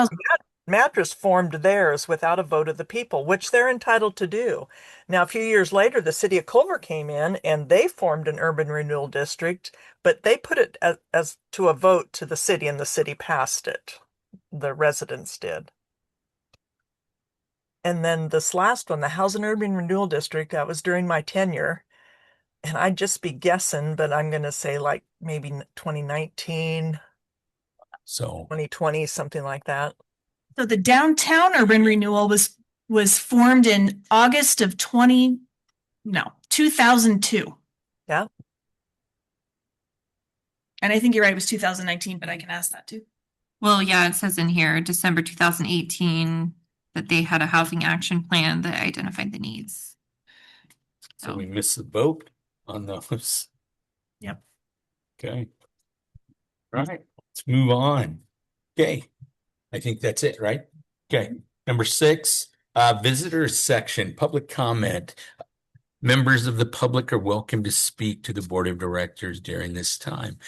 Madras formed theirs without a vote of the people, which they're entitled to do. Now, a few years later, the city of Culver came in and they formed an urban renewal district, but they put it as to a vote to the city, and the city passed it. The residents did. And then this last one, the Housing Urban Renewal District, that was during my tenure. And I'd just be guessing, but I'm going to say like maybe 2019, So 2020, something like that. So the downtown urban renewal was formed in August of 2002. Yeah. And I think you're right, it was 2019, but I can ask that too. Well, yeah, it says in here, December 2018, that they had a housing action plan that identified the needs. So we missed the boat on those. Yep. Okay. All right, let's move on. Okay. I think that's it, right? Okay. Number 6, visitors section, public comment. Members of the public are welcome to speak to the board of directors during this time.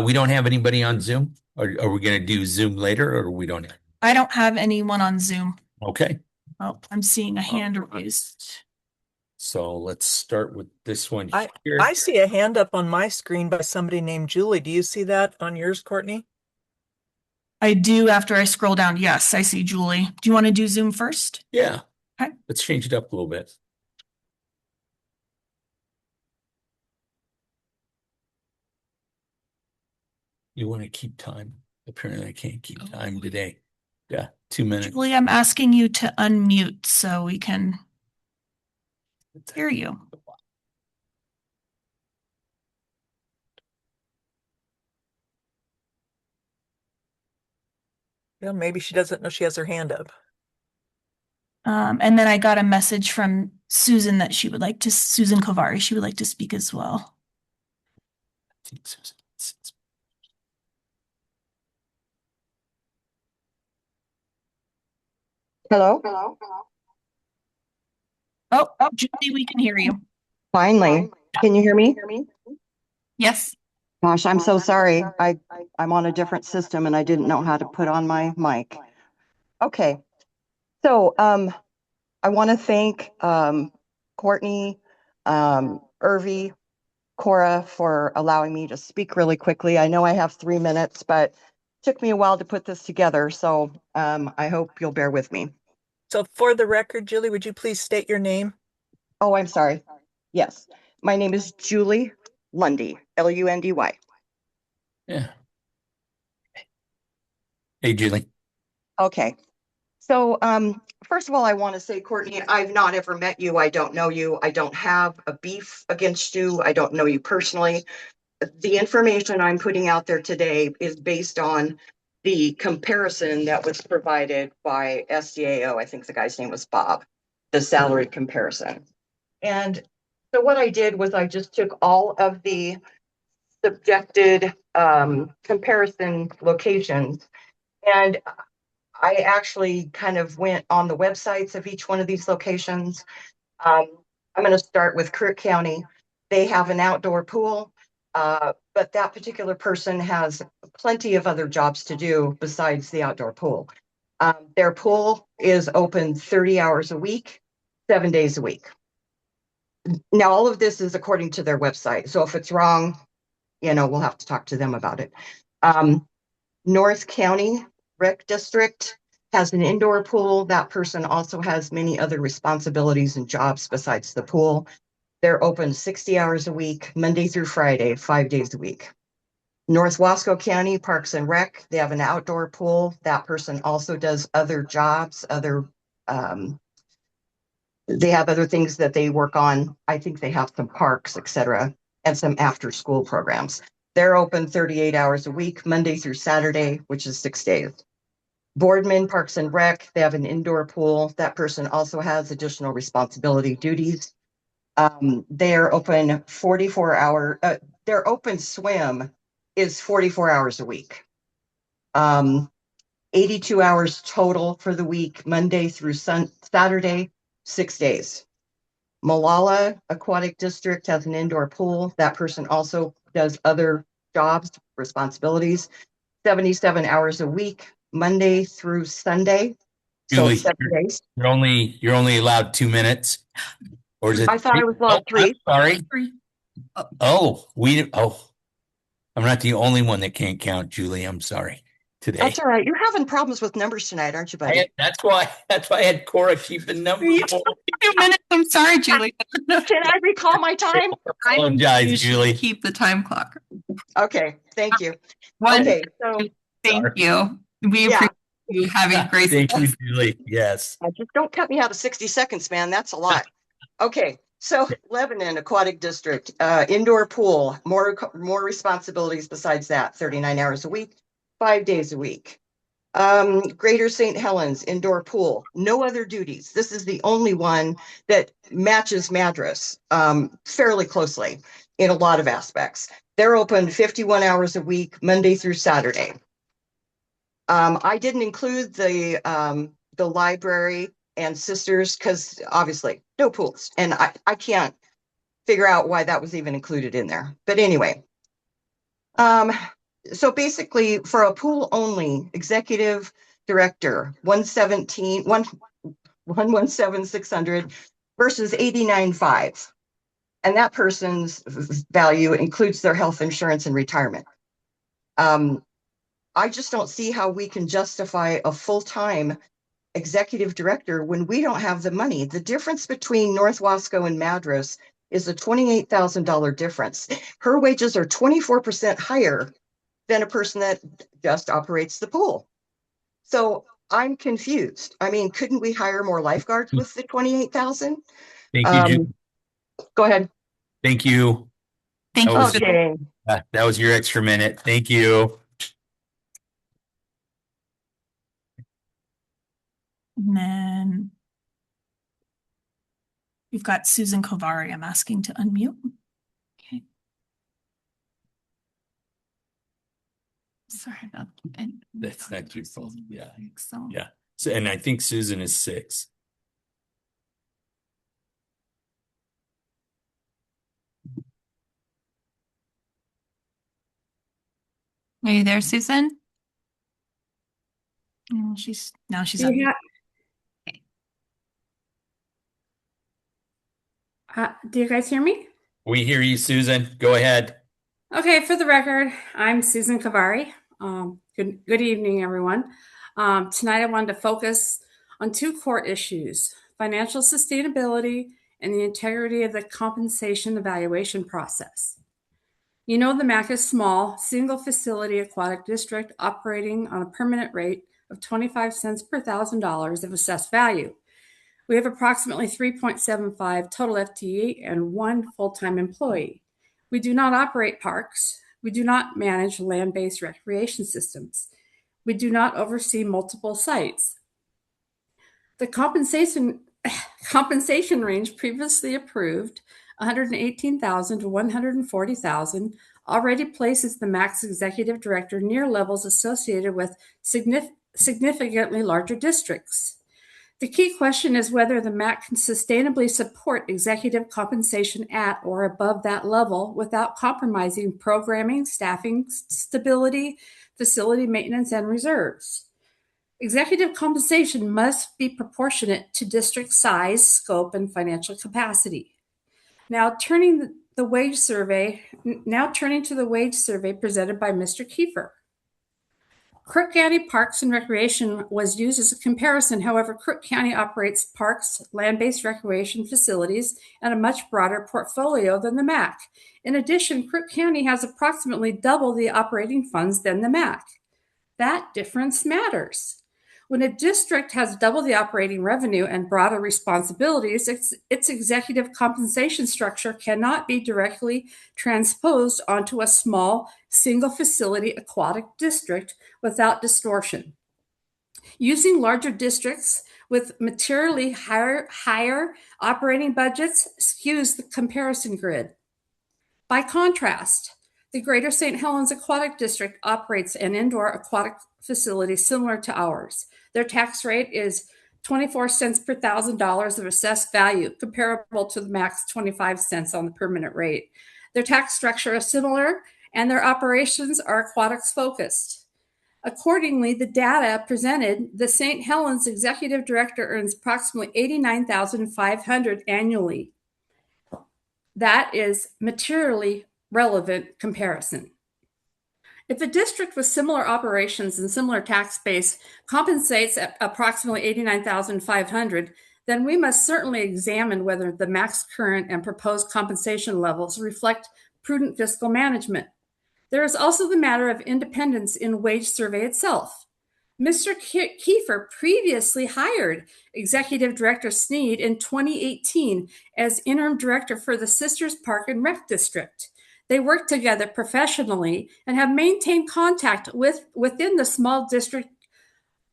We don't have anybody on Zoom. Are we going to do Zoom later, or we don't have? I don't have anyone on Zoom. Okay, Oh, I'm seeing a hand raised. so let's start with this one I here. see a hand up on my screen by somebody named Julie. Do you see that on yours, Courtney? I do after I scroll down. Yes, I see Julie. Do you want to do Zoom first? Yeah. Okay. Let's change it up a little bit. You want to keep time? Apparently I can't keep time today. Yeah, 2 minutes. Julie, I'm asking you to unmute so we can hear you. Yeah, maybe she doesn't know she has her hand up. And then I got a message from Susan that Susan Kovari, she would like to speak as well. Hello? Oh, Julie, we can hear you. Finally. Can you hear me? Yes. Gosh, I'm so sorry. I'm on a different system and I didn't know how to put on my mic. Okay. So, I want to thank Courtney, Irvi, Cora for allowing me to speak really quickly. I know I have 3 minutes, but it took me a while to put this together. So, I hope you'll bear with me. So for the record, Julie, would you please state your name? Oh, I'm sorry. Yes. My name is Julie Lundy, Lundy. Yeah. Hey, Julie. Okay. So, first of all, I want to say, Courtney, I've not ever met you. I don't know you. I don't have a beef against you. I don't know you personally. The information I'm putting out there today is based on the comparison that was provided by SDAO. I think the guy's name was Bob, the salary comparison. And so what I did was I just took all of the subjected comparison locations, and I actually kind of went on the websites of each one of these locations. I'm going to start with Crook County. They have an outdoor pool, but that particular person has plenty of other jobs to do besides the outdoor pool. Their pool is open 30 hours a week, 7 days a week. Now, all of this is according to their website. So if it's wrong, we'll have to talk to them about it. North County Rec District has an indoor pool. That person also has many other responsibilities and jobs besides the pool. They're open 60 hours a week, Monday through Friday, 5 days a week. North Wasco County Parks and Rec, they have an outdoor pool. That person also does other jobs, they have other things that they work on. I think they have some parks, etc., and some after school programs. They're open 38 hours a week, Monday through Saturday, which is 6 days. Boardman Parks and Rec, they have an indoor pool. That person also has additional responsibility duties. They're open 44 hour, their open swim is 44 hours a week. 82 hours total for the week, Monday through Saturday, 6 days. Malala Aquatic District has an indoor pool. That person also does other jobs, responsibilities, 77 hours a week, Monday through Sunday. Julie, So 7 days. you're only allowed 2 minutes. Or is it? I thought I was allowed 3. I'm sorry. I'm not the only one that can't count, Julie. I'm sorry. Today. That's all right. You're having problems with numbers tonight, aren't you, buddy? That's why I had Cora keep the number. 2 minutes. I'm sorry, Julie. Can I recall my time? I apologize, Julie. Keep the time clock. Okay, thank you. One, Okay, so thank you. We appreciate you having grace. Thank you, Julie. Yes. just don't cut me out of 60 seconds, man. That's a lot. Okay, so Lebanon Aquatic District, indoor pool, more responsibilities besides that, 39 hours a week, 5 days a week. Greater St. Helens indoor pool, no other duties. This is the only one that matches Madras fairly closely in a lot of aspects. They're open 51 hours a week, Monday through Saturday. I didn't include the library and sisters because obviously no pools, and I can't figure out why that was even included in there. But anyway, so basically for a pool only executive director, 117,600 versus 89,500. And that person's value includes their health insurance and retirement. I just don't see how we can justify a full-time executive director when we don't have the money. The difference between North Wasco and Madras is a $28,000 difference. Her wages are 24% higher than a person that just operates the pool. So I'm confused. I mean, couldn't we hire more lifeguards with the 28,000? Thank you, Judy. Go ahead. Thank you. Thank That you. was- Okay. That was your extra minute. Thank you. And then we've got Susan Kovari. I'm asking to unmute. Okay. Sorry about that. That's not your fault. Yeah. I think so. Yeah. So, and I think Susan is 6. Are you there, Susan? Oh, now she's Do unmuted. you do you guys hear me? We hear you, Susan. Go ahead. Okay, for the record, I'm Susan Kavari. Good evening, everyone. Tonight I wanted to focus on 2 core issues: financial sustainability and the integrity of the compensation evaluation process. You know, the MAC is small, single facility aquatic district operating on a permanent rate of 25 cents per $1,000 of assessed value. We have approximately 3.75 total FTE and 1 full-time employee. We do not operate parks. We do not manage land-based recreation systems. We do not oversee multiple sites. The compensation range previously approved, $118,000 to $140,000, already places the MAC's executive director near levels associated with significantly larger districts. The key question is whether the MAC can sustainably support executive compensation at or above that level without compromising programming, staffing, stability, facility maintenance, and reserves. Executive compensation must be proportionate to district size, scope, and financial capacity. Now turning to the wage survey presented by Mr. Kiefer. Crook County Parks and Recreation was used as a comparison. However, Crook County operates parks, land-based recreation facilities, and a much broader portfolio than the MAC. In addition, Crook County has approximately double the operating funds than the MAC. That difference matters. When a district has double the operating revenue and broader responsibilities, its executive compensation structure cannot be directly transposed onto a small, single-facility aquatic district without distortion. Using larger districts with materially higher operating budgets skews the comparison grid. By contrast, the Greater St. Helens Aquatic District operates an indoor aquatic facility similar to ours. Their tax rate is 24 cents per $1,000 of assessed value, comparable to the MAC's 25 cents on the permanent rate. Their tax structure is similar, and their operations are aquatics focused. Accordingly, the data presented, the St. Helens executive director earns approximately $89,500 annually. That is materially relevant comparison. If a district with similar operations and similar tax base compensates at approximately $89,500, then we must certainly examine whether the MAC's current and proposed compensation levels reflect prudent fiscal management. There is also the matter of independence in wage survey itself. Mr. Kiefer previously hired Executive Director Sneed in 2018 as interim director for the Sisters Park and Rec District. They work together professionally and have maintained contact within the small district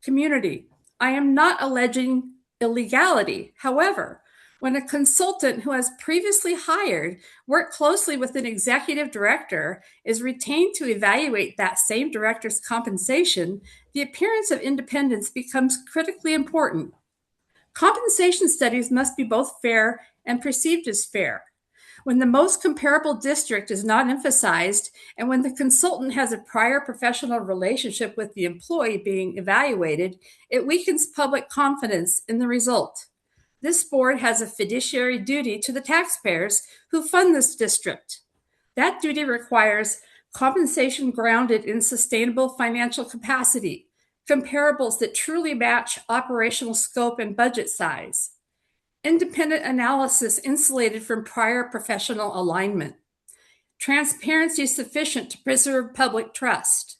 community. I am not alleging illegality. However, when a consultant who has previously hired worked closely with an executive director is retained to evaluate that same director's compensation, the appearance of independence becomes critically important. Compensation studies must be both fair and perceived as fair. When the most comparable district is not emphasized, and when the consultant has a prior professional relationship with the employee being evaluated, it weakens public confidence in the result. This board has a fiduciary duty to the taxpayers who fund this district. That duty requires compensation grounded in sustainable financial capacity, comparables that truly match operational scope and budget size, independent analysis insulated from prior professional alignment, transparency sufficient to preserve public trust.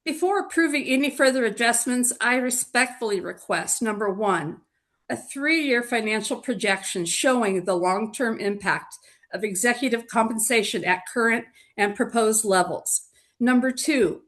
Before approving any further adjustments, I respectfully request, number one, a 3-year financial projection showing the long-term impact of executive compensation at current and proposed levels. Number two,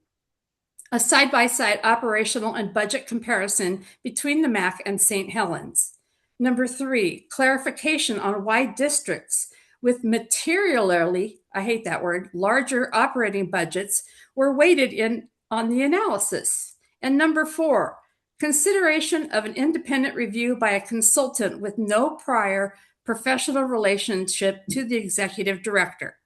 a side-by-side operational and budget comparison between the MAC and St. Helens. Number three, clarification on why districts with materially, I hate that word, larger operating budgets were weighted in on the analysis. And number four, consideration of an independent review by a consultant with no prior professional relationship to the executive director.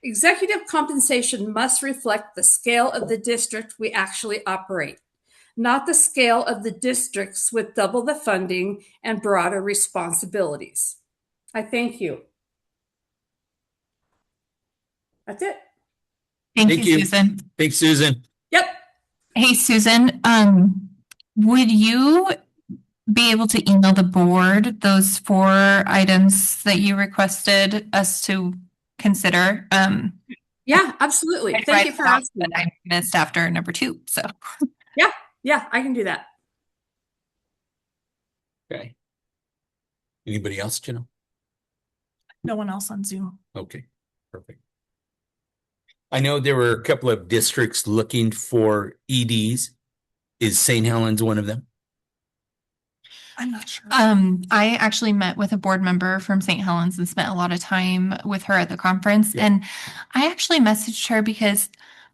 Executive compensation must reflect the scale of the district we actually operate, not the scale of the districts with double the funding and broader responsibilities. I thank you. That's it. Thank Thank you, you. Susan. Thanks, Susan. Yep. Hey, Susan, would you be able to email the board those 4 items that you requested us to consider? Yeah, absolutely. I Thank you for asking. that I missed after number 2, so. Yeah, I can do that. Okay. Anybody else, Janelle? No one else on Zoom. Okay, perfect. I know there were a couple of districts looking for EDs. Is St. Helens one of them? I'm not sure. I actually met with a board member from St. Helens and spent a lot of time with her at the conference. Yeah. And I actually messaged her because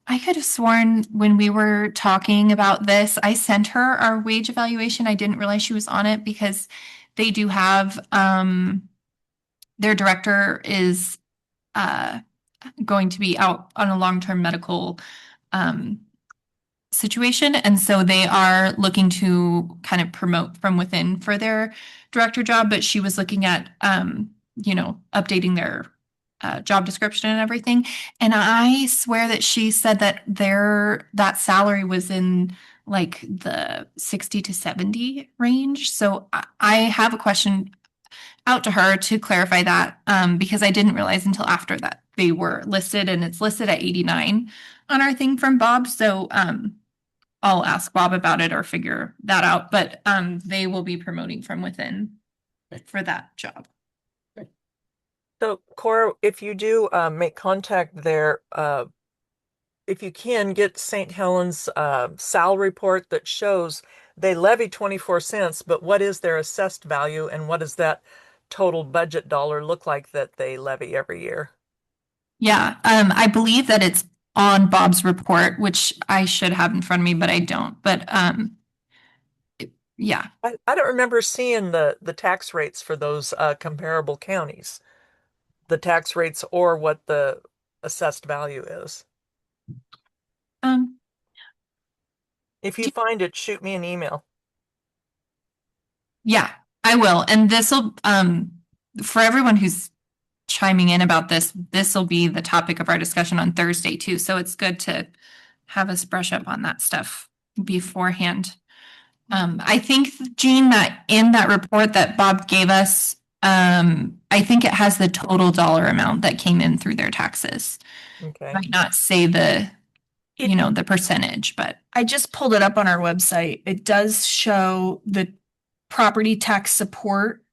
I could have sworn when we were talking about this, I sent her our wage evaluation. I didn't realize she was on it because they do have, their director is going to be out on a long-term medical situation. And so they are looking to kind of promote from within for their director job. But she was looking at, updating their job description and everything. And I swear that she said that that salary was in like the 60 to 70 range. So I have a question out to her to clarify that because I didn't realize until after that they were listed, and it's listed at 89 on our thing from Bob. So I'll ask Bob about it or figure that out, but they will be promoting from within for that job. So, Cora, if you do make contact there, if you can get St. Helens SAL report that shows they levy 24 cents, but what is their assessed value and what does that total budget dollar look like that they levy every year? Yeah, I believe that it's on Bob's report, which I should have in front of me, but I don't. But yeah. I don't remember seeing the tax rates for those comparable counties. The tax rates or what the assessed value is. If you find it, shoot me an email. Yeah, I will. And this will, for everyone who's chiming in about this, this will be the topic of our discussion on Thursday too. So it's good to have us brush up on that stuff beforehand. I think, Jean, that in that report that Bob gave us, I think it has the total dollar amount that came in through their taxes. Okay. Might not say the percentage, but I just pulled it up on our website. It does show the property tax support,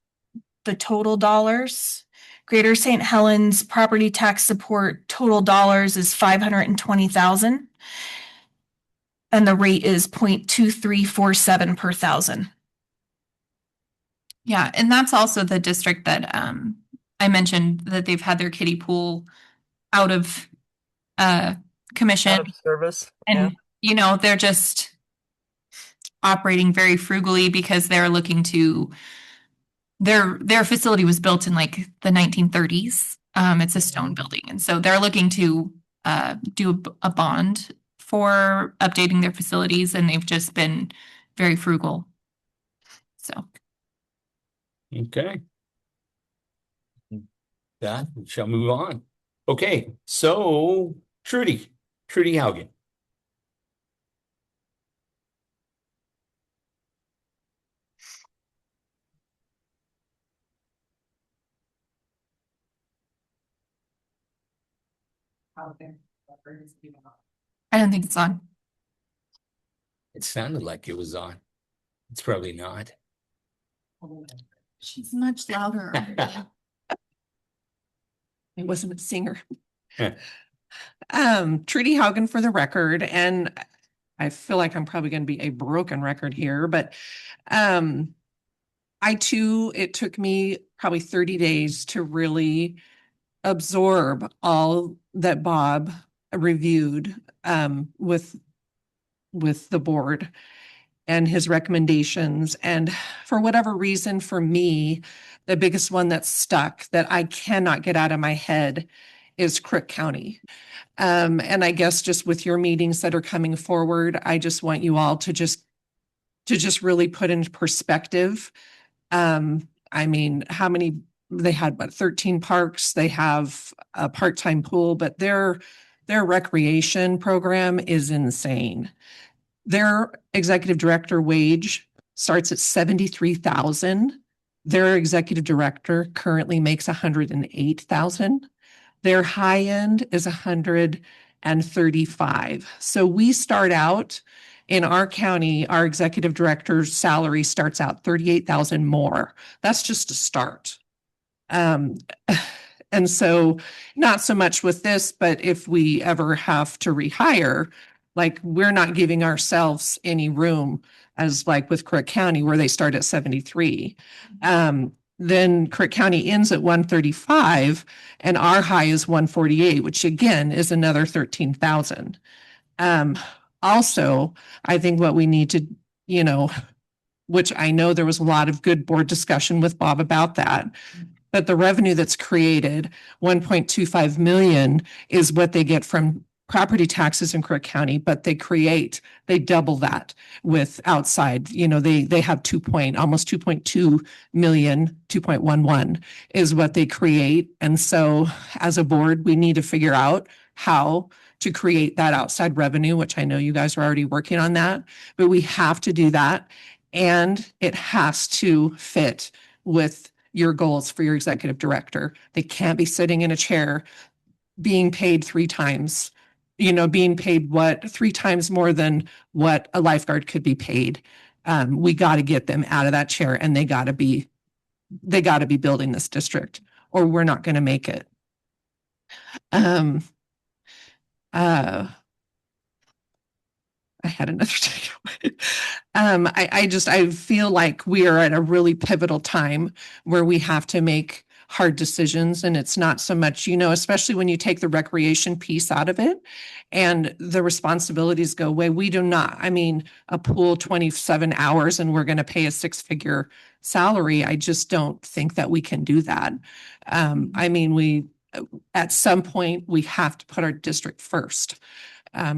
the total dollars. Greater St. Helens property tax support total dollars is 520,000. And the rate is 0.2347 per thousand. yeah, and that's also the district that I mentioned that they've had their kiddie pool out of commission. Out of service. And they're just operating very frugally because they're looking to their facility was built in like the 1930s. It's a stone building. And so they're looking to do a bond for updating their facilities, and they've just been very frugal. So Okay. That we shall move on. Okay, so Trudy Haugen. I don't think it's on. It sounded like it was on. It's probably not. She's much louder. I wasn't a singer. Yeah. Trudy Haugen for the record, and I feel like I'm probably going to be a broken record here, but I too, it took me probably 30 days to really absorb all that Bob reviewed with the board and his recommendations. And for whatever reason, for me, the biggest one that's stuck that I cannot get out of my head is Crook County. And I guess just with your meetings that are coming forward, I just want you all to just really put into perspective. I mean, how many they had, but 13 parks, they have a part-time pool, but their recreation program is insane. Their executive director wage starts at 73,000. Their executive director currently makes 108,000. Their high end is 135. So we start out in our county, our executive director's salary starts out 38,000 more. That's just a start. And so not so much with this, but if we ever have to rehire, like we're not giving ourselves any room as like with Crook County where they start at 73. Then Crook County ends at 135 and our high is 148, which again is another 13,000. Also, I think what we need to, which I know there was a lot of good board discussion with Bob about that, but the revenue that's created, 1.25 million, is what they get from property taxes in Crook County, but they double that with outside, they have almost 2.2 million, 2.11 is what they create. And so as a board, we need to figure out how to create that outside revenue, which I know you guys are already working on that, but we have to do that. And it has to fit with your goals for your executive director. They can't be sitting in a chair being paid 3 times, being paid 3 times more than what a lifeguard could be paid. We got to get them out of that chair and they got to be building this district or we're not going to make it. I had another takeaway. I feel like we are at a really pivotal time where we have to make hard decisions. And it's not so much, especially when you take the recreation piece out of it and the responsibilities go away. We do not, a pool 27 hours and we're going to pay a 6-figure salary. I just don't think that we can do that. At some point we have to put our district first.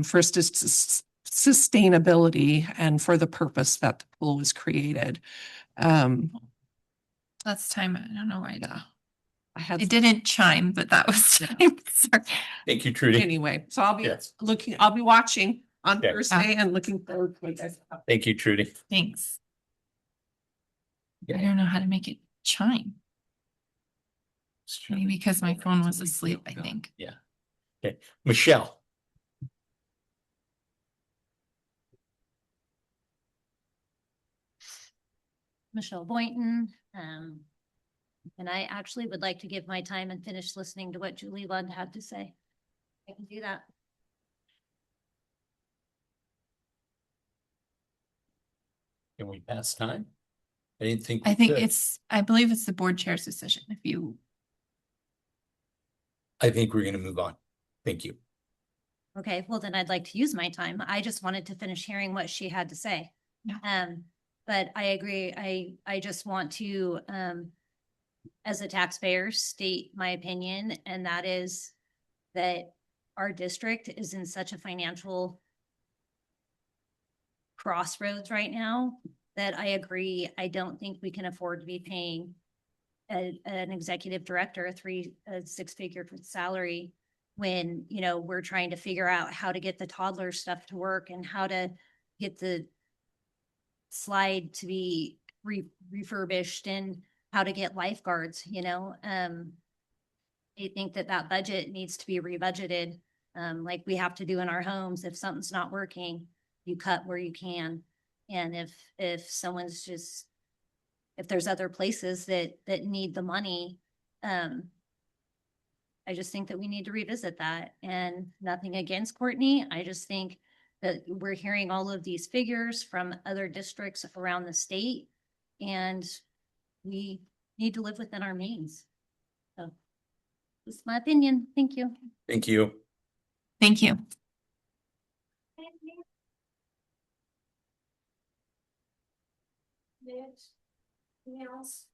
First is sustainability and for the purpose that the pool was created. That's time. I don't know why. Yeah. It didn't chime, but that was time. Sorry. Thank you, Trudy. Anyway, so I'll be Yes. I'll be watching on Okay. Thursday and looking forward to what you guys have. Thank you, Trudy. Thanks. Yeah. I don't know how to make it chime. Maybe because my phone was asleep, I think. Yeah. Okay. Michelle. Michelle Boynton, and I actually would like to give my time and finish listening to what Julie Lund had to say. I can do that. Can we pass time? I didn't think. I believe it's the board chair's decision. I think we're going to move on. Thank you. Okay, well then I'd like to use my time. I just wanted to finish hearing what she had to say. Yeah. But I agree. I just want to, as a taxpayer, state my opinion, and that is that our district is in such a financial crossroads right now that I agree. I don't think we can afford to be paying an executive director a six-figure salary when, you know, we're trying to figure out how to get the toddler stuff to work and how to get the slide to be refurbished and how to get lifeguards, you know. I think that budget needs to be rebudgeted, like we have to do in our homes. If something's not working, you cut where you can. And if someone's just, if there's other places that need the money, I just think that we need to revisit that. And nothing against Courtney. I just think that we're hearing all of these figures from other districts around the state, and we need to live within our means. So that's my opinion. Thank you. Thank you. Thank you. Anything else?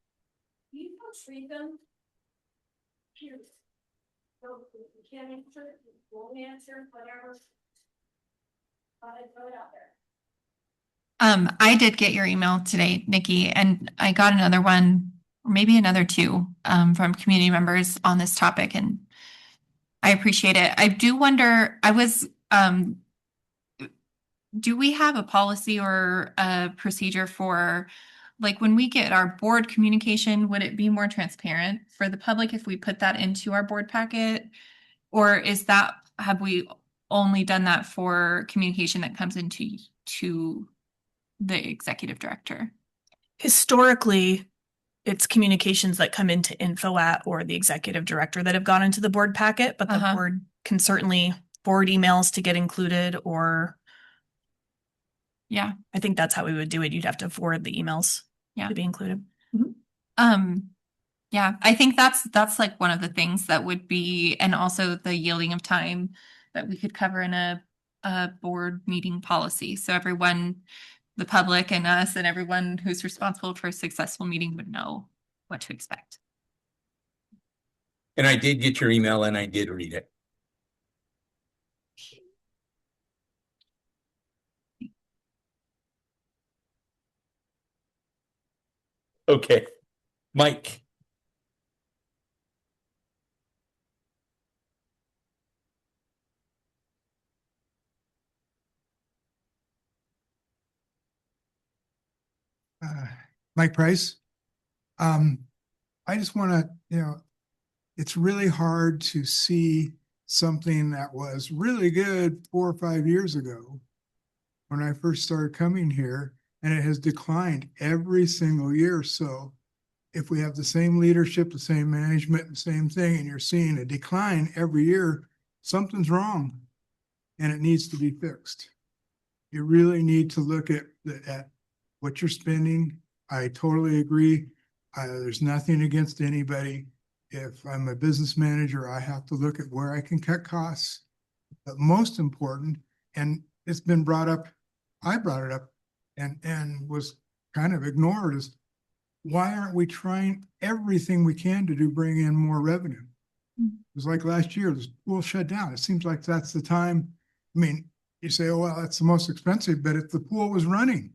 You can treat them. Here. So if you can't answer it, you won't answer, whatever. Throw it out there. I did get your email today, Nikki, and I got another one, or maybe another two, from community members on this topic, and I appreciate it. I do wonder, do we have a policy or a procedure for, like, when we get our board communication, would it be more transparent for the public if we put that into our board packet? Or have we only done that for communication that comes into the executive director? Historically, it's communications that come into info@ or the executive director that have gone into the board packet, but the board can certainly forward emails to get included, or yeah, I think that's how we would do it. You'd have to forward the emails to be included. Yeah, I think that's like one of the things that would be, and also the yielding of time that we could cover in a board meeting policy. So everyone, the public and us and everyone who's responsible for a successful meeting would know what to expect. And I did get your email and I did read it. Okay, Mike. Mike Price. I just want to, it's really hard to see something that was really good 4 or 5 years ago when I first started coming here, and it has declined every single year. So if we have the same leadership, the same management, the same thing, and you're seeing a decline every year, something's wrong and it needs to be fixed. You really need to look at what you're spending. I totally agree. There's nothing against anybody. If I'm a business manager, I have to look at where I can cut costs. But most important, and it's been brought up, I brought it up and was kind of ignored, is why aren't we trying everything we can to bring in more revenue? It was like last year, the pool shut down. It seems like that's the time. I mean, you say, oh, well, that's the most expensive, but if the pool was running,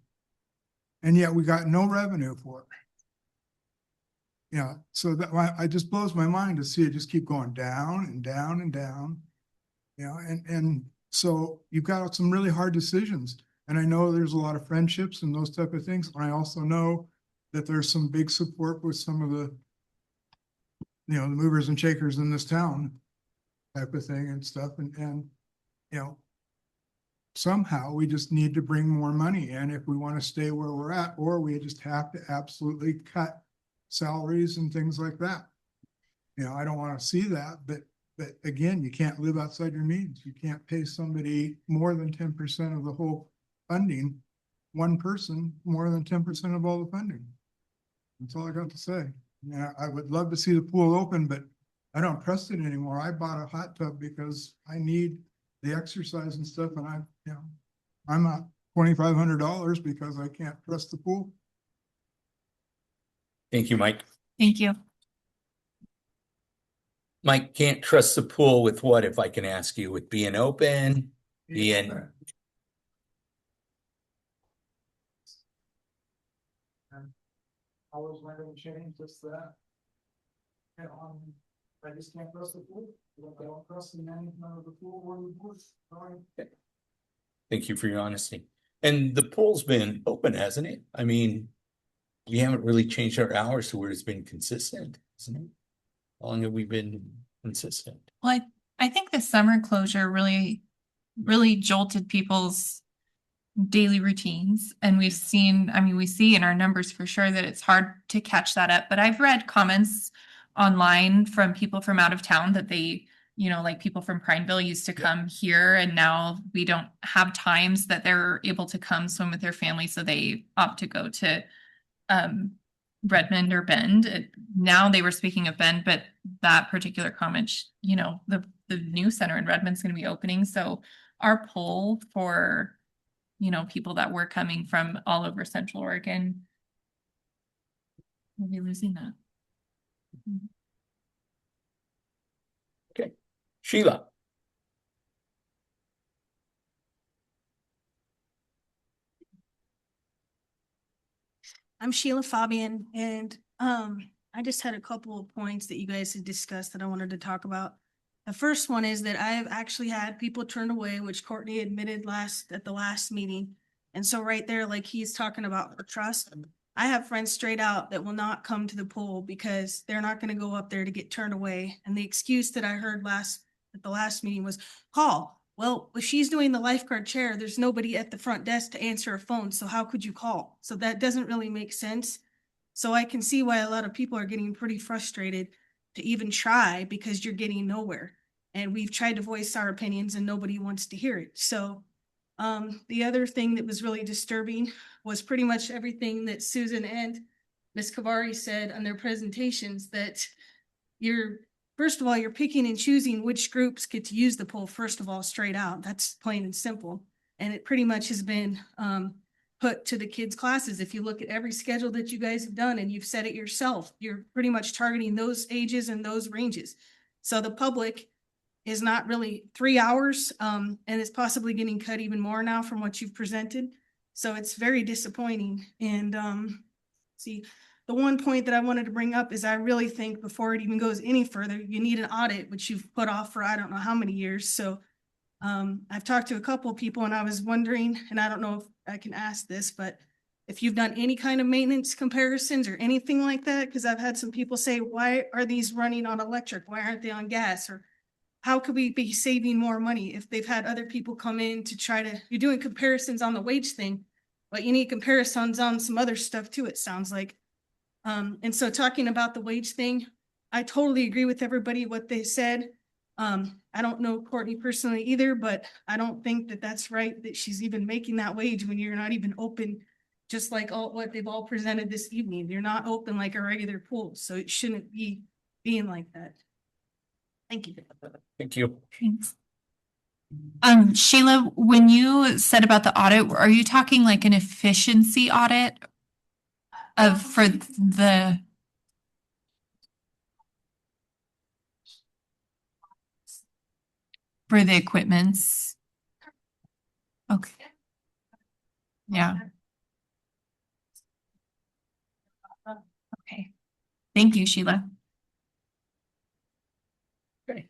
and yet we got no revenue for it. Yeah, so that it just blows my mind to see it just keep going down and down and down. And so you've got some really hard decisions. And I know there's a lot of friendships and those type of things. And I also know that there's some big support with some of the, the movers and shakers in this town type of thing and stuff. And somehow we just need to bring more money in if we want to stay where we're at, or we just have to absolutely cut salaries and things like that. I don't want to see that, but again, you can't live outside your means. You can't pay somebody more than 10% of the whole funding, one person more than 10% of all the funding. That's all I got to say. I would love to see the pool open, but I don't trust it anymore. I bought a hot tub because I need the exercise and stuff, and I'm not $2,500 because I can't trust the pool. Thank you, Mike. Thank you. Mike, can't trust the pool with what, if I can ask you, with being open, being, Hours might have changed, just that. And I just can't trust the pool. I don't trust the management of the pool or the board. Sorry. thank you for your honesty. And the pool's been open, hasn't it? I mean, we haven't really changed our hours to where it's been consistent, isn't it? How long have we been consistent? Well, I think the summer closure really jolted people's daily routines. And we've seen, I mean, we see in our numbers for sure that it's hard to catch that up. But I've read comments online from people from out of town that they, you know, like people from Prineville used to come here and now we don't have times that they're able to come swim with their family. So they opt to go to Redmond or Bend. Now they were speaking of Bend, but that particular comment, you know, the new center in Redmond's going to be opening. So our poll for, you know, people that were coming from all over Central Oregon, we'll be losing that. Okay, Sheila. I'm Sheila Fabian, and I just had a couple of points that you guys had discussed that I wanted to talk about. The first one is that I've actually had people turned away, which Courtney admitted at the last meeting. And so right there, like he's talking about trust, I have friends straight out that will not come to the pool because they're not going to go up there to get turned away. And the excuse that I heard at the last meeting was call. Well, if she's doing the lifeguard chair, there's nobody at the front desk to answer a phone. So how could you call? So that doesn't really make sense. So I can see why a lot of people are getting pretty frustrated to even try because you're getting nowhere. And we've tried to voice our opinions and nobody wants to hear it. So the other thing that was really disturbing was pretty much everything that Susan and Ms. Kavari said on their presentations, that first of all, you're picking and choosing which groups get to use the pool, first of all, straight out. That's plain and simple. And it pretty much has been put to the kids' classes. If you look at every schedule that you guys have done, and you've said it yourself, you're pretty much targeting those ages and those ranges. So the public is not really 3 hours, and it's possibly getting cut even more now from what you've presented. So it's very disappointing. And see, the one point that I wanted to bring up is I really think before it even goes any further, you need an audit, which you've put off for I don't know how many years. So I've talked to a couple of people and I was wondering, and I don't know if I can ask this, but if you've done any kind of maintenance comparisons or anything like that, because I've had some people say, why are these running on electric? Why aren't they on gas? Or how could we be saving more money if they've had other people come in to you're doing comparisons on the wage thing, but you need comparisons on some other stuff too, it sounds like. And so talking about the wage thing, I totally agree with everybody what they said. I don't know Courtney personally either, but I don't think that that's right that she's even making that wage when you're not even open, just like what they've all presented this evening. You're not open like a regular pool, so it shouldn't be being like that. Thank you. Thank you. Thanks. Sheila, when you said about the audit, are you talking like an efficiency audit for the equipments? Okay. Yeah. Okay. Thank you, Sheila. Okay.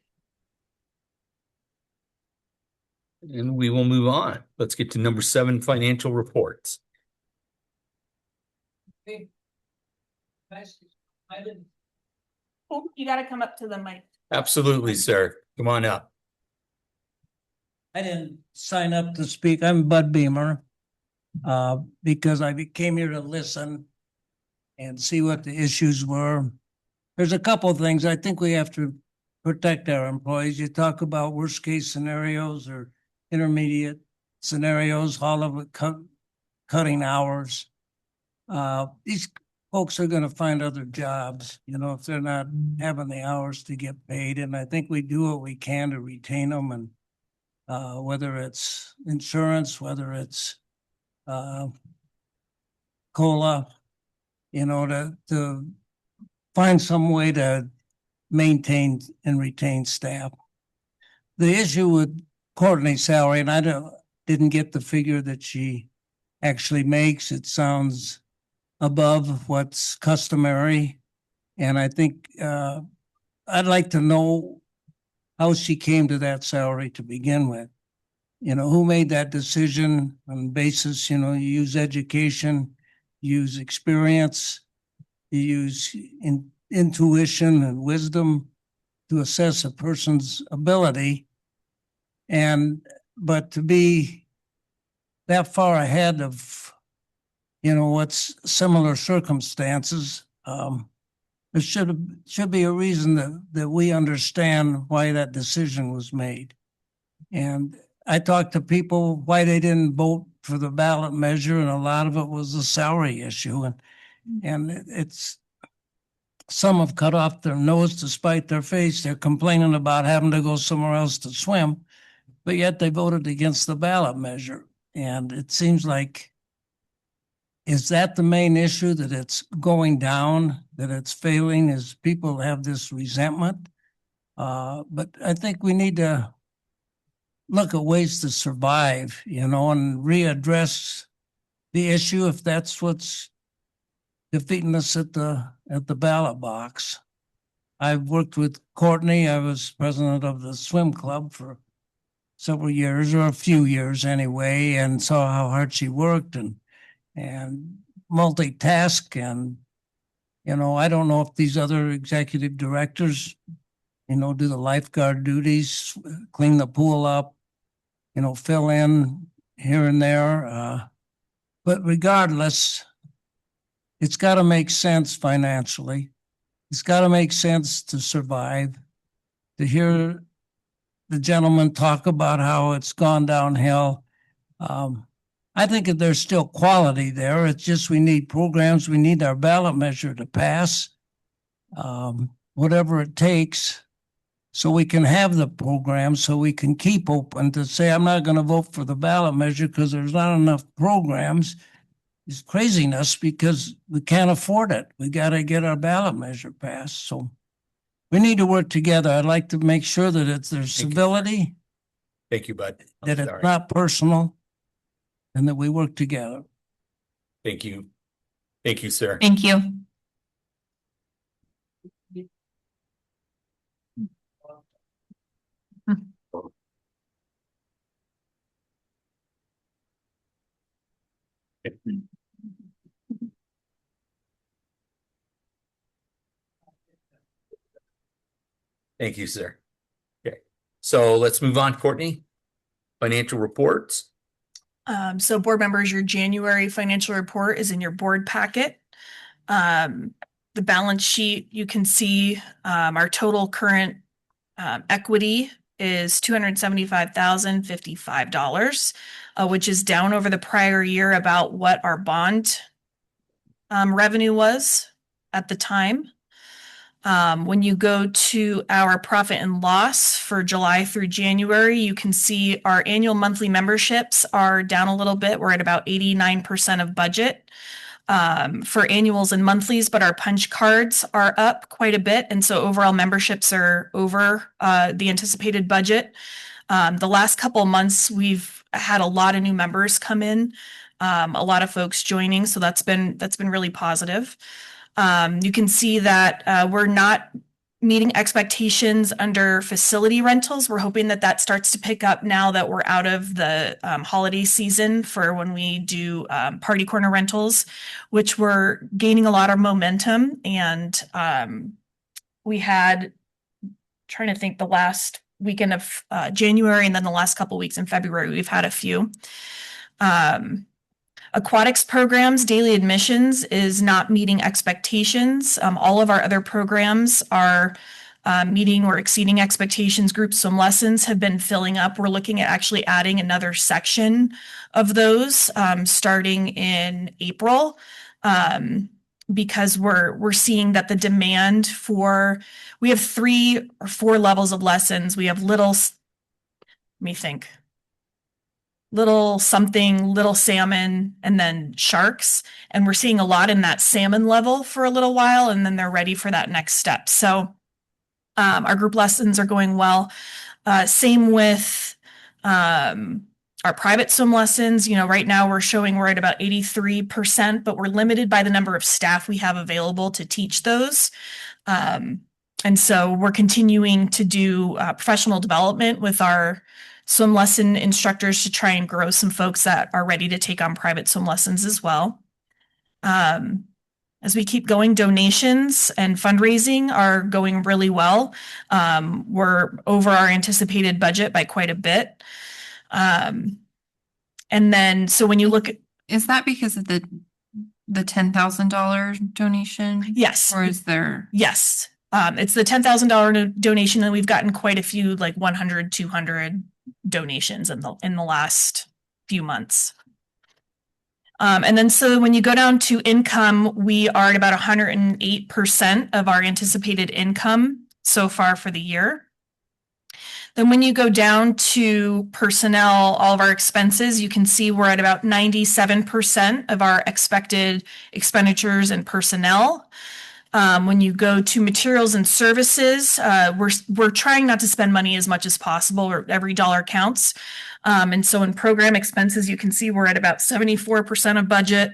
And we will move on. Let's get to number 7, financial reports. Oh, you got to come up to the mic. Absolutely, sir. Come on up. I didn't sign up to speak. I'm Bud Beamer. Because I came here to listen and see what the issues were. There's a couple of things. I think we have to protect our employees. You talk about worst case scenarios or intermediate scenarios, all of it cutting hours. These folks are going to find other jobs, you know, if they're not having the hours to get paid. And I think we do what we can to retain them, and whether it's insurance, whether it's uh, COLA, to find some way to maintain and retain staff. The issue with Courtney's salary, and didn't get the figure that she actually makes. It sounds above what's customary. And I think I'd like to know how she came to that salary to begin with. Who made that decision on basis, you use education, you use experience, you use intuition and wisdom to assess a person's ability. But to be that far ahead of, what's similar circumstances, there should be a reason that we understand why that decision was made. And I talked to people why they didn't vote for the ballot measure, and a lot of it was a salary issue. And it's some have cut off their nose to spite their face. They're complaining about having to go somewhere else to swim, but yet they voted against the ballot measure. And it seems like, is that the main issue, that it's going down, that it's failing, is people have this resentment? But I think we need to look at ways to survive, and readdress the issue if that's what's defeating us at the ballot box. I've worked with Courtney. I was president of the swim club for several years, or a few years anyway, and saw how hard she worked and multitask. And, I don't know if these other executive directors, do the lifeguard duties, clean the pool up, fill in here and there. But regardless, it's got to make sense financially. It's got to make sense to survive. To hear the gentleman talk about how it's gone downhill, I think that there's still quality there. It's just we need programs. We need our ballot measure to pass, whatever it takes, so we can have the program, so we can keep open. To say I'm not going to vote for the ballot measure because there's not enough programs is craziness, because we can't afford it. We got to get our ballot measure passed. So we need to work together. I'd like to make sure that there's civility. Thank you, Bud. That it's not personal, and that we work together. Thank you. Thank you, sir. Thank you. Thank you, sir. Okay, so let's move on, Courtney. Financial reports. So board members, your January financial report is in your board packet. The balance sheet, you can see our total current equity is $275,055, which is down over the prior year about what our bond revenue was at the time. When you go to our profit and loss for July through January, you can see our annual monthly memberships are down a little bit. We're at about 89% of budget for annuals and monthlies, but our punch cards are up quite a bit. And so overall memberships are over the anticipated budget. The last couple of months, we've had a lot of new members come in, a lot of folks joining. So that's been really positive. You can see that we're not meeting expectations under facility rentals. We're hoping that starts to pick up now that we're out of the holiday season for when we do party corner rentals, which we're gaining a lot of momentum. And we had, trying to think, the last weekend of January and then the last couple weeks in February, we've had a few. Aquatics programs, daily admissions is not meeting expectations. All of our other programs are meeting or exceeding expectations. Group swim lessons have been filling up. We're looking at actually adding another section of those starting in April, because we're seeing that the demand we have 3 or 4 levels of lessons. We have let me think. little something, little salmon, and then sharks. And we're seeing a lot in that salmon level for a little while, and then they're ready for that next step. So our group lessons are going well. Same with our private swim lessons. Right now we're showing we're at about 83%, but we're limited by the number of staff we have available to teach those. And so we're continuing to do professional development with our swim lesson instructors to try and grow some folks that are ready to take on private swim lessons as well. As we keep going, donations and fundraising are going really well. We're over our anticipated budget by quite a bit. And then, so when you look at, Is that because of the $10,000 donation? Yes. Or is there? Yes. It's the $10,000 donation, and we've gotten quite a few, like 100, 200 donations in the last few months. And then so when you go down to income, we are at about 108% of our anticipated income so far for the year. Then when you go down to personnel, all of our expenses, you can see we're at about 97% of our expected expenditures and personnel. When you go to materials and services, we're trying not to spend money as much as possible, or every dollar counts. And so in program expenses, you can see we're at about 74% of budget.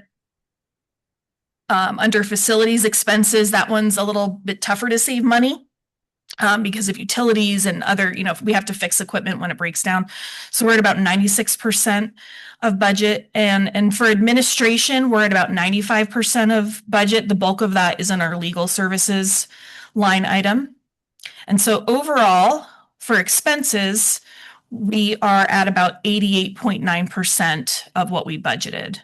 Under facilities expenses, that one's a little bit tougher to save money because of utilities and other, we have to fix equipment when it breaks down. So we're at about 96% of budget. And for administration, we're at about 95% of budget. The bulk of that is in our legal services line item. And so overall, for expenses, we are at about 88.9% of what we budgeted.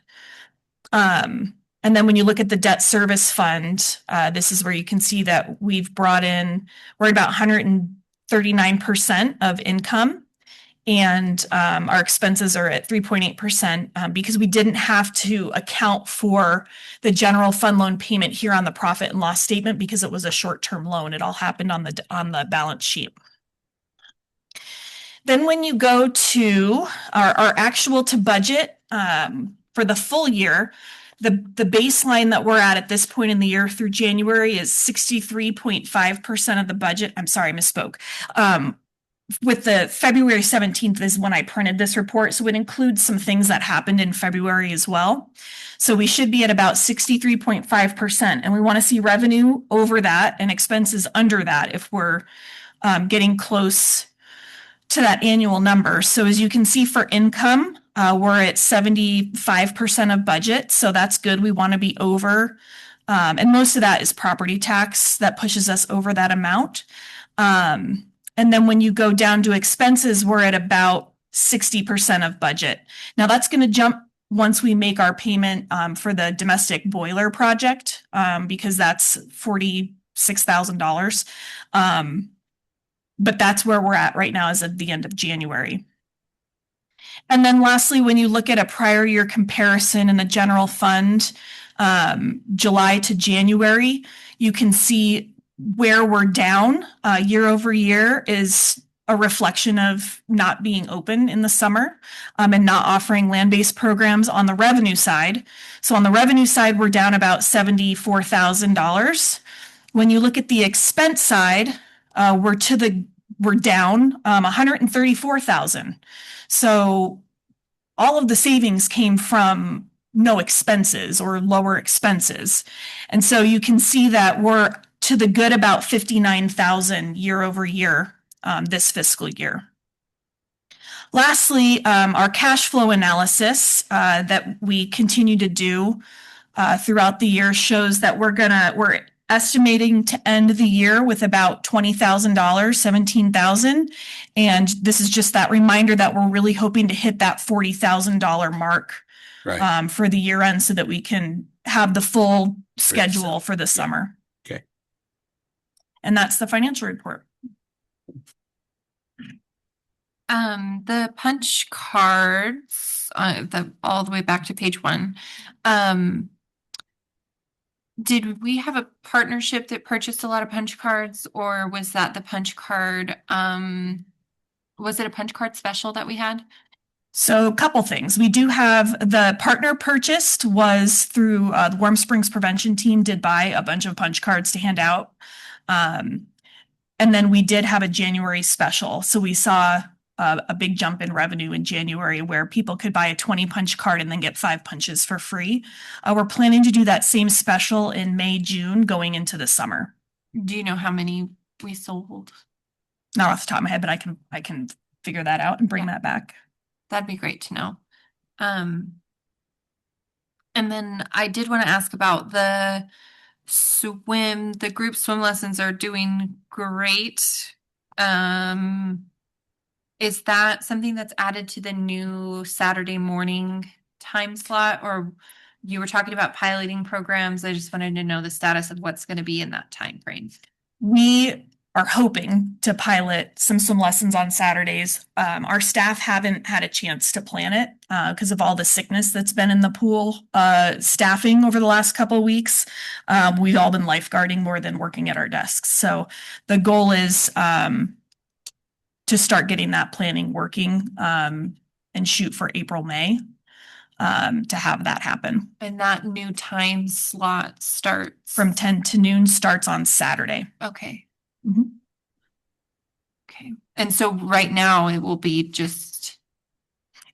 And then when you look at the debt service fund, this is where you can see that we've brought in, we're at about 139% of income. And our expenses are at 3.8% because we didn't have to account for the general fund loan payment here on the profit and loss statement because it was a short-term loan. It all happened on the balance sheet. Then when you go to our actual to budget for the full year, the baseline that we're at this point in the year through January is 63.5% of the budget. I'm sorry, I misspoke. With the February 17th is when I printed this report. So it includes some things that happened in February as well. So we should be at about 63.5%. And we want to see revenue over that and expenses under that if we're getting close to that annual number. So as you can see for income, we're at 75% of budget. So that's good. We want to be over. And most of that is property tax that pushes us over that amount. And then when you go down to expenses, we're at about 60% of budget. Now that's going to jump once we make our payment for the domestic boiler project because that's $46,000. But that's where we're at right now as of the end of January. And then lastly, when you look at a prior year comparison in the general fund, July to January, you can see where we're down year over year is a reflection of not being open in the summer and not offering land-based programs on the revenue side. So on the revenue side, we're down about $74,000. When you look at the expense side, we're down $134,000. So all of the savings came from no expenses or lower expenses. And so you can see that we're to the good about $59,000 year over year this fiscal year. Lastly, our cash flow analysis that we continue to do throughout the year shows that we're estimating to end the year with about $20,000, $17,000. And this is just that reminder that we're really hoping to hit that $40,000 mark for the year end so that we can have the full schedule for the summer. Okay. And that's the financial report. The punch cards, all the way back to page 1. Did we have a partnership that purchased a lot of punch cards, or was that the punch card? Was it a punch card special that we had? So a couple things. We do have the partner purchased was through the Warm Springs Prevention Team did buy a bunch of punch cards to hand out. And then we did have a January special. So we saw a big jump in revenue in January where people could buy a 20 punch card and then get 5 punches for free. We're planning to do that same special in May, June, going into the summer. Do you know how many we sold? Not off the top of my head, but I can figure that out and bring that back. That'd be great to know. And then I did want to ask about the group swim lessons are doing great. Is that something that's added to the new Saturday morning time slot, or you were talking about piloting programs? I just wanted to know the status of what's going to be in that time frame. We are hoping to pilot some swim lessons on Saturdays. Our staff haven't had a chance to plan it because of all the sickness that's been in the pool staffing over the last couple of weeks. We've all been lifeguarding more than working at our desks. So the goal is to start getting that planning working and shoot for April, May to have that happen. And that new time slot starts from 10 to noon, starts on Saturday. Okay. Mm-hmm. Okay. And so right now it will be just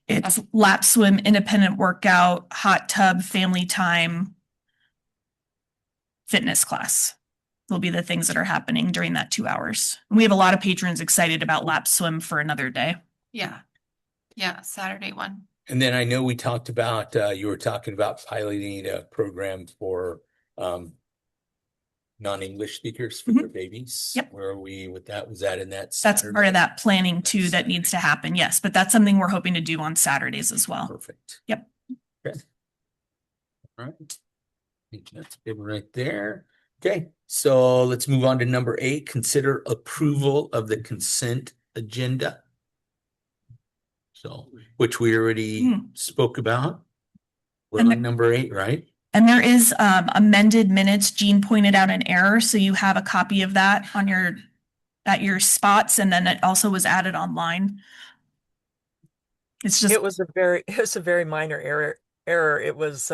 it's lap swim, independent workout, hot tub, family time, fitness class. Will be the things that are happening during that 2 hours. We have a lot of patrons excited about lap swim for another day. Yeah. Yeah, Saturday one. And then I know we talked about, you were talking about piloting a program for non-English speakers for their babies. Yep. Where are we with that? Was that in that That's Saturday? part of that planning too that needs to happen. Yes, but that's something we're hoping to do on Saturdays as well. Perfect. Yep. Okay. All right. I think that's good right there. Okay, so let's move on to number 8. Consider approval of the consent agenda. So, which we already spoke about. We're on number 8, right? And there is amended minutes. Jean pointed out an error, so you have a copy of that on at your spots, and then it also was added online. It's just it was a very minor error. It was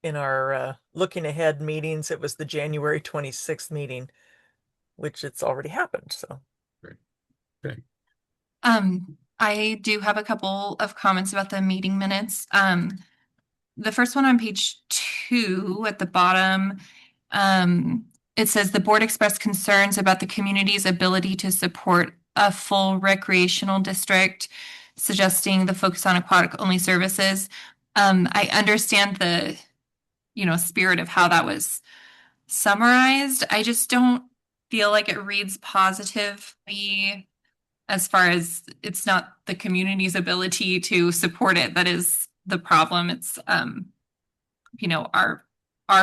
in our looking ahead meetings. It was the January 26th meeting, which it's already happened. So, okay. I do have a couple of comments about the meeting minutes. The first one on page 2 at the bottom, it says the board expressed concerns about the community's ability to support a full recreational district, suggesting the focus on aquatic only services. I understand the, spirit of how that was summarized. I just don't feel like it reads positively as far as it's not the community's ability to support it that is the problem. It's our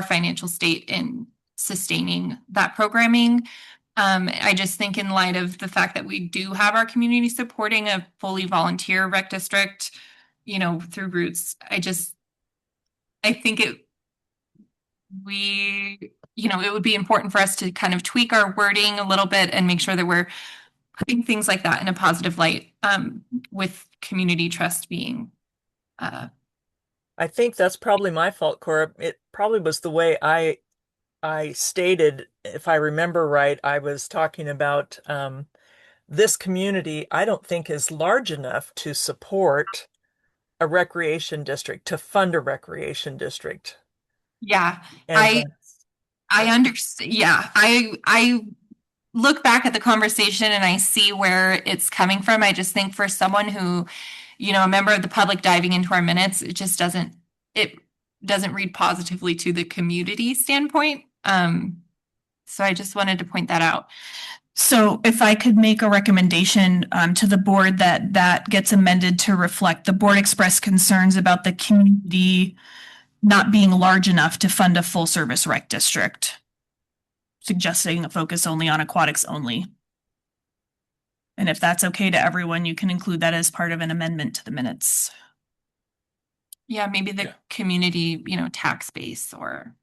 financial state in sustaining that programming. I just think in light of the fact that we do have our community supporting a fully volunteer rec district, through Roots, I think it would be important for us to kind of tweak our wording a little bit and make sure that we're putting things like that in a positive light, with community trust being I think that's probably my fault, Cora. It probably was the way I stated, if I remember right, I was talking about this community I don't think is large enough to support a recreation district, to fund a recreation district. Yeah, and I understand. Yeah, I look back at the conversation and I see where it's coming from. I just think for someone who, a member of the public diving into our minutes, it doesn't read positively to the community standpoint. So I just wanted to point that out. So if I could make a recommendation to the board that gets amended to reflect the board expressed concerns about the community not being large enough to fund a full service rec district, suggesting a focus only on aquatics only. And if that's okay to everyone, you can include that as part of an amendment to the minutes. Yeah, maybe the community, tax base or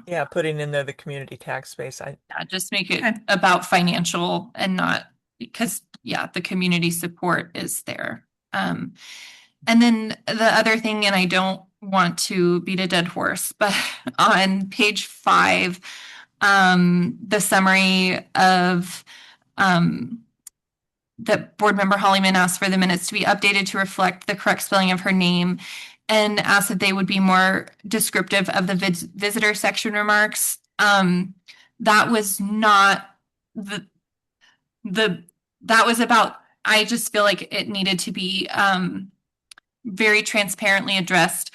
yeah, putting in there the community tax base. Just make it about financial and not because the community support is there. And then the other thing, and I don't want to beat a dead horse, but on page 5, the summary of that board member Hollyman asked for the minutes to be updated to reflect the correct spelling of her name and asked that they would be more descriptive of the visitor section remarks. That was not that was about, I just feel like it needed to be very transparently addressed,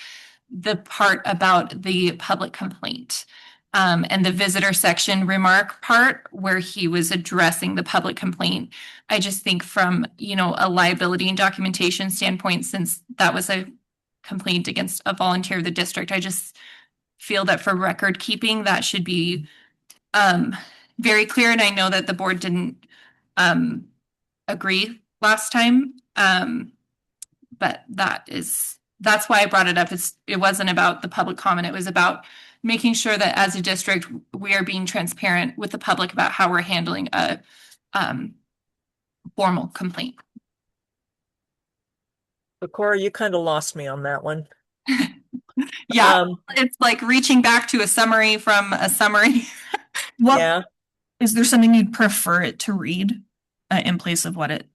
the part about the public complaint. And the visitor section remark part where he was addressing the public complaint. I just think from, a liability and documentation standpoint, since that was a complaint against a volunteer of the district, I just feel that for record keeping, that should be very clear. And I know that the board didn't agree last time. But that's why I brought it up. It wasn't about the public comment. It was about making sure that as a district, we are being transparent with the public about how we're handling a formal complaint. But Cora, you kind of lost me on that one. Yeah, it's like reaching back to a summary from a summary. Yeah. Is there something you'd prefer it to read in place of what it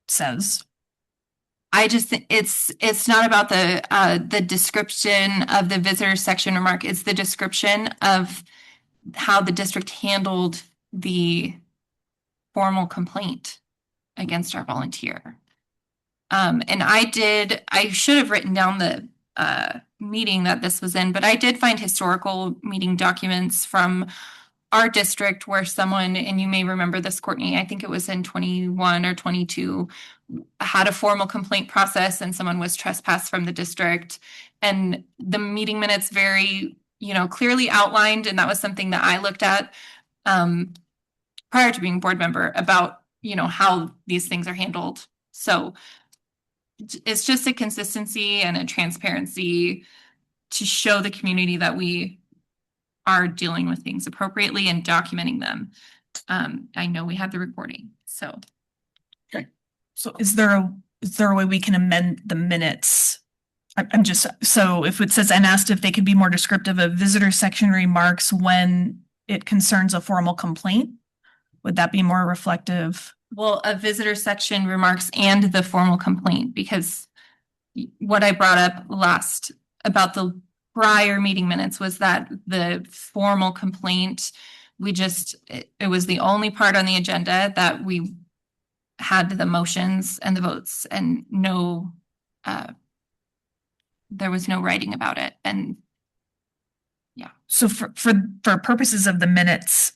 says? I just think it's not about the description of the visitor section remark. It's the description of how the district handled the formal complaint against our volunteer. And I should have written down the meeting that this was in, but I did find historical meeting documents from our district where someone, and you may remember this, Courtney, I think it was in 21 or 22, had a formal complaint process and someone was trespassed from the district. And the meeting minutes very, clearly outlined. And that was something that I looked at prior to being a board member about, how these things are handled. So it's just a consistency and a transparency to show the community that we are dealing with things appropriately and documenting them. I know we have the recording, so. Okay. So is there a way we can amend the minutes? I'm just, so if it says, and asked if they could be more descriptive of visitor section remarks when it concerns a formal complaint, would that be more reflective? Well, a visitor section remarks and the formal complaint, because what I brought up last about the prior meeting minutes was that the formal complaint, it was the only part on the agenda that we had the motions and the votes and there was no writing about it. And yeah. So for purposes of the minutes,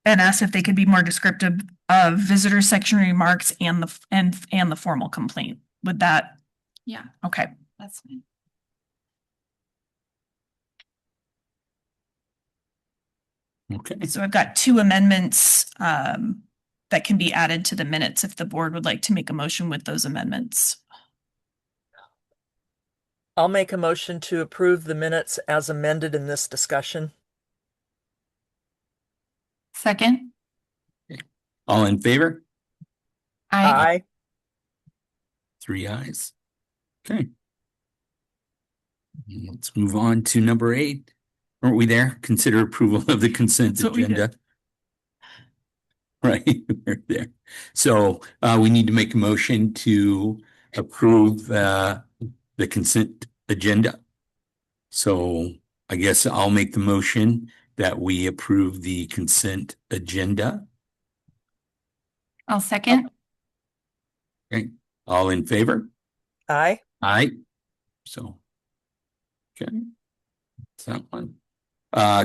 and asked if they could be more descriptive of visitor section remarks and the formal complaint. Would that? Yeah. Okay. That's fine. Okay. So I've got 2 amendments that can be added to the minutes if the board would like to make a motion with those amendments. I'll make a motion to approve the minutes as amended in this discussion. Second. All in favor? Aye. 3 ayes. Okay. Let's move on to number 8. Aren't we there? Consider approval of the consent agenda. Right, we're there. So we need to make a motion to approve the consent agenda. So I guess I'll make the motion that we approve the consent agenda. I'll second. Okay, all in favor? Aye. Aye. So, okay, that's that one.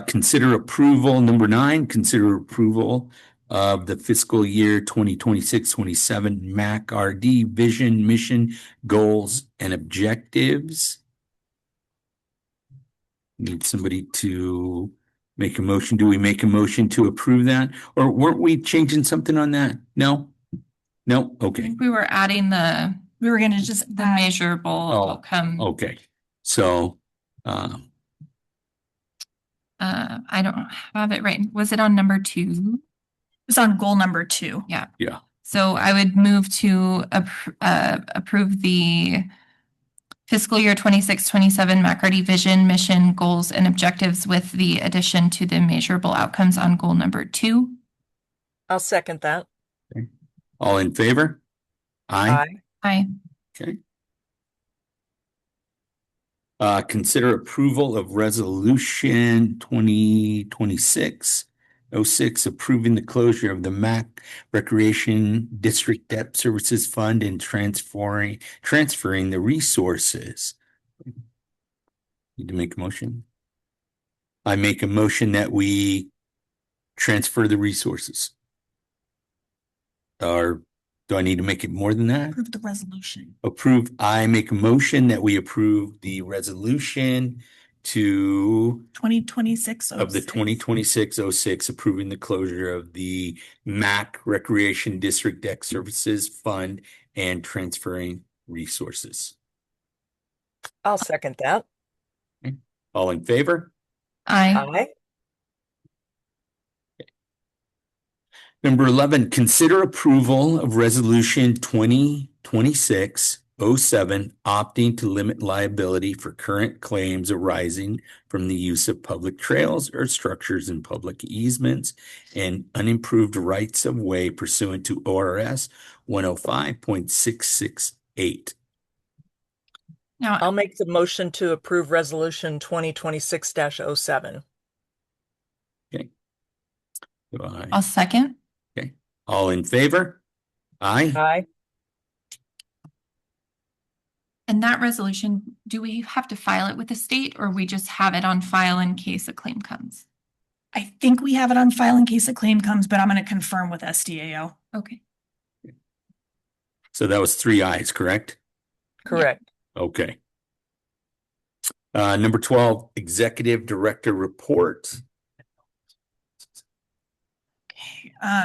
Consider approval, number 9, consider approval of the fiscal year 2026-27 MACRD vision, mission, goals, and objectives. Need somebody to make a motion. Do we make a motion to approve that? Or weren't we changing something on that? No? No? Okay. We were adding we were going to just the measurable outcome. Okay. So, I don't have it right. Was it on number 2? It's on goal number 2. Yeah. Yeah. So I would move to approve the fiscal year 26-27 MACRD vision, mission, goals, and objectives with the addition to the measurable outcomes on goal number 2. I'll second that. Okay. All in favor? Aye. Aye. Okay. Consider approval of resolution 2026-06, approving the closure of the MAC Recreation District Debt Services Fund and transferring the resources. Need to make a motion? I make a motion that we transfer the resources. Or do I need to make it more than that? Approve the resolution. I make a motion that we approve the resolution to 2026 of the 2026-06, approving the closure of the MAC Recreation District Debt Services Fund and transferring resources. I'll second that. Okay. All in favor? Aye. Aye. Number 11, consider approval of resolution 2026-07, opting to limit liability for current claims arising from the use of public trails or structures in public easements and unimproved rights of way pursuant to ORS 105.668. Now, I'll make the motion to approve resolution 2026-07. Okay. I'll second. Okay. All in favor? Aye. Aye. And that resolution, do we have to file it with the state, or we just have it on file in case a claim comes? I think we have it on file in case a claim comes, but I'm going to confirm with SDAO. Okay. So that was 3 ayes, correct? Correct. Okay. Number 12, Executive Director Report.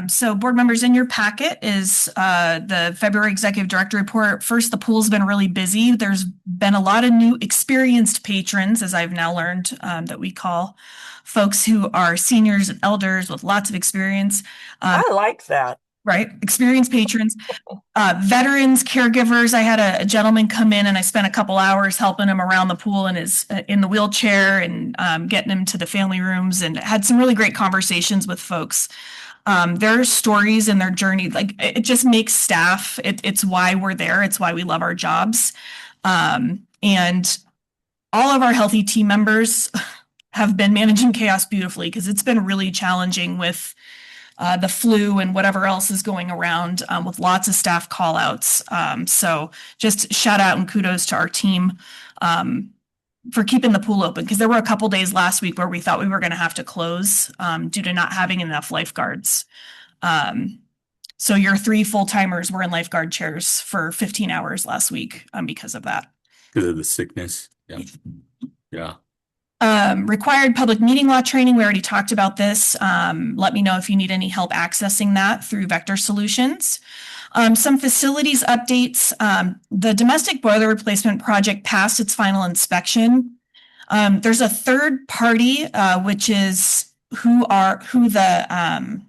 So board members, in your packet is the February Executive Director Report. First, the pool's been really busy. There's been a lot of new experienced patrons, as I've now learned, that we call folks who are seniors and elders with lots of experience. I like that. Right? Experienced patrons, veterans, caregivers. I had a gentleman come in and I spent a couple hours helping him around the pool in the wheelchair and getting him to the family rooms, and had some really great conversations with folks. Their stories and their journey, like it just makes staff. It's why we're there. It's why we love our jobs. And all of our healthy team members have been managing chaos beautifully, because it's been really challenging with the flu and whatever else is going around, with lots of staff call outs. So just shout out and kudos to our team for keeping the pool open, because there were a couple days last week where we thought we were going to have to close due to not having enough lifeguards. So your 3 full-timers were in lifeguard chairs for 15 hours last week because of that. Because of the sickness. Yeah. Yeah. Required public meeting law training. We already talked about this. Let me know if you need any help accessing that through Vector Solutions. Some facilities updates. The domestic boiler replacement project passed its final inspection. There's a third party, which is who the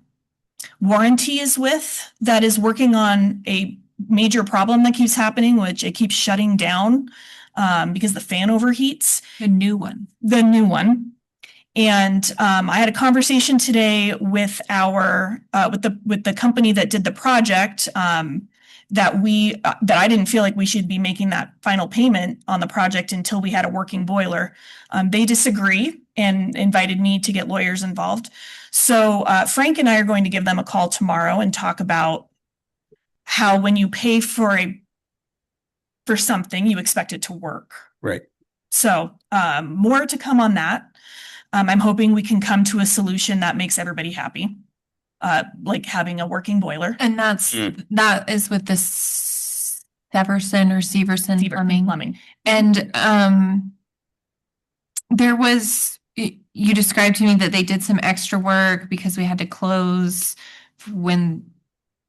warranty is with, that is working on a major problem that keeps happening, which it keeps shutting down because the fan overheats. The new one. And I had a conversation today with with the company that did the project, that I didn't feel like we should be making that final payment on the project until we had a working boiler. They disagree and invited me to get lawyers involved. So Frank and I are going to give them a call tomorrow and talk about how, when you pay for something, you expect it to work. Right. So more to come on that. I'm hoping we can come to a solution that makes everybody happy, like having a working boiler. And that is with the Severson plumbing. And there was, you described to me that they did some extra work because we had to close when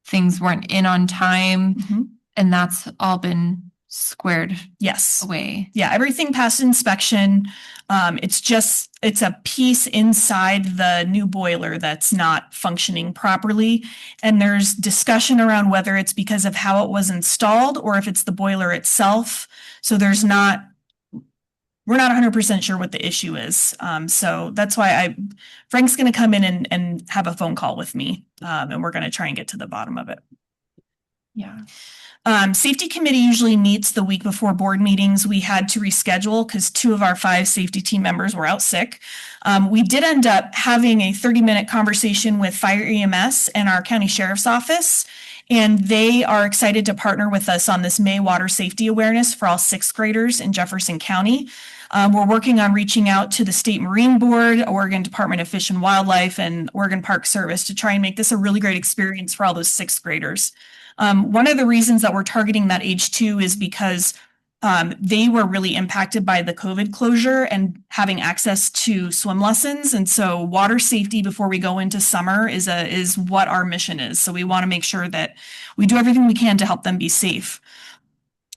things weren't in on time. Mm-hmm. And that's all been squared Yes. away. Yeah, everything passed inspection. It's a piece inside the new boiler that's not functioning properly. And there's discussion around whether it's because of how it was installed or if it's the boiler itself. So we're not 100% sure what the issue is. So that's why Frank's going to come in and have a phone call with me. And we're going to try and get to the bottom of it. Yeah. Safety committee usually meets the week before board meetings. We had to reschedule because 2 of our 5 safety team members were out sick. We did end up having a 30-minute conversation with Fire EMS and our county sheriff's office, and they are excited to partner with us on this May water safety awareness for all 6th graders in Jefferson County. We're working on reaching out to the State Marine Board, Oregon Department of Fish and Wildlife, and Oregon Park Service to try and make this a really great experience for all those 6th graders. One of the reasons that we're targeting that age 2 is because they were really impacted by the COVID closure and having access to swim lessons. And so water safety before we go into summer is what our mission is. So we want to make sure that we do everything we can to help them be safe.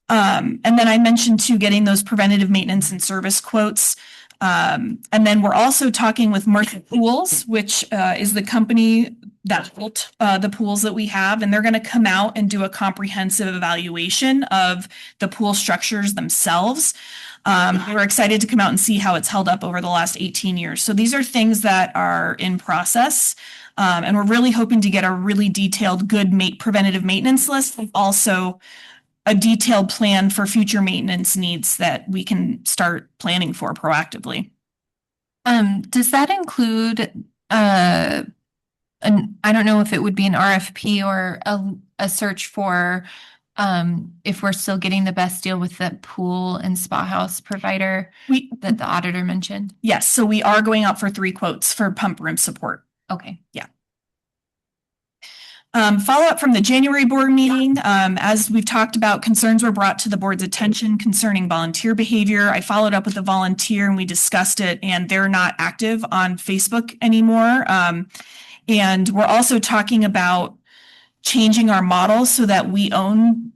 And then I mentioned too, getting those preventative maintenance and service quotes. And then we're also talking with Market Pools, which is the company that built the pools that we have, and they're going to come out and do a comprehensive evaluation of the pool structures themselves. We're excited to come out and see how it's held up over the last 18 years. So these are things that are in process, and we're really hoping to get a really detailed, good preventative maintenance list, and also a detailed plan for future maintenance needs that we can start planning for proactively. Does that include I don't know if it would be an RFP or a search for if we're still getting the best deal with the pool and spa house provider that the auditor mentioned? Yes, so we are going out for 3 quotes for pump room support. Okay. Yeah. Follow-up from the January board meeting. As we've talked about, concerns were brought to the board's attention concerning volunteer behavior. I followed up with a volunteer and we discussed it, and they're not active on Facebook anymore. And we're also talking about changing our model so that we own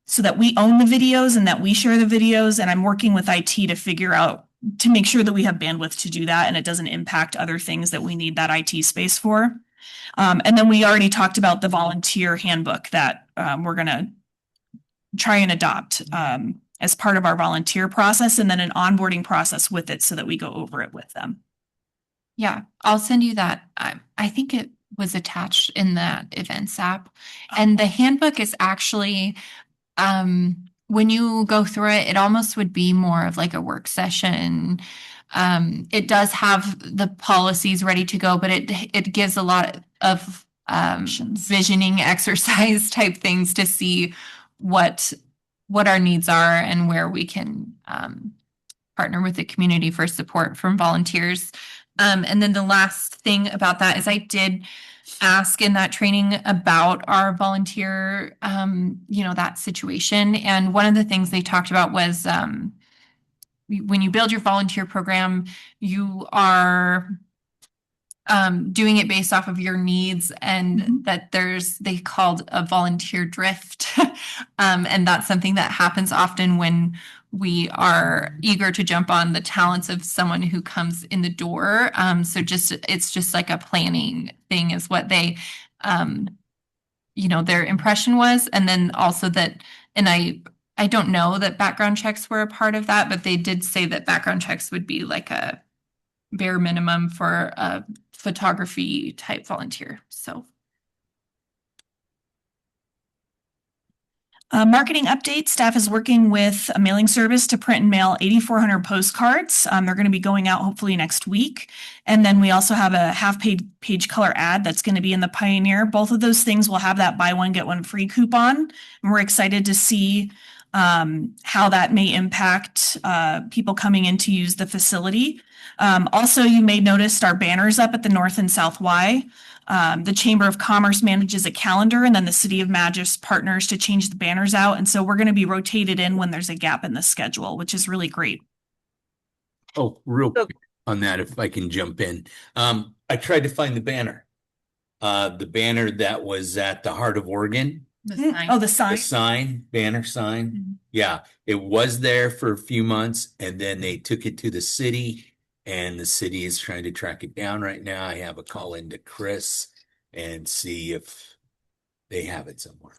the videos and that we share the videos. And I'm working with IT to make sure that we have bandwidth to do that and it doesn't impact other things that we need that IT space for. And then we already talked about the volunteer handbook that we're going to try and adopt as part of our volunteer process, and then an onboarding process with it so that we go over it with them. Yeah, I'll send you that. I think it was attached in that events app. And the handbook is actually, when you go through it, it almost would be more of like a work session. It does have the policies ready to go, but it gives a lot of visioning exercise type things to see what our needs are and where we can partner with the community for support from volunteers. And then the last thing about that is I did ask in that training about our volunteer, that situation. And one of the things they talked about was when you build your volunteer program, you are doing it based off of your needs, and that they called a volunteer drift. And that's something that happens often when we are eager to jump on the talents of someone who comes in the door. So it's just like a planning thing is what they, their impression was. And then also that, and I don't know that background checks were a part of that, but they did say that background checks would be like a bare minimum for a photography type volunteer. So. Marketing update, staff is working with a mailing service to print and mail 8,400 postcards. They're going to be going out hopefully next week. And then we also have a half-page color ad that's going to be in the Pioneer. Both of those things will have that buy one, get one free coupon. And we're excited to see how that may impact people coming in to use the facility. Also, you may notice our banners up at the North and South Y. The Chamber of Commerce manages a calendar, and then the City of Magis partners to change the banners out. And so we're going to be rotated in when there's a gap in the schedule, which is really great. Oh, real quick on that, if I can jump in. I tried to find the banner that was at the Heart of Oregon. The Mm, sign. oh, the The sign. sign, banner sign. Mhm. Yeah, it was there for a few months and then they took it to the city and the city is trying to track it down right now. I have a call into Chris and see if they have it somewhere.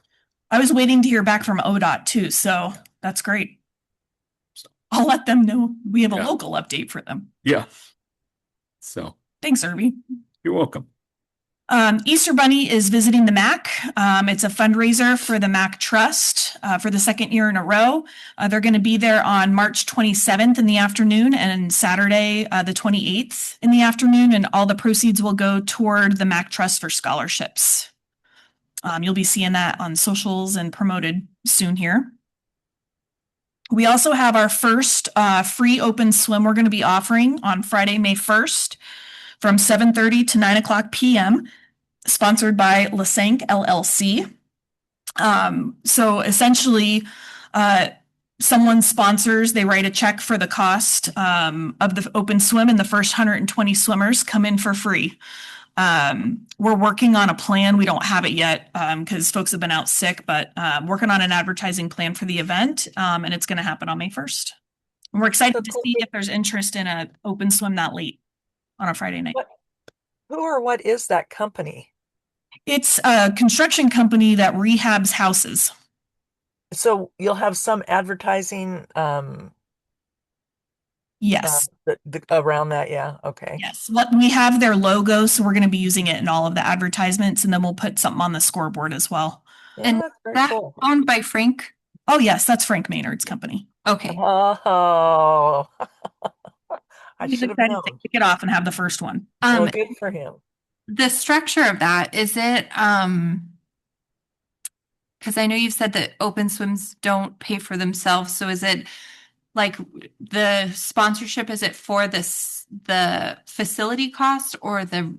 I was waiting to hear back from ODOT too, so that's great. I'll let them know we have a Yeah. local update for them. Yeah. So Thanks, Irby. you're welcome. Easter Bunny is visiting the MAC. It's a fundraiser for the MAC Trust for the second year in a row. They're going to be there on March 27th in the afternoon and Saturday, the 28th in the afternoon, and all the proceeds will go toward the MAC Trust for scholarships. You'll be seeing that on socials and promoted soon here. We also have our first free open swim we're going to be offering on Friday, May 1st from 7:30 to 9 o'clock p.m. sponsored by Lasank LLC. So essentially, someone sponsors, they write a check for the cost of the open swim, and the first 120 swimmers come in for free. We're working on a plan. We don't have it yet because folks have been out sick, but working on an advertising plan for the event, and it's going to happen on May 1st. And we're excited to see if there's interest in an open swim that late on a Friday night. Who or what is that company? It's a construction company that rehabs houses. So you'll have some advertising Yes. Around that, yeah. Okay. Yes. What we have their logo, so we're going to be using it in all of the advertisements, and then we'll put something on the scoreboard as well. Yeah, And that's very that cool. owned by Frank. Oh yes, that's Frank Maynard's company. Okay. Oh, I He's should have excited known. to kick it off and have the first one. Well, good for him. The structure of that, is it, because I know you've said that open swims don't pay for themselves. So is it like the sponsorship, is it for this, the facility cost or the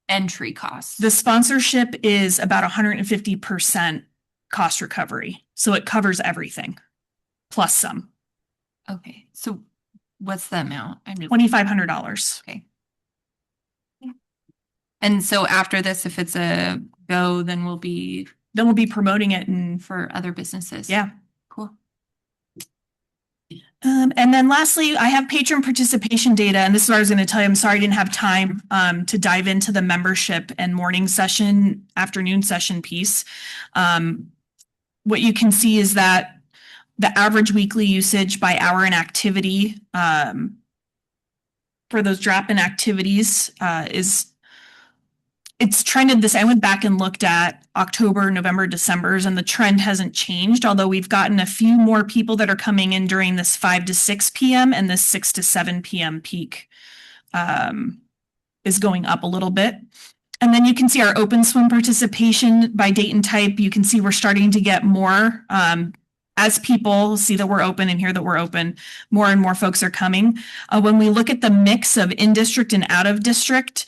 entry cost? The sponsorship is about 150% cost recovery. So it covers everything plus some. Okay. So what's the amount? I'm just $2,500. okay. And so after this, if it's a go, then we'll be promoting it and for other businesses. yeah. Cool. And then lastly, I have patron participation data, and this is what I was going to tell you. I'm sorry I didn't have time to dive into the membership and morning session, afternoon session piece. What you can see is that the average weekly usage by hour and activity for those drop-in activities it's trended this. I went back and looked at October, November, December's, and the trend hasn't changed, although we've gotten a few more people that are coming in during this 5 to 6 p.m. and this 6 to 7 p.m. peak is going up a little bit. And then you can see our open swim participation by date and type. You can see we're starting to get more as people see that we're open and hear that we're open, more and more folks are coming. When we look at the mix of in-district and out-of-district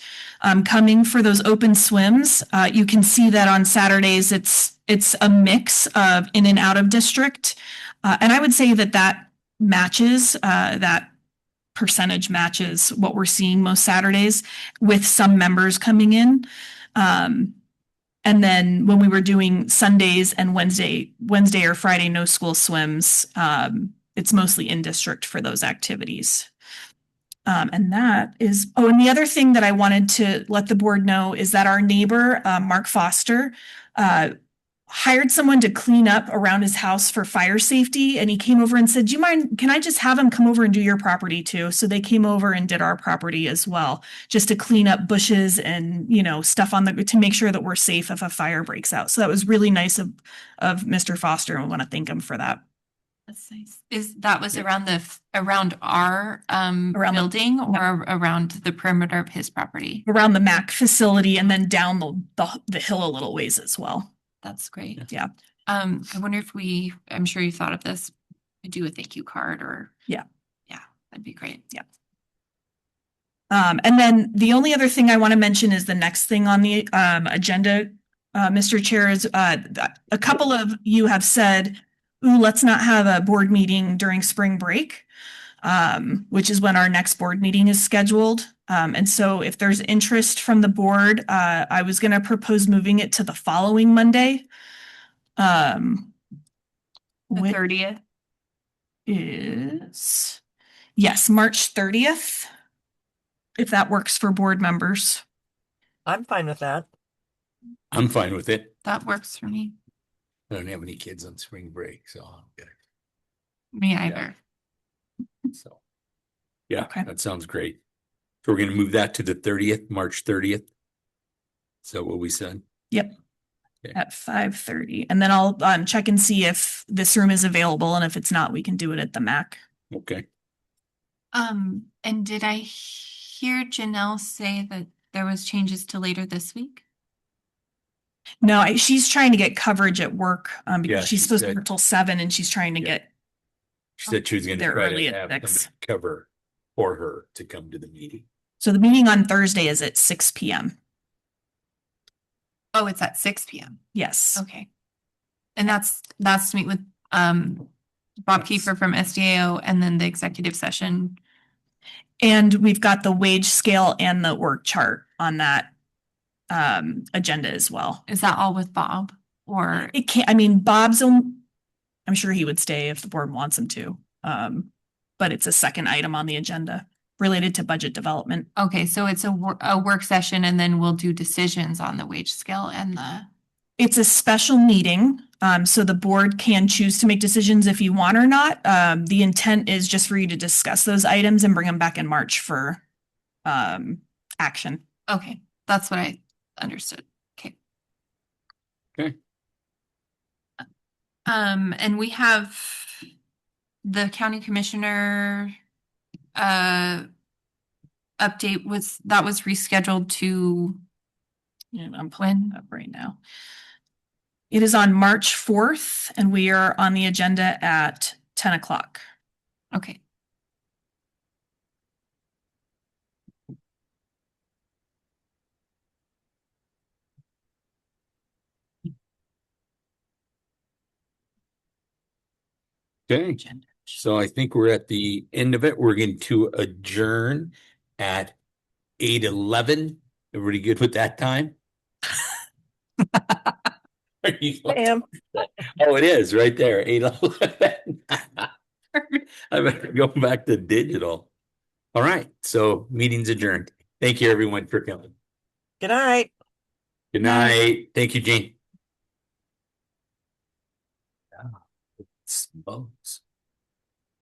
coming for those open swims, you can see that on Saturdays, it's a mix of in and out of district. And I would say that matches, that percentage matches what we're seeing most Saturdays with some members coming in. And then when we were doing Sundays and Wednesday or Friday, no school swims, it's mostly in district for those activities. And that is, oh, and the other thing that I wanted to let the board know is that our neighbor, Mark Foster, hired someone to clean up around his house for fire safety. And he came over and said, do you mind, can I just have him come over and do your property too? So they came over and did our property as well, just to clean up bushes and, stuff to make sure that we're safe if a fire breaks out. So that was really nice of Mr. Foster, and we want to thank him for that. That's nice. That was around our building or around the perimeter of his property? Around the MAC facility and then down the hill a little ways as well. That's great. Yeah. I wonder if I'm sure you thought of this, do a thank you card or. Yeah. Yeah, that'd be great. Yeah. And then the only other thing I want to mention is the next thing on the agenda, Mr. Chair, is a couple of you have said, ooh, let's not have a board meeting during spring break, which is when our next board meeting is scheduled. And so if there's interest from the board, I was going to propose moving it to the following Monday. The Which 30th. is, yes, March 30th. If that works for board members. I'm fine with that. I'm fine with it. That works for me. I don't have any kids on spring break, so I'm good. Me either. So, yeah, Okay. that sounds great. So we're gonna move that to the 30th, March 30th. So what we said? Yep. Okay. At 5:30. And then I'll check and see if this room is available. And if it's not, we can do it at the MAC. Okay. And did I hear Janelle say that there was changes to later this week? No, she's trying to get coverage at work because Yeah, she's she supposed to said- work till 7 and she's trying to Yeah. get She said she was gonna there try early to at have 6. somebody cover for her to come to the meeting. So the meeting on Thursday is at 6 p.m. Oh, it's at 6 p.m. Yes. Okay. And that's to meet with Bob Kiefer from SDAO and then the executive session. And we've got the wage scale and the org chart on that agenda as well. Is that all with Bob or? It can't, I mean, I'm sure he would stay if the board wants him to. But it's a second item on the agenda related to budget development. Okay, so it's a work session and then we'll do decisions on the wage scale and the. It's a special meeting, so the board can choose to make decisions if you want or not. The intent is just for you to discuss those items and bring them back in March for action. Okay, that's what I understood. Okay. Okay. And we have the county commissioner update that was rescheduled to. And I'm pulling it up right now. It is on March 4th and we are on the agenda at 10 o'clock. Okay. Okay. So I think we're at the end of it. We're going to adjourn at 8:11. Everybody good with that time? Are you? I am. Oh, it is right there, 8:11. I better go back to digital. All right, so meeting's adjourned. Thank you, everyone, for coming. Good night. Good night. Thank you, Jane. Smokes.